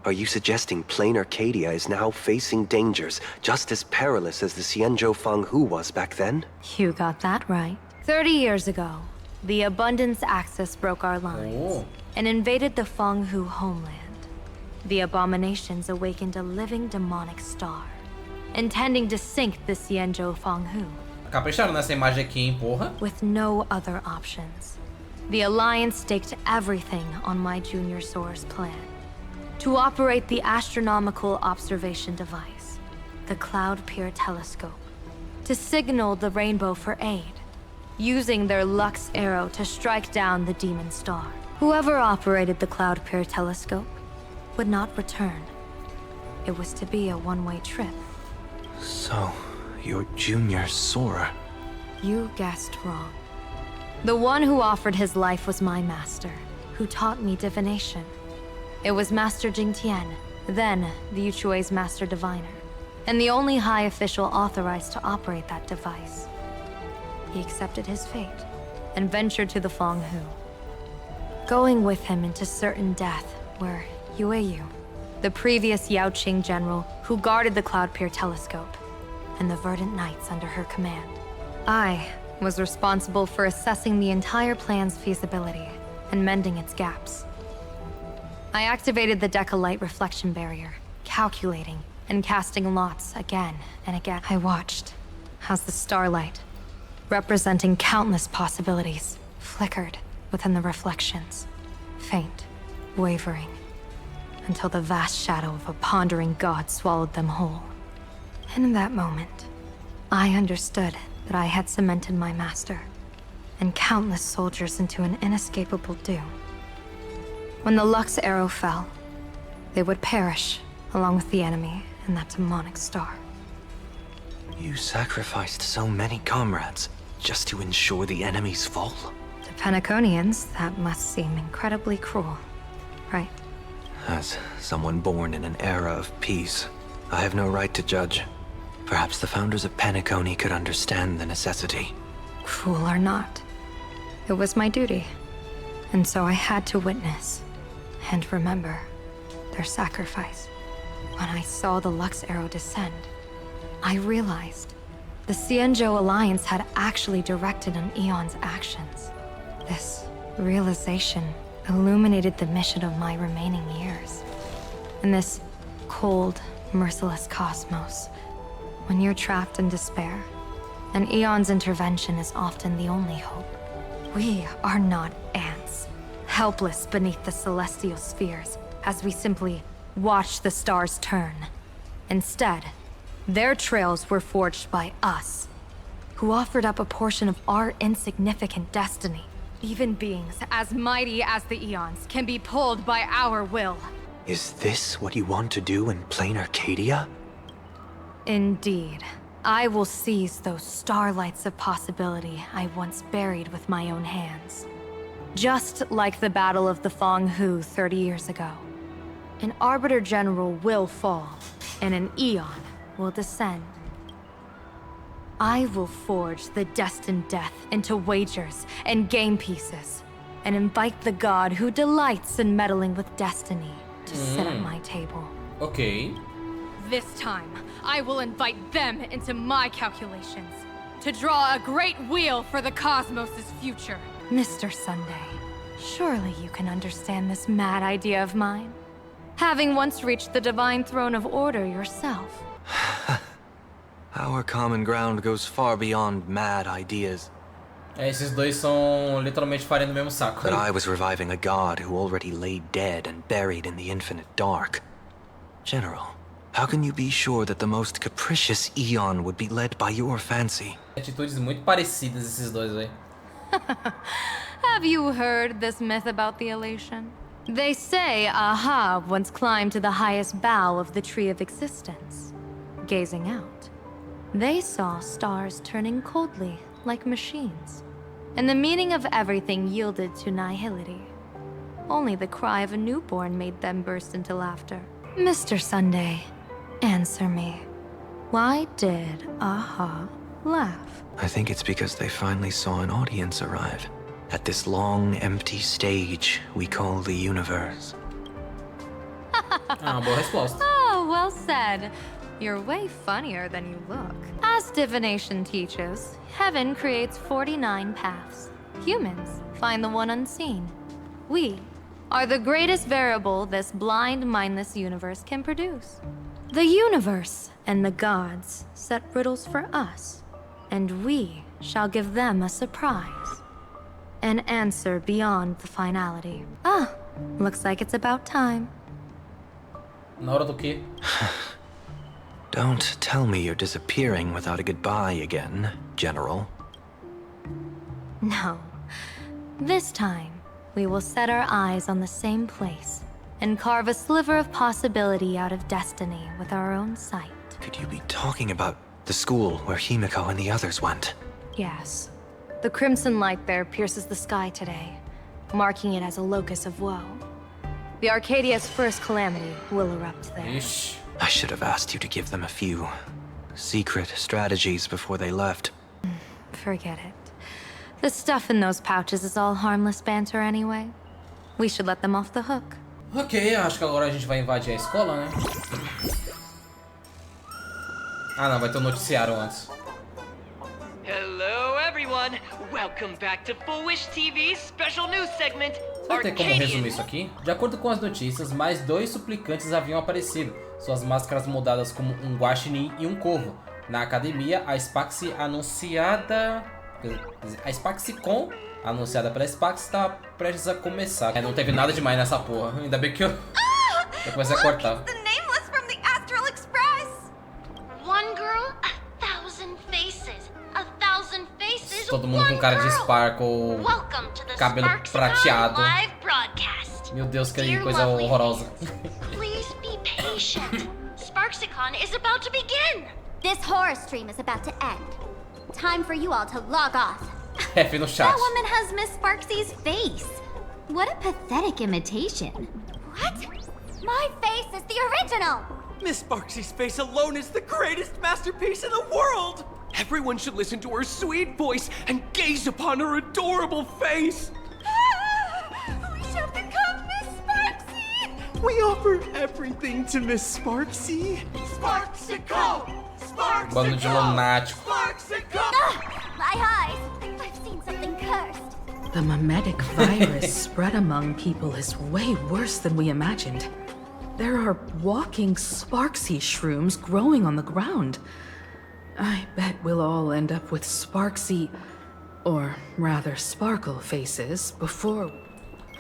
are you suggesting Planarcadia is now facing dangers just as perilous as the Xianzhou Fanghu was back then? You got that right. 30 years ago, the Abundance Axis broke our lines and invaded the Fanghu homeland. The abominations awakened a living demonic star, intending to sink the Xianzhou Fanghu. Capricharam nessa imagem aqui, hein, porra? With no other options, the Alliance staked everything on my Junior Soar's plan. To operate the astronomical observation device, the Cloud Pier telescope to signal the rainbow for aid, using their Lux arrow to strike down the demon star. Whoever operated the Cloud Pier telescope would not return. It was to be a one-way trip. So, you're Junior Sora. You guessed wrong. The one who offered his life was my master, who taught me divination. It was Master Jing Tian, then the Yuchui's master diviner, and the only high official authorized to operate that device. He accepted his fate and ventured to the Fong Hu, going with him into certain death were Yueyu, the previous Yaoqing general who guarded the Cloud Pier telescope, and the Verdant Knights under her command. I was responsible for assessing the entire plan's feasibility and mending its gaps. I activated the Decalite reflection barrier, calculating and casting lots again and again. I watched as the starlight, representing countless possibilities, flickered within the reflections, faint, wavering, until the vast shadow of a pondering god swallowed them whole. And in that moment, I understood that I had cemented my master and countless soldiers into an inescapable doom. When the Lux arrow fell, they would perish along with the enemy and that demonic star. You sacrificed so many comrades just to ensure the enemy's fall? To Penaconians, that must seem incredibly cruel, right? As someone born in an era of peace, I have no right to judge. Perhaps the founders of Penacony could understand the necessity. Cruel or not, it was my duty. And so I had to witness and remember their sacrifice. When I saw the Lux arrow descend, I realized the Xianzhou Alliance had actually directed on Eon's actions. This realization illuminated the mission of my remaining years. In this cold, merciless cosmos, when you're trapped in despair, and Eon's intervention is often the only hope. We are not ants, helpless beneath the celestial spheres as we simply watch the stars turn. Instead, their trails were forged by us, who offered up a portion of our insignificant destiny. Even beings as mighty as the Eons can be pulled by our will. Is this what you want to do in Planarcadia? Indeed. I will seize those starlights of possibility I once buried with my own hands. Just like the Battle of the Fong Hu 30 years ago. An Arbiter General will fall, and an Eon will descend. I will forge the destined death into wagers and game pieces, and invite the god who delights in meddling with destiny to sit at my table. Okay. This time, I will invite them into my calculations to draw a great wheel for the cosmos' future. Mr. Sunday, surely you can understand this mad idea of mine, having once reached the divine throne of order yourself. Our common ground goes far beyond mad ideas. Esses dois são literalmente farinha do mesmo saco. But I was reviving a god who already lay dead and buried in the infinite dark. General, how can you be sure that the most capricious Eon would be led by your fancy? Atitudes muito parecidas esses dois, velho. Have you heard this myth about the elation? They say Ahab once climbed to the highest bough of the Tree of Existence. Gazing out, they saw stars turning coldly like machines, and the meaning of everything yielded to nihility. Only the cry of a newborn made them burst into laughter. Mr. Sunday, answer me. Why did Aha laugh? I think it's because they finally saw an audience arrive at this long, empty stage we call the universe. Boa resposta. Oh, well said. You're way funnier than you look. As divination teaches, heaven creates 49 paths. Humans find the one unseen. We are the greatest variable this blind, mindless universe can produce. The universe and the gods set riddles for us, and we shall give them a surprise. An answer beyond the finality. Ah, looks like it's about time. Na hora do quê? Don't tell me you're disappearing without a goodbye again, General. No. This time, we will set our eyes on the same place and carve a sliver of possibility out of destiny with our own sight. Could you be talking about the school where Himiko and the others went? Yes. The crimson light there pierces the sky today, marking it as a locus of woe. The Arcadia's first calamity will erupt there. Ish. I should have asked you to give them a few secret strategies before they left. Forget it. The stuff in those pouches is all harmless banter anyway. We should let them off the hook. Ok, acho que agora a gente vai invadir a escola, né? Ah não, vai ter um noticiário antes. Hello everyone, welcome back to Full Wish TV's special news segment. Vai ter como resumir isso aqui? De acordo com as notícias, mais 2 suplicantes haviam aparecido, suas máscaras mudadas como um guaxinim e um corvo. Na academia, a SPARXIE anunciada... A SPARXIE-Con, anunciada pela SPARXIE, está prestes a começar. Não teve nada demais nessa porra, ainda bem que eu comecei a cortar. The nameless from the Astral Express! One girl, 1,000 faces. 1,000 faces, Todo mundo com cara de Sparkle, cabelo prateado. Meu Deus, que coisa horrorosa. Please be patient. SparxieCon is about to begin. This horror stream is about to end. Time for you all to log off. F no chat. That woman has Miss Sparxie's face. What a pathetic imitation. What? My face is the original. Miss Sparxie's face alone is the greatest masterpiece in the world! Everyone should listen to her sweet voice and gaze upon her adorable face! We shall become Miss Sparxie! We offer everything to Miss Sparxie. SparxieCon! Bando de lunático. My eyes! I've seen something cursed. The mimetic virus spread among people is way worse than we imagined. There are walking Sparxie shrooms growing on the ground. I bet we'll all end up with Sparxie, or rather Sparkle faces before...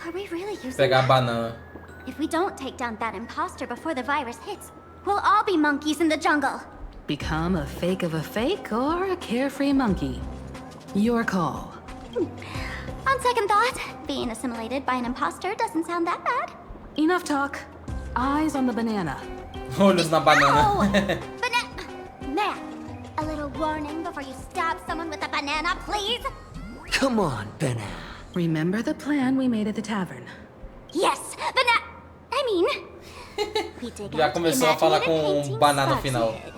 Are we really using Pegar a that? banana. If we don't take down that imposter before the virus hits, we'll all be monkeys in the jungle. Become a fake of a fake or a carefree monkey. Your call. On second thought, being assimilated by an imposter doesn't sound that bad. Enough talk. Eyes on the banana. Olhos na banana. Man, a little warning before you stab someone with a banana, please? Come on, banana. Remember the plan we made at the tavern? Yes, we dig Já out começou a falar com painting banana no Sparxie final. hid,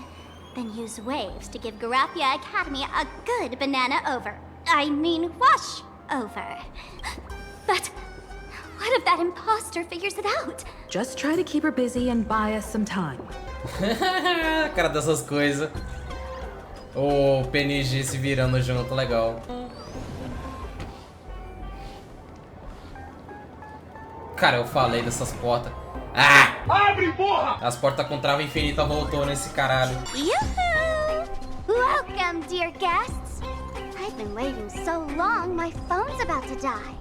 then use waves to give Garafia Academy a good banana over. I mean wash over. But what if that imposter figures it out? Just try to keep her busy and buy us some time. Cara dessas coisas. O PNG se virando junto, legal. Cara, eu falei dessas portas. Ah! Abre, porra! As portas com trava infinita voltou nesse caralho. Yoo-hoo! Welcome, dear guests. I've been waiting so long, my phone's about to die.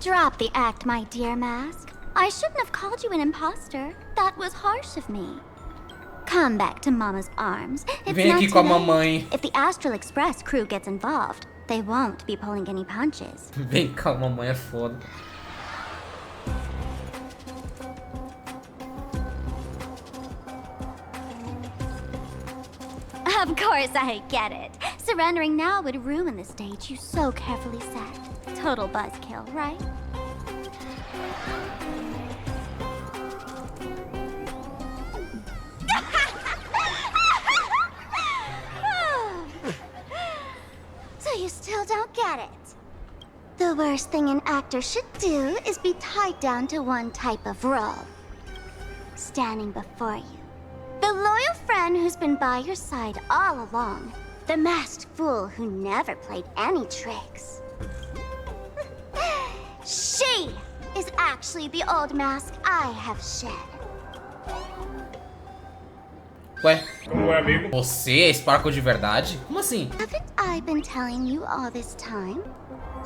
Drop the act, my dear Mask. I shouldn't have called you an imposter. That was harsh of me. Come back to Mama's arms. It's Vem not aqui com a too late. mamãe. If the Astral Express crew gets involved, they won't be pulling any punches. Vem cá, mamãe é foda. Of course I get it. Surrendering now would ruin the stage you so carefully set. Total buzzkill, right? So you still don't get it? The worst thing an actor should do is be tied down to one type of role. Standing before you. The loyal friend who's been by your side all along. The masked fool who never played any tricks. She is actually the old mask I have shed. Ué, você é Sparkle de verdade? Como assim? Haven't I been telling you all this time?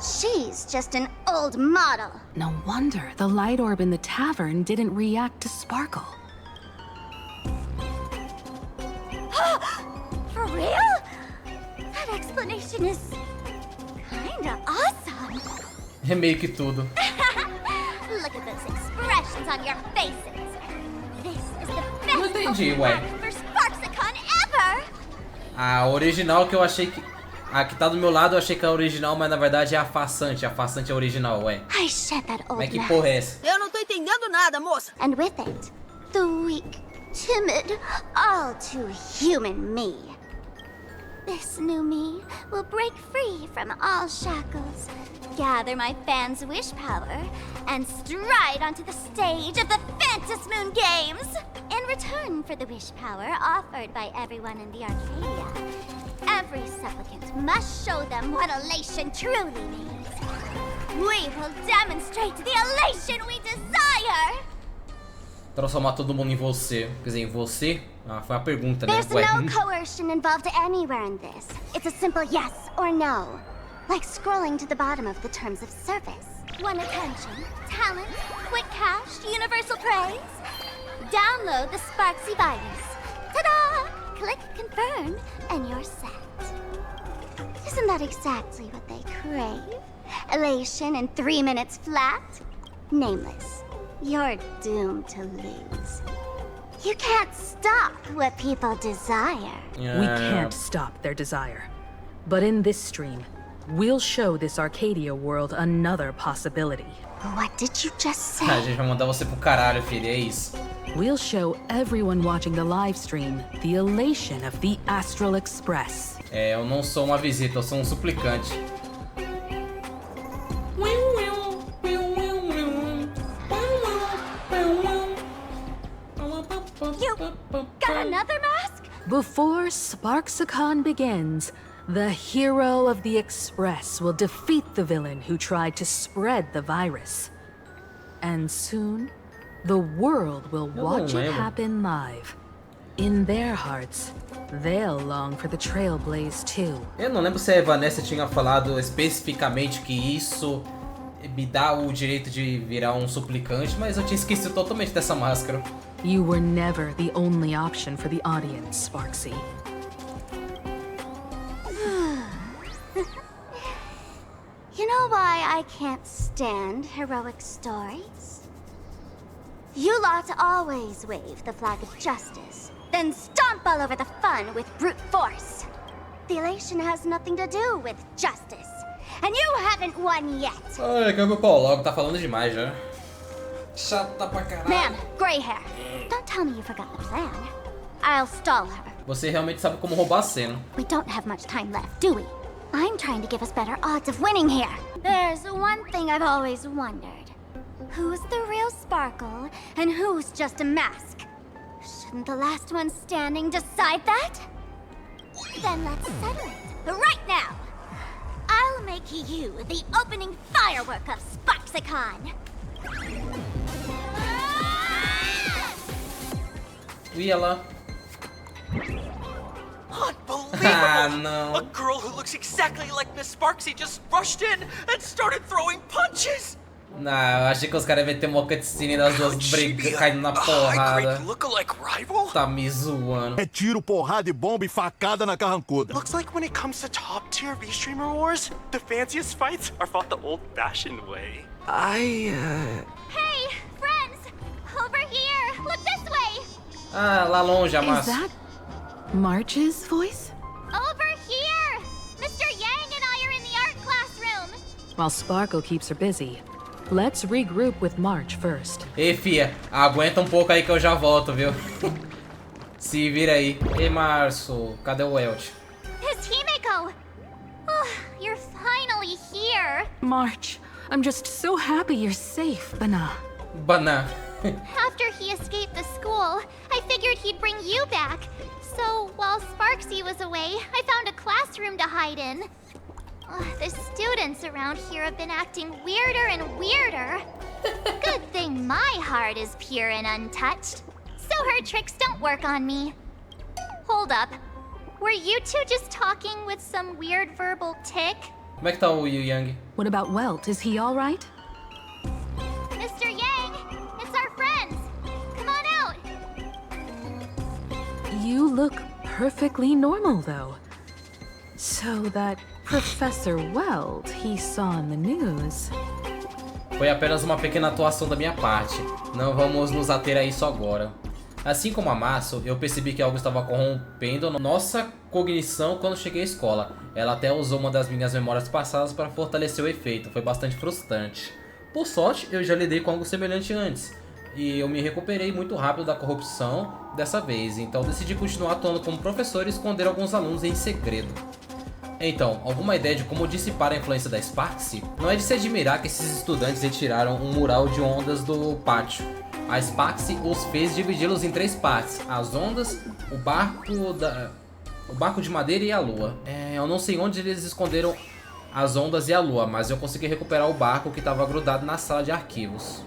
She's just an old model. No wonder the light orb in the tavern didn't react to Sparkle. That explanation is kinda awesome. É meio que tudo. Look at those expressions on your faces. This is the Não best entendi, ué. for SPARXIE ever. A original que eu achei que... A que tá do meu lado eu achei que é a original, mas na verdade é a façante. A façante é a original, ué. I shed that old Mas que mask. porra é essa? Eu não tô entendendo nada, moça. And with it, the weak, timid, all too human me. This new me will break free from all shackles, gather my fans' wish power, and stride onto the stage of the Phantom Moon Games. In return for the wish power offered by everyone in the Arcadia, every supplicant must show them what elation truly means. We will demonstrate the elation we desire. Transformar todo mundo em você. Quer dizer, em você? Ah, foi uma pergunta, né? There's Ué. no coercion involved anywhere in this. It's a simple yes or no. Like scrolling to the bottom of the terms of service. Want attention, talent, quick cash, universal praise? Download the SPARXIE virus. Ta-da! Click confirm and you're set. Isn't that exactly what they crave? Elation in 3 minutes flat? Nameless. You're doomed to lose. You can't stop what people desire. We can't stop their desire. But in this stream, we'll show this Arcadia world another possibility. What did you just say? A gente vai mandar você pro caralho, filho. É isso. We'll show everyone watching the live stream the elation of the Astral Express. É, eu não sou uma visita, eu sou um suplicante. You got another mask? Before SPARXIE begins, the hero of the Express will defeat the villain who tried to spread the virus. And soon, the world will watch it happen live. In their hearts, they'll long for the Trailblaze too. Eu não lembro se a Vanessa tinha falado especificamente que isso me dá o direito de virar um suplicante, mas eu tinha esquecido totalmente dessa máscara. You were never the only option for the audience, SPARXIE. You know why I can't stand heroic stories? You lot always wave the flag of justice, then stomp all over the fun with brute force. The elation has nothing to do with justice, and you haven't won yet. Olha, que o meu pau logo tá falando demais já. Chata pra caralho. Man, gray hair. Don't tell me you forgot the plan. I'll stall her. Você realmente sabe como roubar a cena. We don't have much time left, do we? I'm trying to give us better odds of winning here. There's one thing I've always wondered. Who's the real Sparkle, and who's just a mask? Shouldn't the last one standing decide that? Then let's settle it, right now! I'll make you the opening firework of SPARXIE. E ela? Unbelievable! No. A girl who looks exactly like Miss SPARXIE just rushed in and started throwing punches! Não, eu achei que os caras iam ter uma cutscene das duas brigando, caindo na porrada. Tá me zoando. É tiro, porrada e bomba e facada na carrancuda. Looks like when it comes to top-tier V-Streamer wars, the fanciest fights are fought the old-fashioned way. Hey, friends! Over here! Look this way! Ah, lá longe, a Is massa. that March's voice? Over here! Mr. Yang and I are in the art classroom! While Sparkle keeps her busy, let's regroup with March first. Ei, fia, aguenta pouco aí que eu já volto, viu? Se vira aí. Ei, Março, cadê o Welt? His Himeko! Oh, you're finally here! March, I'm just so happy you're safe, Bana. Bana. After he escaped the school, I figured he'd bring you back. So, while SPARXIE was away, I found a classroom to hide in. The students around here have been acting weirder and weirder. Good thing my heart is pure and untouched. So her tricks don't work on me. Hold up. Were you two just talking with some weird verbal tick? Como é que tá o Yu Yang? What about Welt? Is he all right? Mr. Yang, it's our friends. Come on out. You look perfectly normal, though. So that Professor Weld he saw in the news. Foi apenas uma pequena atuação da minha parte. Não vamos nos ater a isso agora. Assim como a Maço, eu percebi que algo estava corrompendo nossa cognição quando cheguei à escola. Ela até usou uma das minhas memórias passadas para fortalecer o efeito. Foi bastante frustrante. Por sorte, eu já lidei com algo semelhante antes. E eu me recuperei muito rápido da corrupção dessa vez. Então decidi continuar atuando como professor e esconder alguns alunos em segredo. Então, alguma ideia de como dissipar a influência da SPARXIE? Não é de se admirar que esses estudantes retiraram um mural de ondas do pátio. A SPARXIE os fez dividi-los em 3 partes: as ondas, o barco de madeira e a lua. Eu não sei onde eles esconderam as ondas e a lua, mas eu consegui recuperar o barco que estava grudado na sala de arquivos.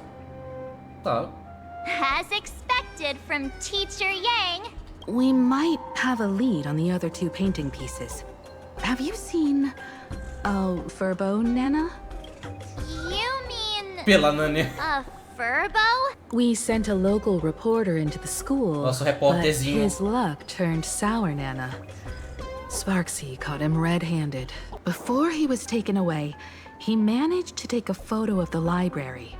Tá. As expected from Teacher Yang. We might have a lead on the other 2 painting pieces. Have you seen Furbo, Nana? You mean Pela Nani. a Furbo? We sent a local reporter into the school, Nosso but repórterzinho. his luck turned sour, Nana. Sparxie caught him red-handed. Before he was taken away, he managed to take a photo of the library.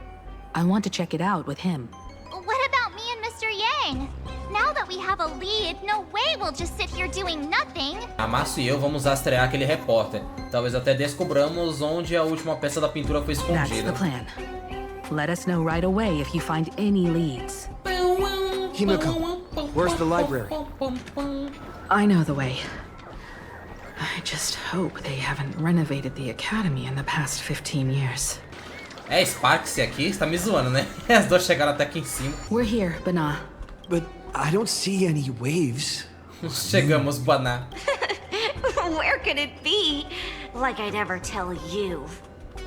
I want to check it out with him. What about me and Mr. Yang? Now that we have a lead, no way we'll just sit here doing nothing. A Maço e eu vamos rastrear aquele repórter. Talvez até descobramos onde a última peça da pintura foi That's the escondida. plan. Let us know right away if you find any leads. Himiko, where's the library? I know the way. I just hope they haven't renovated the academy in the past 15 years. É, SPARXIE aqui? Está me zoando, né? As duas chegaram até aqui em cima. We're here, Bana. But I don't see any waves. Chegamos, Baná. Where could it be? Like I'd ever tell you.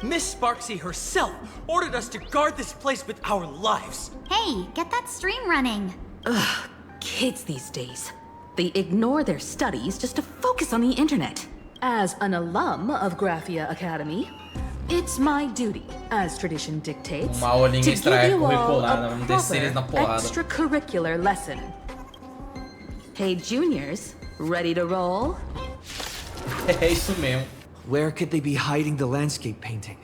Miss Sparxie herself ordered us to guard this place with our lives. Hey, get that stream running. Ugh, kids these days. They ignore their studies just to focus on the internet. As an alum of Graphia Academy, it's my duty, as tradition dictates, Uma aulinha to give you all extracurricular, a vamos descer eles na proper porrada. extracurricular lesson. Hey, juniors, ready to roll? É isso mesmo. Where could they be hiding the landscape painting?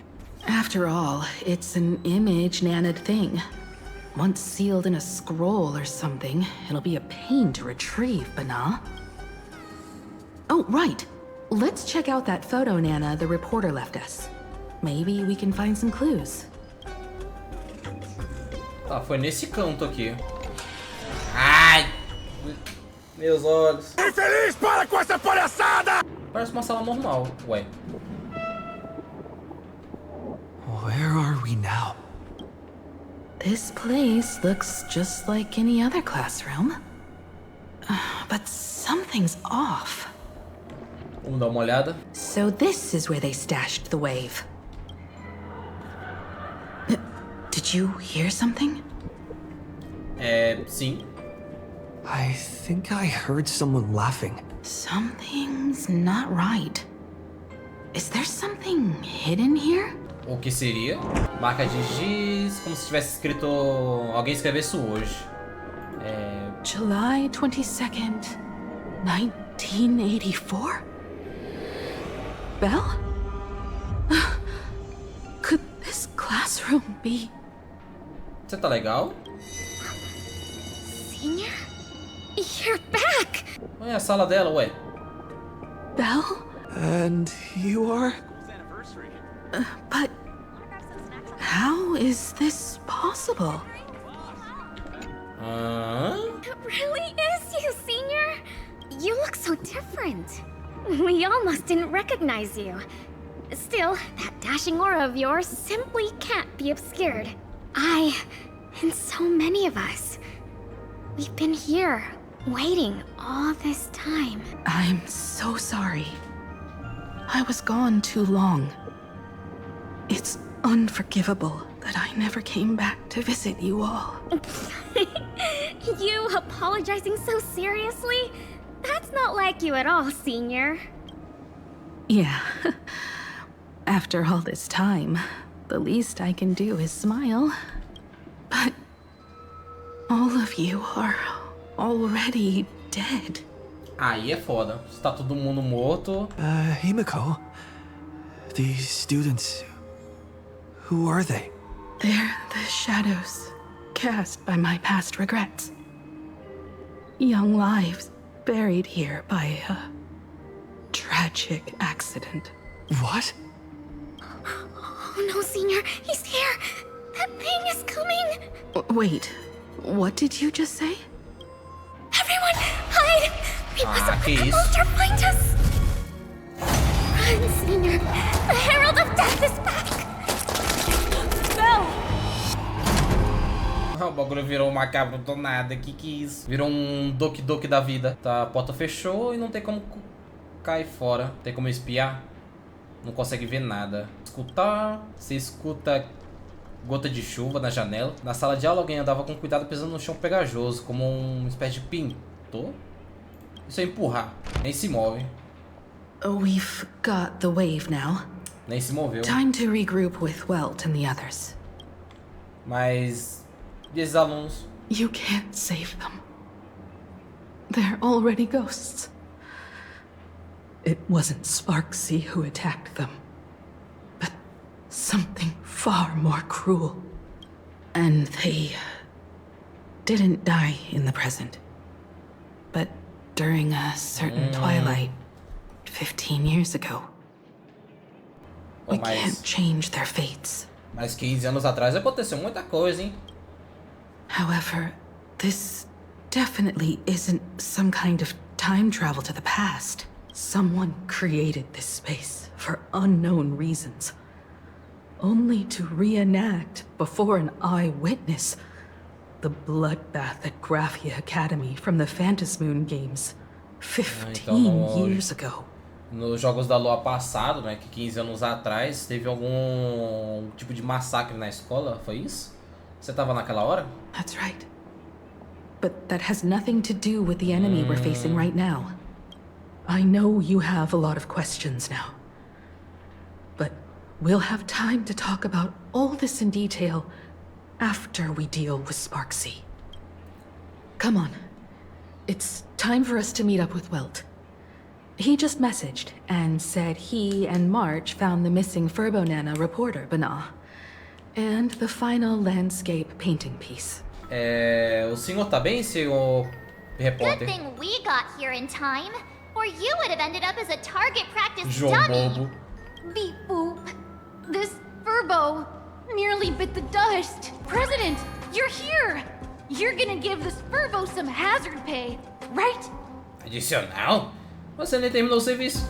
After all, it's an image-nanted thing. Once sealed in a scroll or something, it'll be a pain to retrieve, Bana. Oh, right. Let's check out that photo, Nana, the reporter left us. Maybe we can find some clues. Tá, foi nesse canto aqui. Ai! Meus olhos. Infeliz, para com essa palhaçada! Parece uma sala normal, ué. Where are we now? This place looks just like any other classroom. But something's off. Vamos dar uma olhada. So this is where they stashed the wave. Did you hear something? Sim. I think I heard someone laughing. Something's not right. Is there something hidden here? O que seria? Marca de giz, como se tivesse escrito... Alguém escreveu isso hoje. July 22nd, 1984? Belle? Could this classroom be... Você tá legal? Senior? You're back! É a sala dela, ué. Belle? And you are? But... how is this possible? It really is you, Senior! You look so different. We almost didn't recognize you. Still, that dashing aura of yours simply can't be obscured. And so many of us, we've been here, waiting all this time. I'm so sorry. I was gone too long. It's unforgivable that I never came back to visit you all. You apologizing so seriously? That's not like you at all, Senior. Yeah. After all this time, the least I can do is smile. But all of you are already dead. Aí é foda. Está todo mundo morto. Himiko, these students, who are they? They're the shadows cast by my past regrets. Young lives buried here by a tragic accident. What? Oh no, Senior, he's here. That thing is coming. Wait, what did you just say? Everyone, hide! We mustn't que let the isso? monster find us. Run, Senior. The Herald of Death is back. O bagulho virou um macabro do nada. Que é isso? Virou um Doki Doki da vida. Tá, a porta fechou e não tem como cair fora. Tem como espiar. Não consegue ver nada. Escutar. Você escuta gota de chuva na janela. Na sala de aula alguém andava com cuidado pisando no chão pegajoso. Como uma espécie de pintor. Isso é empurrar. Nem se move. We've got the wave now. Nem se moveu. Time to regroup with Welt and the others. Mas... e esses alunos? You can't save them. They're already ghosts. It wasn't Sparxie who attacked them, but something far more cruel. And they didn't die in the present, but during a certain twilight 15 years ago. We can't change their fates. Mas 15 anos atrás aconteceu muita coisa, hein? However, this definitely isn't some kind of time travel to the past. Someone created this space for unknown reasons, only to reenact before an eyewitness the bloodbath at Graphia Academy from the Phantasmoon games 15 years ago. Nos Jogos da Lua passado, né, que 15 anos atrás, teve algum tipo de massacre na escola, foi isso? Você tava naquela hora? That's right. But that has nothing to do with the enemy we're facing right now. I know you have a lot of questions now. But we'll have time to talk about all this in detail after we deal with Sparxie. Come on. It's time for us to meet up with Welt. He just messaged and said he and March found the missing Furbonana reporter, Bana. And the final landscape painting piece. O senhor tá bem, senhor repórter? Good thing we got here in time, or you would have ended up as a target practice João dummy. Bobo. Beep boop. This Furbo nearly bit the dust. President, you're here. You're gonna give this Furbo some hazard pay, right? Adicional? Você nem terminou o serviço.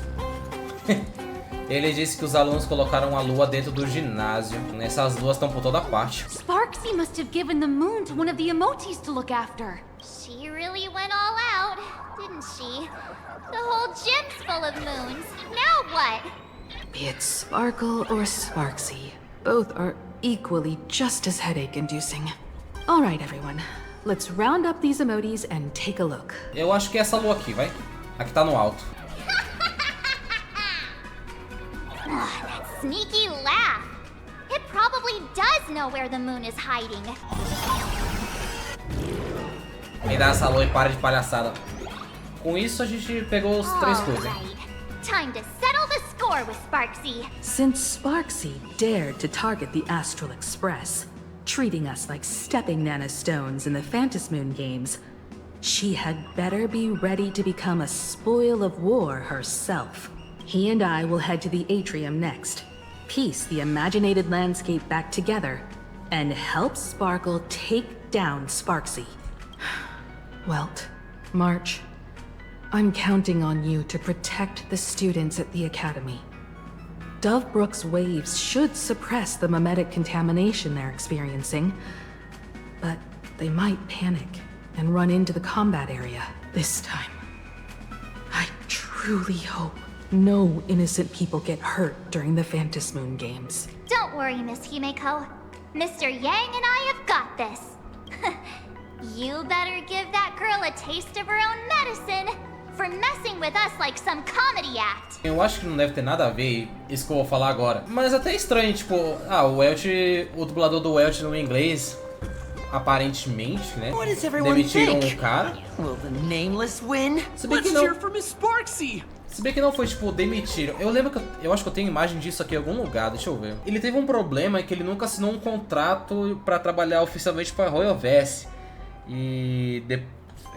Ele disse que os alunos colocaram a lua dentro do ginásio. Essas luas estão por toda parte. Sparxie must have given the moon to one of the emotes to look after. She really went all out, didn't she? The whole gym's full of moons. Now what? Be it Sparkle or Sparxie, both are equally just as headache-inducing. All right, everyone. Let's round up these emojis and take a look. Eu acho que é essa lua aqui, vai. A que tá no alto. That sneaky laugh. It probably does know where the moon is hiding. Me dá essa lua e para de palhaçada. Com isso a gente pegou os três coisas. Time to settle the score with Sparxie. Since Sparxie dared to target the Astral Express, treating us like stepping Nana stones in the Phantasmoon games, she had better be ready to become a spoil of war herself. He and I will head to the atrium next, piece the imaginated landscape back together, and help Sparkle take down Sparxie. Welt, March, I'm counting on you to protect the students at the Academy. Dovebrook's waves should suppress the mimetic contamination they're experiencing, but they might panic and run into the combat area this time. I truly hope no innocent people get hurt during the Phantasmoon games. Don't worry, Miss Himeko. Mr. Yang and I have got this. You better give that girl a taste of her own medicine for messing with us like some comedy act. Eu acho que não deve ter nada a ver isso que eu vou falar agora. Mas até estranho, tipo, o Welt, o dublador do Welt no inglês aparentemente, né? What does everyone Demitiram think? o cara. Will the nameless win? Se bem que Let's não. cheer for Miss Sparksy. Se bem que não foi, tipo, demitiram. Eu lembro que eu acho que eu tenho imagem disso aqui em algum lugar, deixa eu ver. Ele teve um problema que ele nunca assinou um contrato pra trabalhar oficialmente pra Royal Vess. E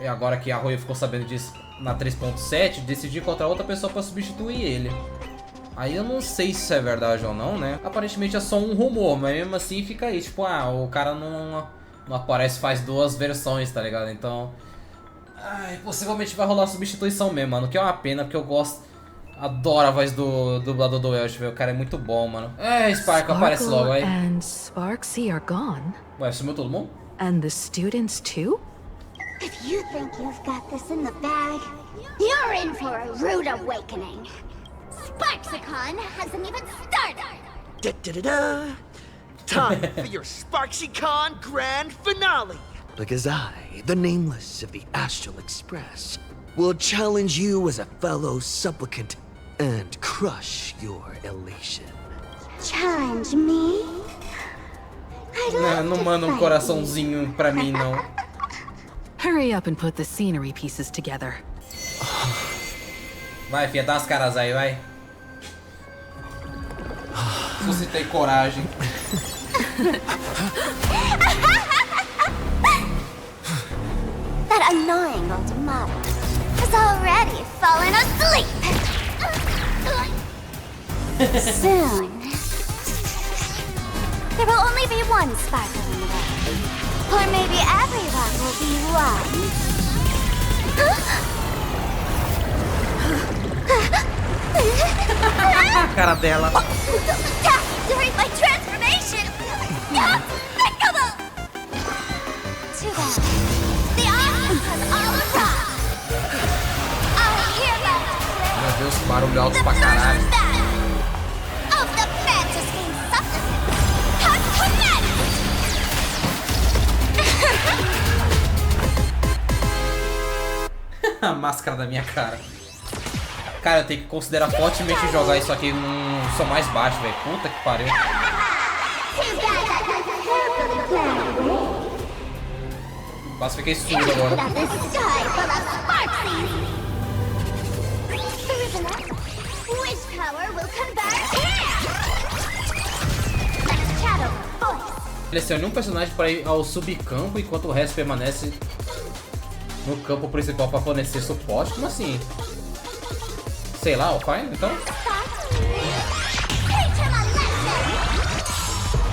agora que a Royal ficou sabendo disso na 3.7, decidiu encontrar outra pessoa pra substituir ele. Aí eu não sei se isso é verdade ou não, né? Aparentemente é só um rumor, mas mesmo assim fica aí, tipo, o cara não aparece, faz 2 versões, tá ligado? Então... ai, possivelmente vai rolar substituição mesmo, mano. Que é uma pena, porque eu adoro a voz do dublador do Welsh, velho. O cara é muito bom, mano. Sparkle aparece logo aí. And Sparksy are gone. Ué, sumiu todo mundo? And the students too? If you think you've got this in the bag, you're in for a rude awakening. SparksyCon hasn't even started! Da-da-da-da! Time for your SparksyCon grand finale! Because I, the Nameless of the Astral Express, will challenge you as a fellow supplicant and crush your elation. Challenge me? Não manda um coraçãozinho pra mim, não. Hurry up and put the scenery pieces together. Vai, filha, dá as caras aí, vai. Se você tem coragem. That annoying old model has already fallen asleep. Soon, there will only be one sparkle in the world. Or maybe everyone will be one. Cara dela. During my transformation. Despicable! Too bad. The awesome has all arrived. I hereby Meu Deus, que barulho alto pra caralho. of the fantasy substance has commenced. A máscara da minha cara. Cara, eu tenho que considerar fortemente jogar isso aqui num som mais baixo, velho. Puta que pariu. Quase fiquei surdo agora. Selecione um personagem para ir ao subcampo enquanto o resto permanece no campo principal para fornecer suporte. Como assim? Sei lá, o Fine, então?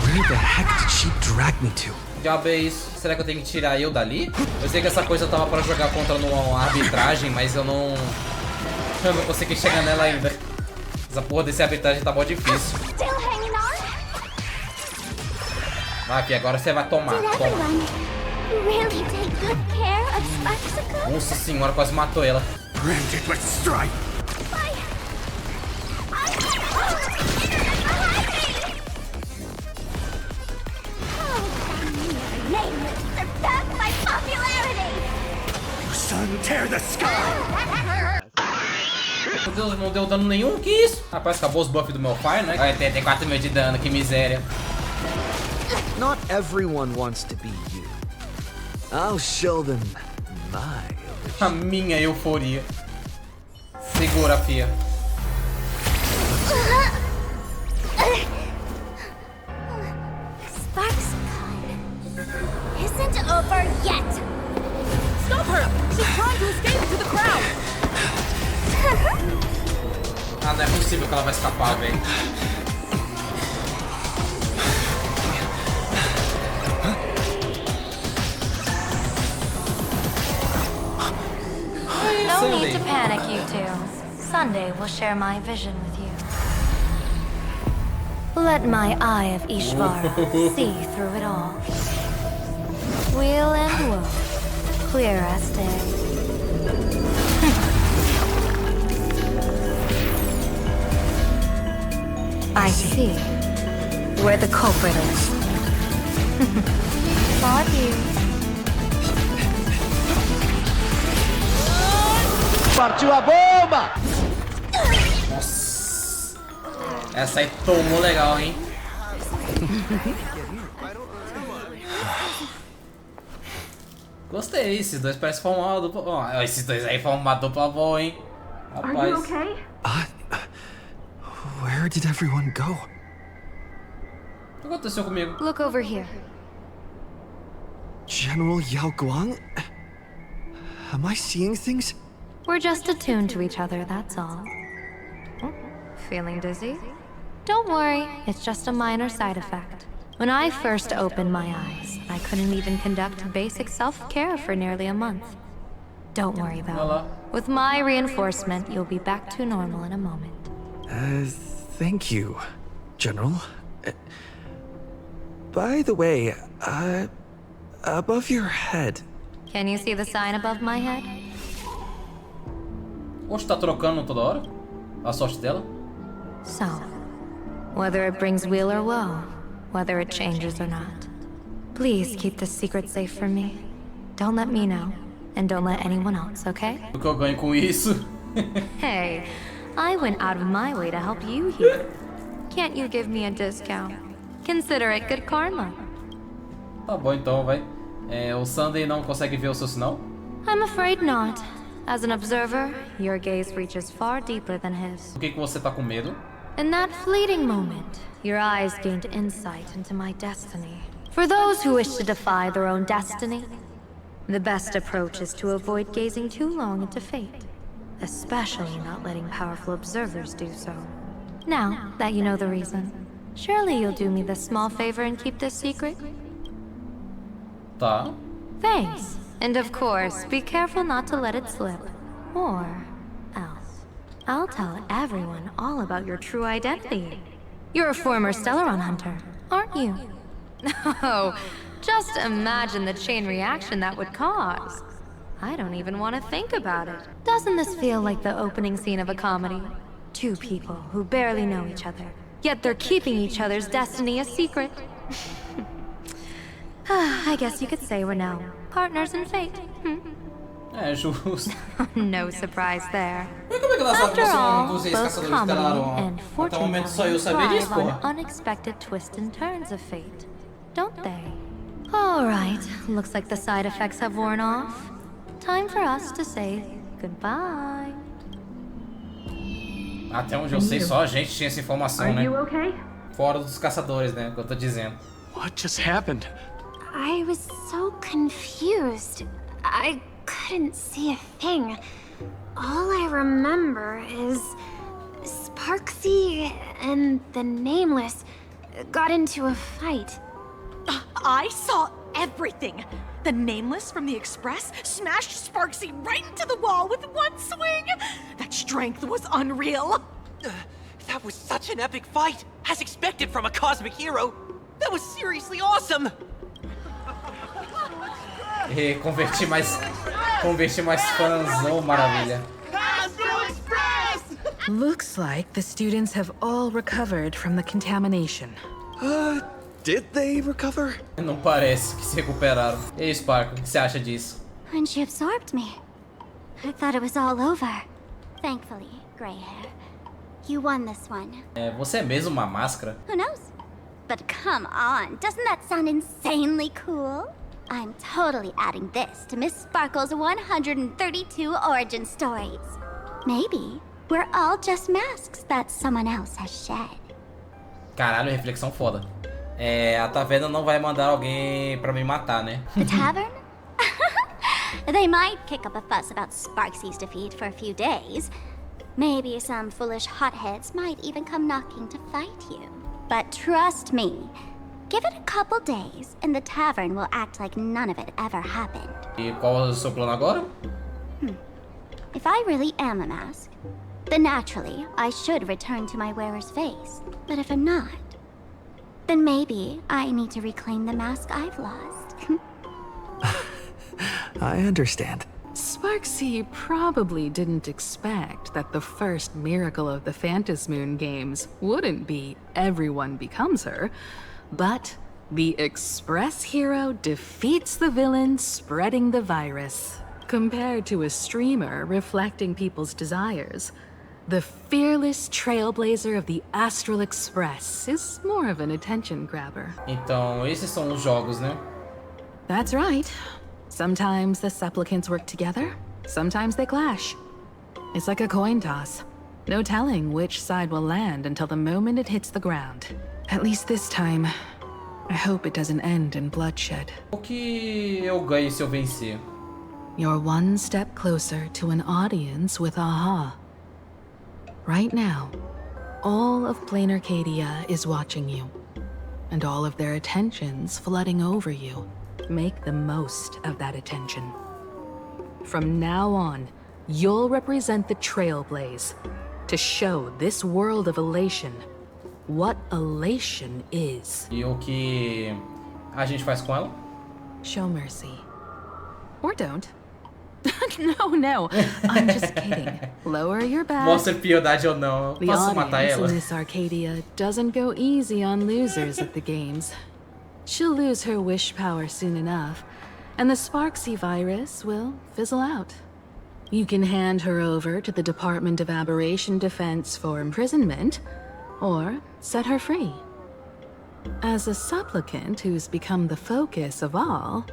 Where the heck did she drag me to? Diabo é isso? Será que eu tenho que tirar eu dali? Eu sei que essa coisa tava pra jogar contra numa arbitragem, mas eu não consegui chegar nela ainda. Essa porra desse arbitragem tá mó difícil. Vai, filho, agora você vai tomar. Toma. Nossa senhora, quase matou ela. Branded with strife. Son, tear the sky. Meu Deus, não deu dano nenhum? Que isso? Rapaz, acabou os buffs do meu Fire, né? Vai ter 4.000 de dano, que miséria. Not everyone wants to be you. I'll show them my. A minha euforia. Segura, fia. SparxCon isn't over yet. Stop her! She's trying to escape to the crowd! Ah, não é possível que ela vai escapar, velho. No need to panic, you two. Sunday will share my vision with you. Let my eye of Ishvara see through it all. Weal and woe, clear as day. I see where the culprit is. For you. Partiu a bomba! Nossa. Essa aí tomou legal, hein? No need to panic, you two. Sunday will share my vision with you. Let my eye of Ishvara see through it all. Weal and woe, clear as day. I see where the culprit is. For you. Essa aí tomou legal, hein? No need to panic, you two. Sunday will share my vision with you. Let my eye of Ishvara see through it all. Gostei, esses dois parecem formar uma dupla. Ó, esses dois aí formam uma dupla boa, hein? Rapaz. Are you okay? Where did everyone go? O que aconteceu comigo? Look over here. General Yao Guang? Am I seeing things? We're just attuned to each other, that's all. Oh, feeling dizzy? Don't worry, it's just a minor side effect. When I first opened my eyes, I couldn't even conduct basic self-care for nearly a month. Don't worry though. With my reinforcement, you'll be back to normal in a moment. Thank you, General. By the way, above your head. Can you see the sign above my head? Oxe, tá trocando toda hora? A sorte dela? So, whether it brings weal or woe, whether it changes or not, please keep this secret safe from me. Don't let me know, and don't let anyone else, okay? O que eu ganho com isso? Hey, I went out of my way to help you here. Can't you give me a discount? Consider it good karma. Tá bom então, vai. O Sunday não consegue ver o seu sinal? I'm afraid not. As an observer, your gaze reaches far deeper than his. Por que você tá com medo? In that fleeting moment, your eyes gained insight into my destiny. For those who wish to defy their own destiny, the best approach is to avoid gazing too long into fate, especially not letting powerful observers do so. Now that you know the reason, surely you'll do me this small favor and keep this secret? Tá. Thanks. And of course, be careful not to let it slip. Or else, I'll tell everyone all about your true identity. You're a former Stellaron hunter, aren't you? Oh, just imagine the chain reaction that would cause. I don't even want to think about it. Doesn't this feel like the opening scene of a comedy? Two people who barely know each other, yet they're keeping each other's destiny a secret. I guess you could say we're now partners in fate. Justo. No surprise there. Mas como é que ela sabe que After você é all, dos both ex-caçadores comedy Stellaron? and Até o fortune momento só eu telling sabia disso, thrive on porra. unexpected twists and turns of fate, don't they? All right, looks like the side effects have worn off. Time for us to say goodbye. Até onde eu sei, só a gente tinha essa informação, né? Okay? Fora dos caçadores, né? Que eu tô dizendo. What just happened? I was so confused. I couldn't see a thing. All I remember is SPARXIE and the Nameless got into a fight. I saw everything. The Nameless from the Express smashed SPARXIE right into the wall with one swing. That strength was unreal. That was such an epic fight, as expected from a cosmic hero. That was seriously awesome. Converti mais fãs, oh maravilha. Looks like the students have all recovered from the contamination. Did they recover? Não parece que se recuperaram. E aí, Sparkle, o que você acha disso? When she absorbed me, I thought it was all over. Thankfully, gray hair, you won this one. Você é mesmo uma máscara? Who knows? But come on, doesn't that sound insanely cool? I'm totally adding this to Miss Sparkle's 132 origin stories. Maybe we're all just masks that someone else has shed. Caralho, reflexão foda. A taverna não vai mandar alguém pra me matar, né? The tavern? They might kick up a fuss about SPARXIE's defeat for a few days. Maybe some foolish hotheads might even come knocking to fight you. But trust me, give it a couple days and the tavern will act like none of it ever happened. E qual é o seu plano agora? If I really am a mask, then naturally I should return to my wearer's face. But if I'm not, then maybe I need to reclaim the mask I've lost. I understand. SPARXIE probably didn't expect that the first miracle of the Phantasmoon games wouldn't be everyone becomes her, but the Express hero defeats the villain spreading the virus. Compared to a streamer reflecting people's desires, the fearless trailblazer of the Astral Express is more of an attention grabber. Então, esses são os jogos, né? That's right. Sometimes the supplicants work together, sometimes they clash. It's like a coin toss. No telling which side will land until the moment it hits the ground. At least this time, I hope it doesn't end in bloodshed. O que eu ganho se eu vencer? You're one step closer to an audience with Aha. Right now, all of Planarcadia is watching you, and all of their attention's flooding over you. Make the most of that attention. From now on, you'll represent the Trailblaze to show this world of elation what elation is. E o que a gente faz com ela? Show mercy. Or don't. No, I'm just kidding. Lower your back. Mostra piedade ou não. The Posso matar audience ela? in this Arcadia doesn't go easy on losers at the games. She'll lose her wish power soon enough, and the SPARXIE virus will fizzle out. You can hand her over to the Department of Aberration Defense for imprisonment, or set her free. As a supplicant who's become the focus of all,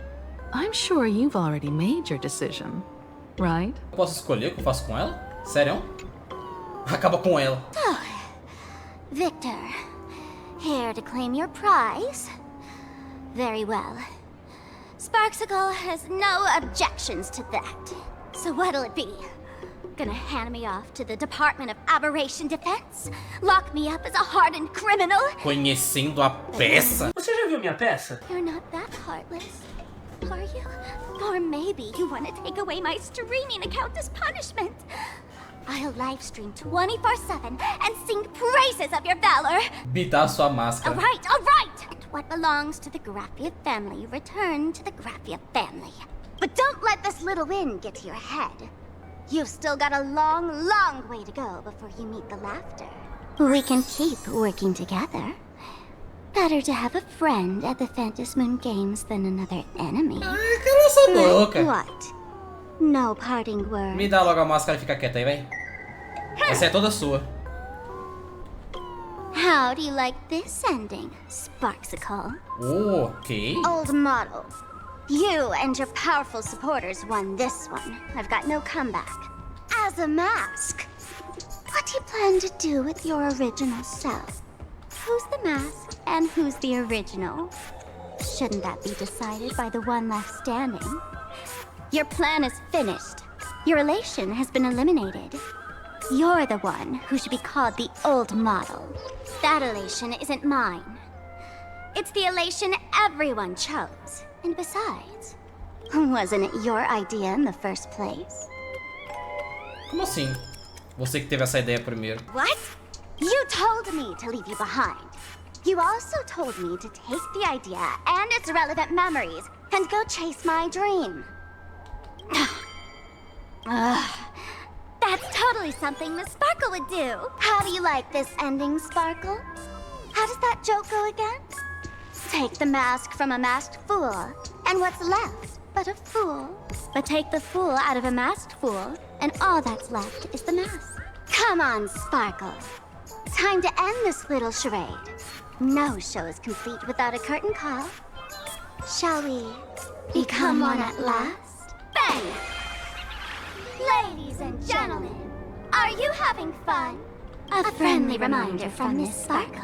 I'm sure you've already made your decision, right? Eu posso escolher o que eu faço com ela? Sério? Acaba com ela. Oh, Victor, here to claim your prize? Very well. Sparxicle has no objections to that. So what'll it be? Gonna hand me off to the Department of Aberration Defense? Lock me up as a hardened criminal? Conhecendo a peça. Você já viu minha peça? You're not that heartless, are you? Or maybe you want to take away my streaming account as punishment. I'll live stream 24/7 and sing praises of your valor. Bitar sua máscara. All right. And what belongs to the Graphia family, return to the Graphia family. But don't let this little win get to your head. You've still got a long, long way to go before you meet the laughter. We can keep working together. Better to have a friend at the Phantasm Moon Games than another enemy. Cala essa boca. What? No parting words. Me dá logo a máscara e fica quieta aí, véi. Essa é toda sua. How do you like this ending, Sparxicle? Ok. Old model. You and your powerful supporters won this one. I've got no comeback. As a mask, what do you plan to do with your original self? Who's the mask and who's the original? Shouldn't that be decided by the one left standing? Your plan is finished. Your elation has been eliminated. You're the one who should be called the old model. That elation isn't mine. It's the elation everyone chose. And besides, wasn't it your idea in the first place? Como assim? Você que teve essa ideia primeiro. What? You told me to leave you behind. You also told me to take the idea and its relevant memories and go chase my dream. That's totally something Miss Sparkle would do. How do you like this ending, Sparkle? How does that joke go again? Take the mask from a masked fool, and what's left but a fool? But take the fool out of a masked fool, and all that's left is the mask. Come on, Sparkle. Time to end this little charade. No show is complete without a curtain call. Shall we become one at last? Bang! Ladies and gentlemen, are you having fun? A friendly reminder from Miss Sparkle.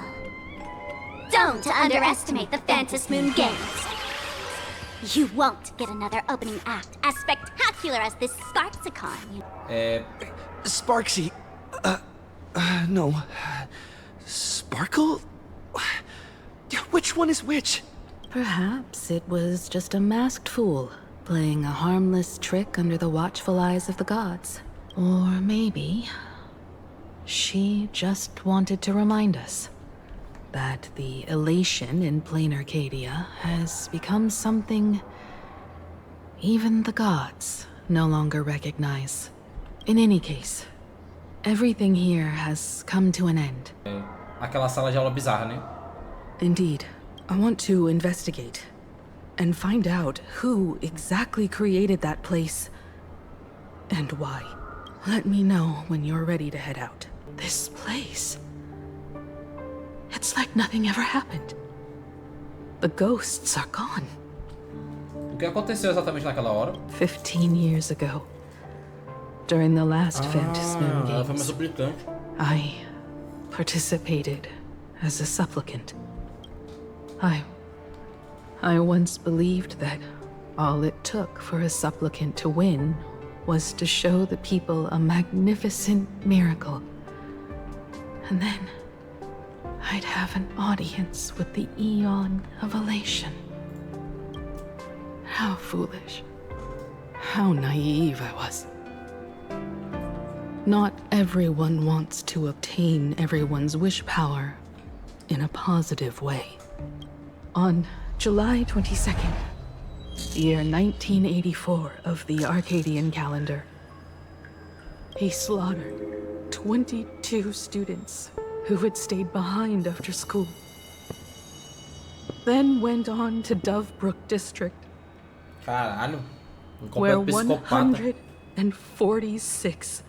Don't underestimate the Phantasm Moon Games. You won't get another opening act as spectacular as this Sparxicon. Sparxie. No. Sparkle? Which one is which? Perhaps it was just a masked fool, playing a harmless trick under the watchful eyes of the gods. Or maybe she just wanted to remind us that the elation in Planarcadia has become something even the gods no longer recognize. In any case, everything here has come to an end. Aquela sala de aula bizarra, né? Indeed. I want to investigate and find out who exactly created that place and why. Let me know when you're ready to head out. This place, it's like nothing ever happened. The ghosts are gone. O que aconteceu exatamente naquela hora? 15 years ago, during the last Phantasmoon Ela foi uma Games, suplicante. I participated as a supplicant. I once believed that all it took for a supplicant to win was to show the people a magnificent miracle. And then I'd have an audience with the eon of elation. How foolish. How naive I was. Not everyone wants to obtain everyone's wish power in a positive way. On July 22nd, year 1984 of the Arcadian calendar, he slaughtered 22 students who had stayed behind after school. Then went on to Dovebrook District, Caralho. where Completo psicopata. 146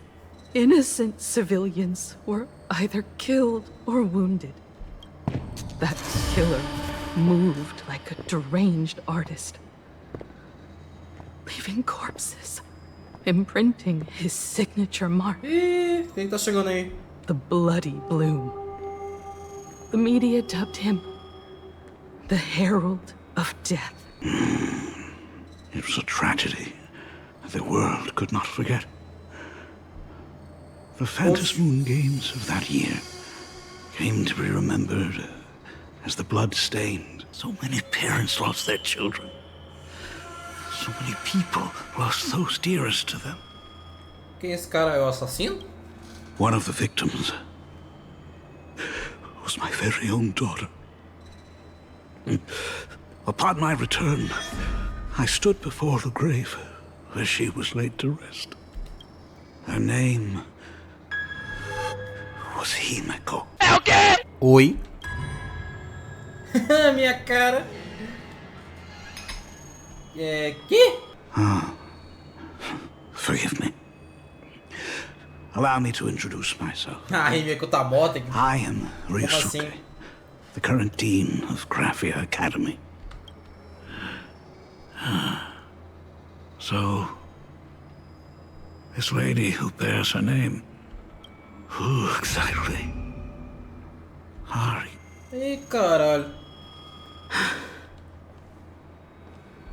innocent civilians were either killed or wounded. That killer moved like a deranged artist, leaving corpses, imprinting his signature mark. Quem tá chegando aí? The Bloody Bloom. The media dubbed him the Herald of Death. It was a tragedy the world could not forget. The Phantasmoon Games of that year came to be remembered as the blood-stained. So many parents lost their children. So many people lost those dearest to them. Quem esse cara é o assassino? One of the victims was my very own daughter. Upon my return, I stood before the grave where she was laid to rest. Her name was Himeko. Oi. Minha cara. Que? Forgive me. Allow me to introduce myself. Himeko tá morta. I am Como Ryusuke, assim? the current dean of Graphia Academy. So, this lady who bears her name, who exactly are you? Ih, caralho.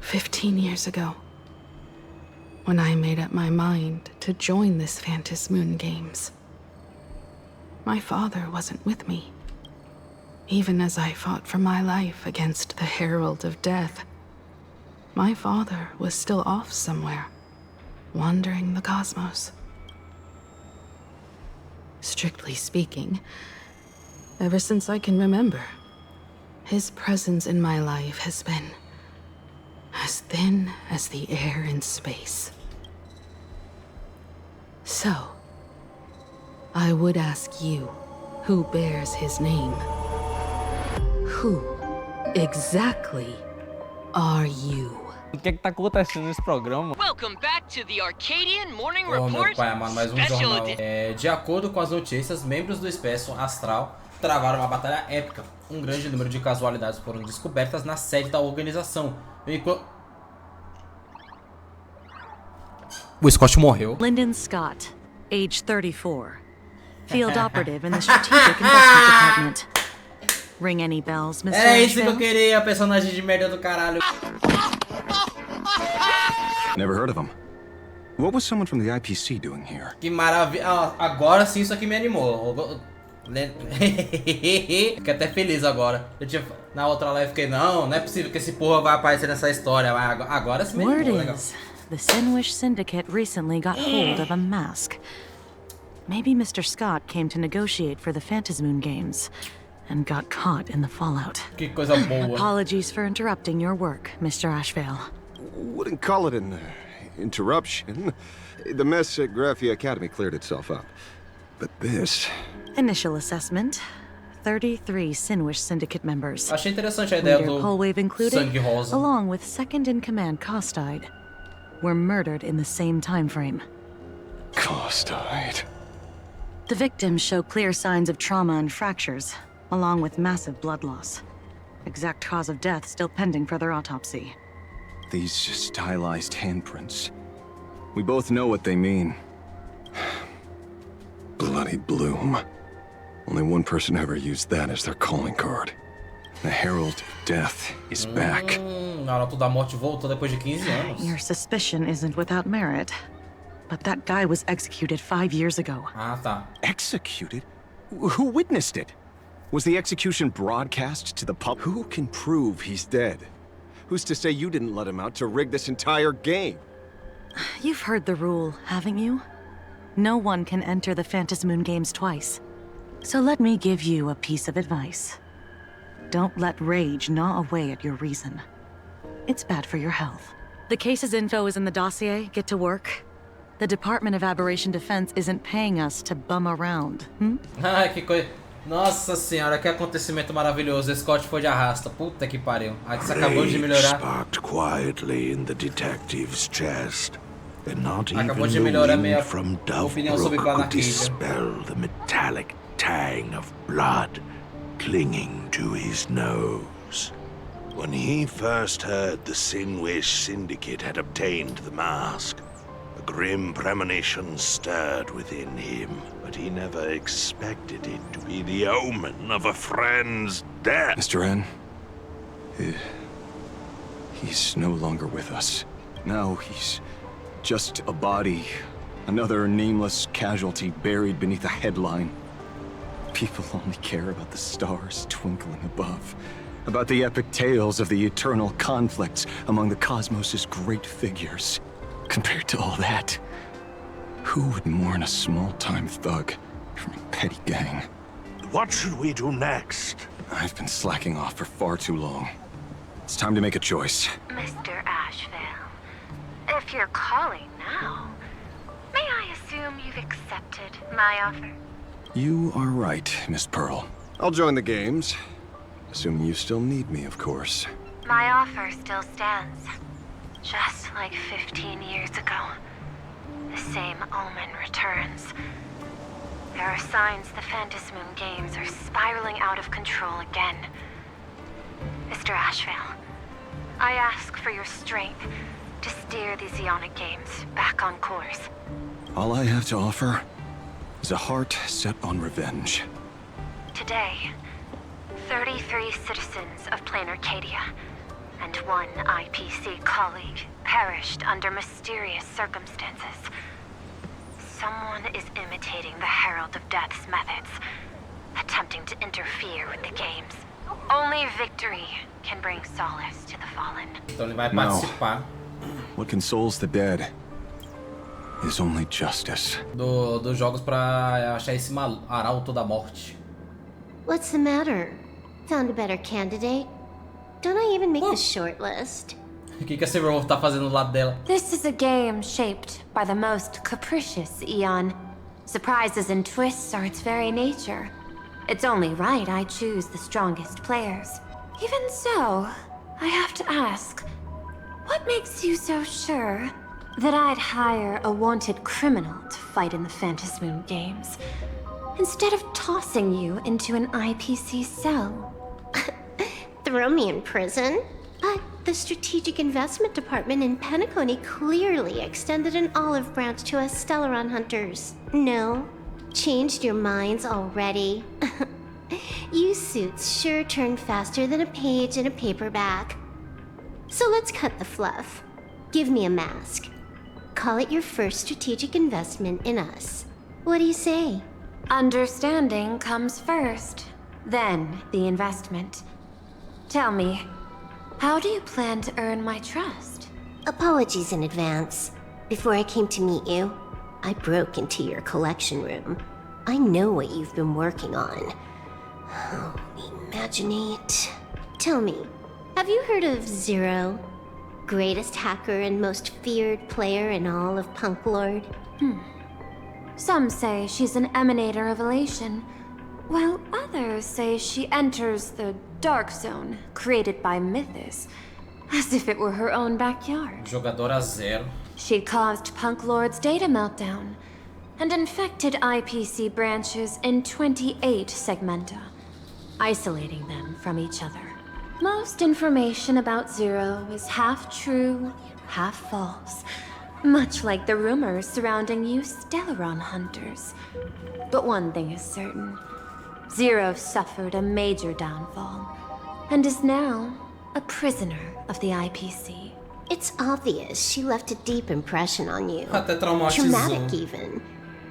15 years ago, when I made up my mind to join this Phantasmoon Games, my father wasn't with me. Even as I fought for my life against the Herald of Death, my father was still off somewhere, wandering the cosmos. Strictly speaking, ever since I can remember, his presence in my life has been as thin as the air in space. So, I would ask you, who bears his name? Who exactly are you? O que tá acontecendo nesse programa? Welcome back to the Arcadian Morning Oh, meu Report. pai amado, mais um jornal. De acordo com as notícias, membros do Espécie Astral travaram uma batalha épica. Um grande número de casualidades foram descobertas na sede da organização. O Scott morreu. Lyndon Scott, age 34. Field operative in the Strategic Investment Department. Ring any bells, Mr. É isso que eu Asheville? queria, personagem de merda do caralho. Never heard of him. What was someone from the IPC doing here? Que maravilha. Ah, agora sim isso aqui me animou. Fiquei até feliz agora. Na outra live fiquei, não é possível que esse porra vai aparecer nessa história. Mas agora sim me Word animou, legal. is, the Sinwish Syndicate recently got hold of a mask. Maybe Mr. Scott came to negotiate for the Phantasmoon Games and got caught in the fallout. Que coisa boa. Apologies for interrupting your work, Mr. Asheville. Wouldn't call it an interruption. The mess at Graphia Academy cleared itself up. But this... Initial assessment, 33 Sinwish Syndicate members. Achei interessante a ideia Leader do Polwave included, sangue rosa. along with second-in-command Costide, were murdered in the same time frame. Costide. The victims show clear signs of trauma and fractures, along with massive blood loss. Exact cause of death still pending further autopsy. These stylized handprints. We both know what they mean. Bloody Bloom. Only one person ever used that as their calling card. The Herald of Death is back. Arauto da Morte voltou depois de 15 anos. Your suspicion isn't without merit. But that guy was executed 5 years ago. Ah, tá. Executed? Who witnessed it? Was the execution broadcast to the public? Who can prove he's dead? Who's to say you didn't let him out to rig this entire game? You've heard the rule, haven't you? No one can enter the Phantasmoon games twice. So let me give you a piece of advice. Don't let rage gnaw away at your reason. It's bad for your health. The case's info is in the dossier. Get to work. The Department of Aberration Defense isn't paying us to bum around, Ah, que coisa... Nossa senhora, que acontecimento maravilhoso. Scott foi de arrasta. Puta que pariu. Isso acabou de melhorar. Sparked quietly in the detective's chest. And not Acabou de even melhorar the minha wind from opinião sobre Dovebrook could Planarcadia. dispel the metallic tang of blood clinging to his nose. When he first heard the Sinwish Syndicate had obtained the mask, a grim premonition stirred within him, but he never expected it to be the omen of a friend's death. Mr. N, he's no longer with us. Now he's just a body, another nameless casualty buried beneath a headline. People only care about the stars twinkling above, about the epic tales of the eternal conflicts among the cosmos's great figures. Compared to all that, who would mourn a small-time thug from a petty gang? What should we do next? I've been slacking off for far too long. It's time to make a choice. Mr. Ashvale, if you're calling now, may I assume you've accepted my offer? You are right, Miss Pearl. I'll join the games. Assuming you still need me, of course. My offer still stands. Just like 15 years ago, the same omen returns. There are signs the Phantasmoon games are spiraling out of control again. Mr. Ashvale, I ask for your strength to steer the Zeonic games back on course. All I have to offer is a heart set on revenge. Today, 33 citizens of Planarcadia and one IPC colleague perished under mysterious circumstances. Someone is imitating the Herald of Death's methods, attempting to interfere with the games. Only victory can bring solace to the fallen. Então ele vai participar. What consoles the dead is only justice. Dos jogos pra achar esse Arauto da Morte. What's the matter? Found a better candidate? Don't I even make the shortlist? O que a Silver tá fazendo do lado dela? This is a game shaped by the most capricious Eon. Surprises and twists are its very nature. It's only right I choose the strongest players. Even so, I have to ask, what makes you so sure that I'd hire a wanted criminal to fight in the Phantasmoon games, instead of tossing you into an IPC cell? Throw me in prison? But the Strategic Investment Department in Penacony clearly extended an olive branch to us Stellaron hunters. No? Changed your minds already? You suits sure turn faster than a page in a paperback. So let's cut the fluff. Give me a mask. Call it your first strategic investment in us. What do you say? Understanding comes first, then the investment. Tell me, how do you plan to earn my trust? Apologies in advance. Before I came to meet you, I broke into your collection room. I know what you've been working on. Oh, imaginate. Tell me, have you heard of Zero? Greatest hacker and most feared player in all of Punk Lord? Some say she's an emanator of elation, while others say she enters the Dark Zone created by Mythos, as if it were her own backyard. Jogadora zero. She caused Punk Lord's data meltdown and infected IPC branches in 28 segmenta, isolating them from each other. Most information about Zero is half true, half false. Much like the rumors surrounding you Stellaron hunters. But one thing is certain. Zero suffered a major downfall, and is now a prisoner of the IPC. It's obvious she left a deep impression on you. Até traumatizou. Traumatic even.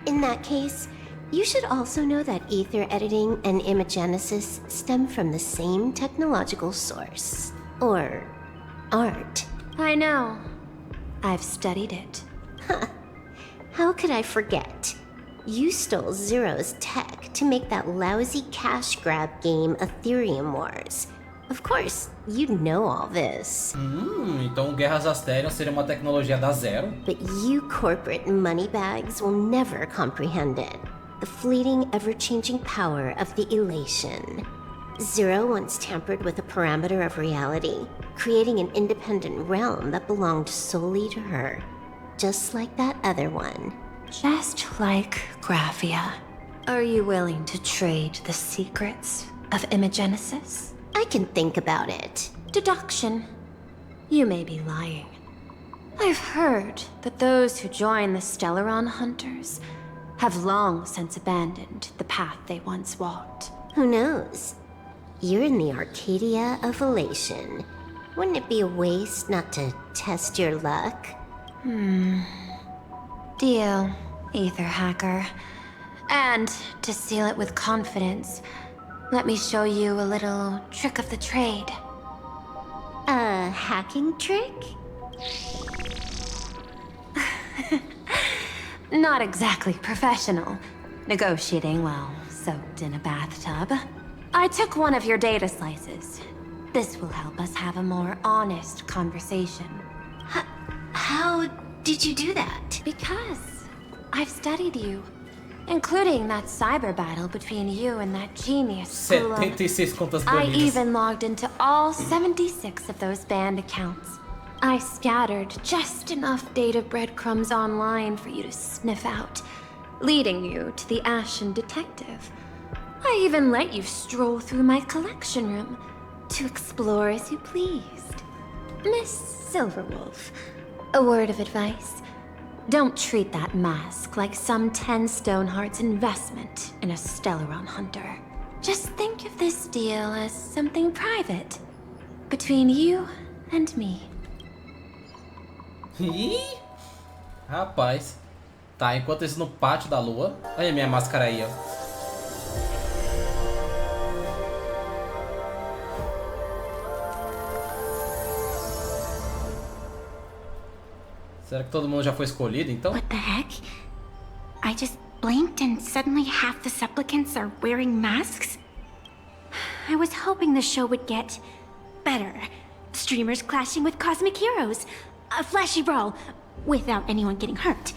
In that case, you should also know that ether editing and imagenesis stem from the same technological source. Or art. I know. I've studied it. How could I forget? You stole Zero's tech to make that lousy cash grab game Ethereum Wars. Of course, you know all this. Então Guerras Asterion seria uma tecnologia da Zero. But you corporate moneybags will never comprehend it. The fleeting, ever-changing power of the elation. Zero once tampered with a parameter of reality, creating an independent realm that belonged solely to her. Just like that other one. Just like Gravia. Are you willing to trade the secrets of imagenesis? I can think about it. Deduction. You may be lying. I've heard that those who join the Stellaron Hunters have long since abandoned the path they once walked. Who knows? You're in the Arcadia of Elation. Wouldn't it be a waste not to test your luck? Deal, Ether Hacker. And to seal it with confidence, let me show you a little trick of the trade. A hacking trick? Not exactly professional. Negotiating while soaked in a bathtub. I took one of your data slices. This will help us have a more honest conversation. How did you do that? Because I've studied you. Including that cyber battle between you and that genius school. 76 contas I bonitas. even logged into all 76 of those banned accounts. I scattered just enough data breadcrumbs online for you to sniff out, leading you to the Ashen Detective. I even let you stroll through my collection room to explore as you pleased. Miss Silverwolf, a word of advice. Don't treat that mask like some 10 Stonehearts investment in a Stellaron hunter. Just think of this deal as something private between you and me. Ih, rapaz. Tá, enquanto isso no pátio da lua. Olha a minha máscara aí, ó. Será que todo mundo já foi escolhido, então? What the heck? I just blinked and suddenly half the supplicants are wearing masks? I was hoping the show would get better. Streamers clashing with cosmic heroes. A flashy brawl without anyone getting hurt.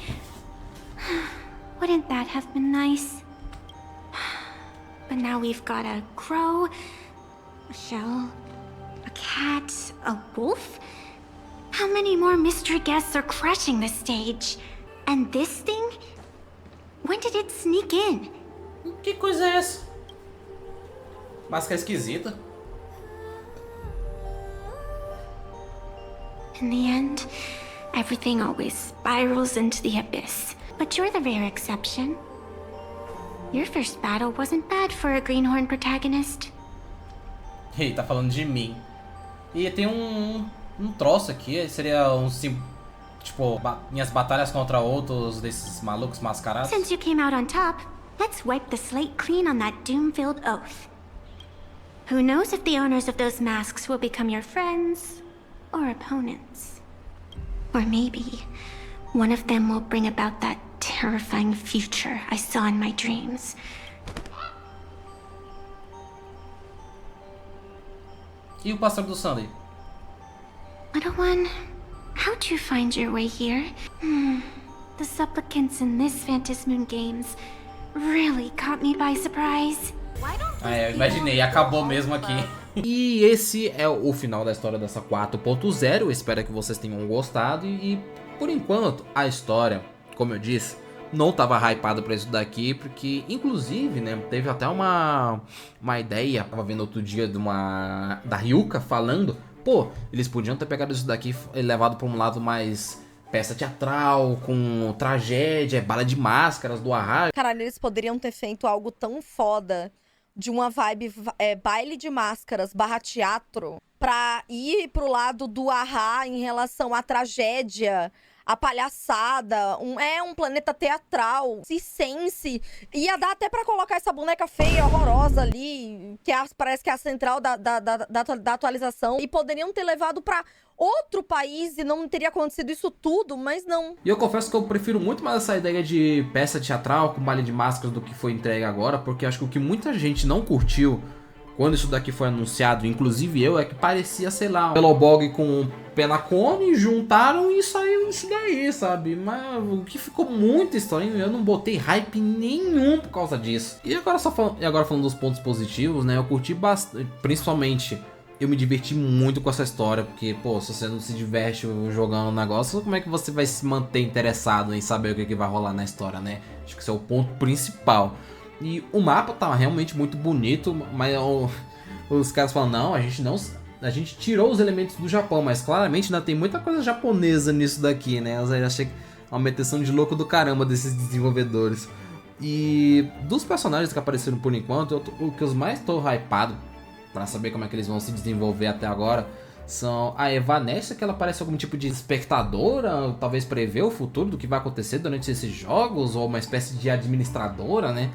Wouldn't that have been nice? But now we've got a crow, a shell, a cat, a wolf? How many more mystery guests are crashing the stage? And this thing? When did it sneak in? Que coisa é essa? Máscara esquisita. In the end, everything always spirals into the abyss. But you're the rare exception. Your first battle wasn't bad for a greenhorn protagonist. Ei, tá falando de mim. E tem um troço aqui, seria tipo, minhas batalhas contra outros desses malucos mascarados. Since you came out on top, let's wipe the slate clean on that doom-filled oath. Who knows if the owners of those masks will become your friends or opponents? Or maybe one of them will bring about that terrifying future I saw in my dreams. E o pássaro do Sunday? Little one, how'd you find your way here? The supplicants in this Phantasmoon Games really caught me by surprise. Eu imaginei, acabou mesmo aqui. E esse é o final da história dessa 4.0. Espero que vocês tenham gostado. E por enquanto, a história, como eu disse, não tava hypado pra isso daqui, porque inclusive, né, teve até uma ideia, tava vendo outro dia da Ryuka falando, pô, eles podiam ter pegado isso daqui e levado pra um lado mais peça teatral, com tragédia, bala de máscaras do Ahá. Caralho, eles poderiam ter feito algo tão foda de uma vibe baile de máscaras / teatro pra ir pro lado do Ahá em relação à tragédia, a palhaçada, um planeta teatral, circense. Ia dar até pra colocar essa boneca feia, horrorosa ali, que parece que é a central da atualização. E poderiam ter levado pra outro país e não teria acontecido isso tudo, mas não. E eu confesso que eu prefiro muito mais essa ideia de peça teatral com baile de máscaras do que foi entregue agora, porque acho que o que muita gente não curtiu quando isso daqui foi anunciado, inclusive eu, é que parecia, sei lá, um Pelobog com um Penacone, juntaram e saiu isso daí, sabe? Mas o que ficou muito estranho, eu não botei hype nenhum por causa disso. E agora falando dos pontos positivos, né? Eu curti bastante, principalmente eu me diverti muito com essa história, porque, pô, se você não se diverte jogando um negócio, como é que você vai se manter interessado em saber o que vai rolar na história, né? Acho que esse é o ponto principal. E o mapa tá realmente muito bonito, mas os caras falam, não, a gente tirou os elementos do Japão, mas claramente ainda tem muita coisa japonesa nisso daqui, né? Eu achei uma meteção de louco do caramba desses desenvolvedores. E dos personagens que apareceram por enquanto, o que eu mais tô hypado pra saber como é que eles vão se desenvolver até agora são a Evanescence, que ela parece algum tipo de espectadora, talvez prever o futuro do que vai acontecer durante esses jogos, ou uma espécie de administradora, né?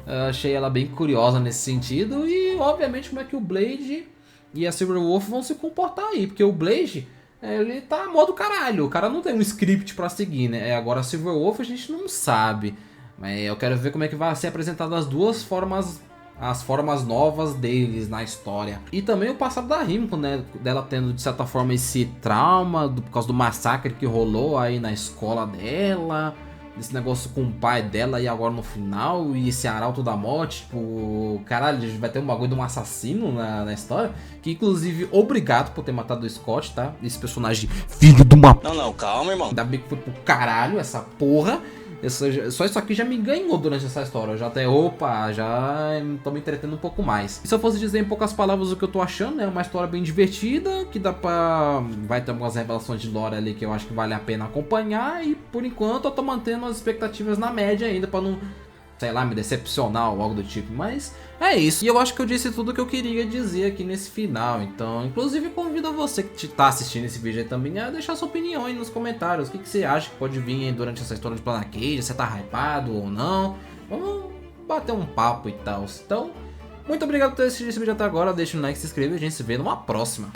Eu achei ela bem curiosa nesse sentido. E obviamente como é que o Blade e a Silverwolf vão se comportar aí, porque o Blade, ele tá modo caralho, o cara não tem um script pra seguir, né? Agora a Silverwolf a gente não sabe, mas eu quero ver como é que vai ser apresentado as duas formas, as formas novas deles na história. E também o passado da Rimiko, né? Dela tendo de certa forma esse trauma por causa do massacre que rolou aí na escola dela, esse negócio com o pai dela e agora no final, e esse arauto da morte, tipo, caralho, vai ter um bagulho de um assassino na história, que inclusive, obrigado por ter matado o Scott, tá? Esse personagem filho de uma... Não, calma, irmão. Ainda bem que foi pro caralho essa porra. Só isso aqui já me ganhou durante essa história. Eu já até, já tô me entretendo um pouco mais. E se eu fosse dizer em poucas palavras o que eu tô achando, é uma história bem divertida, que dá pra... vai ter algumas revelações de lore ali que eu acho que vale a pena acompanhar. E por enquanto eu tô mantendo as expectativas na média ainda, pra não, sei lá, me decepcionar ou algo do tipo. Mas é isso. E eu acho que eu disse tudo que eu queria dizer aqui nesse final. Então, inclusive, convido a você que tá assistindo esse vídeo aí também a deixar sua opinião aí nos comentários. O que você acha que pode vir aí durante essa história de Planarcadia? Você tá hypado ou não? Vamos bater um papo e tal. Então, muito obrigado por ter assistido esse vídeo até agora. Deixa um like, se inscreva e a gente se vê numa próxima.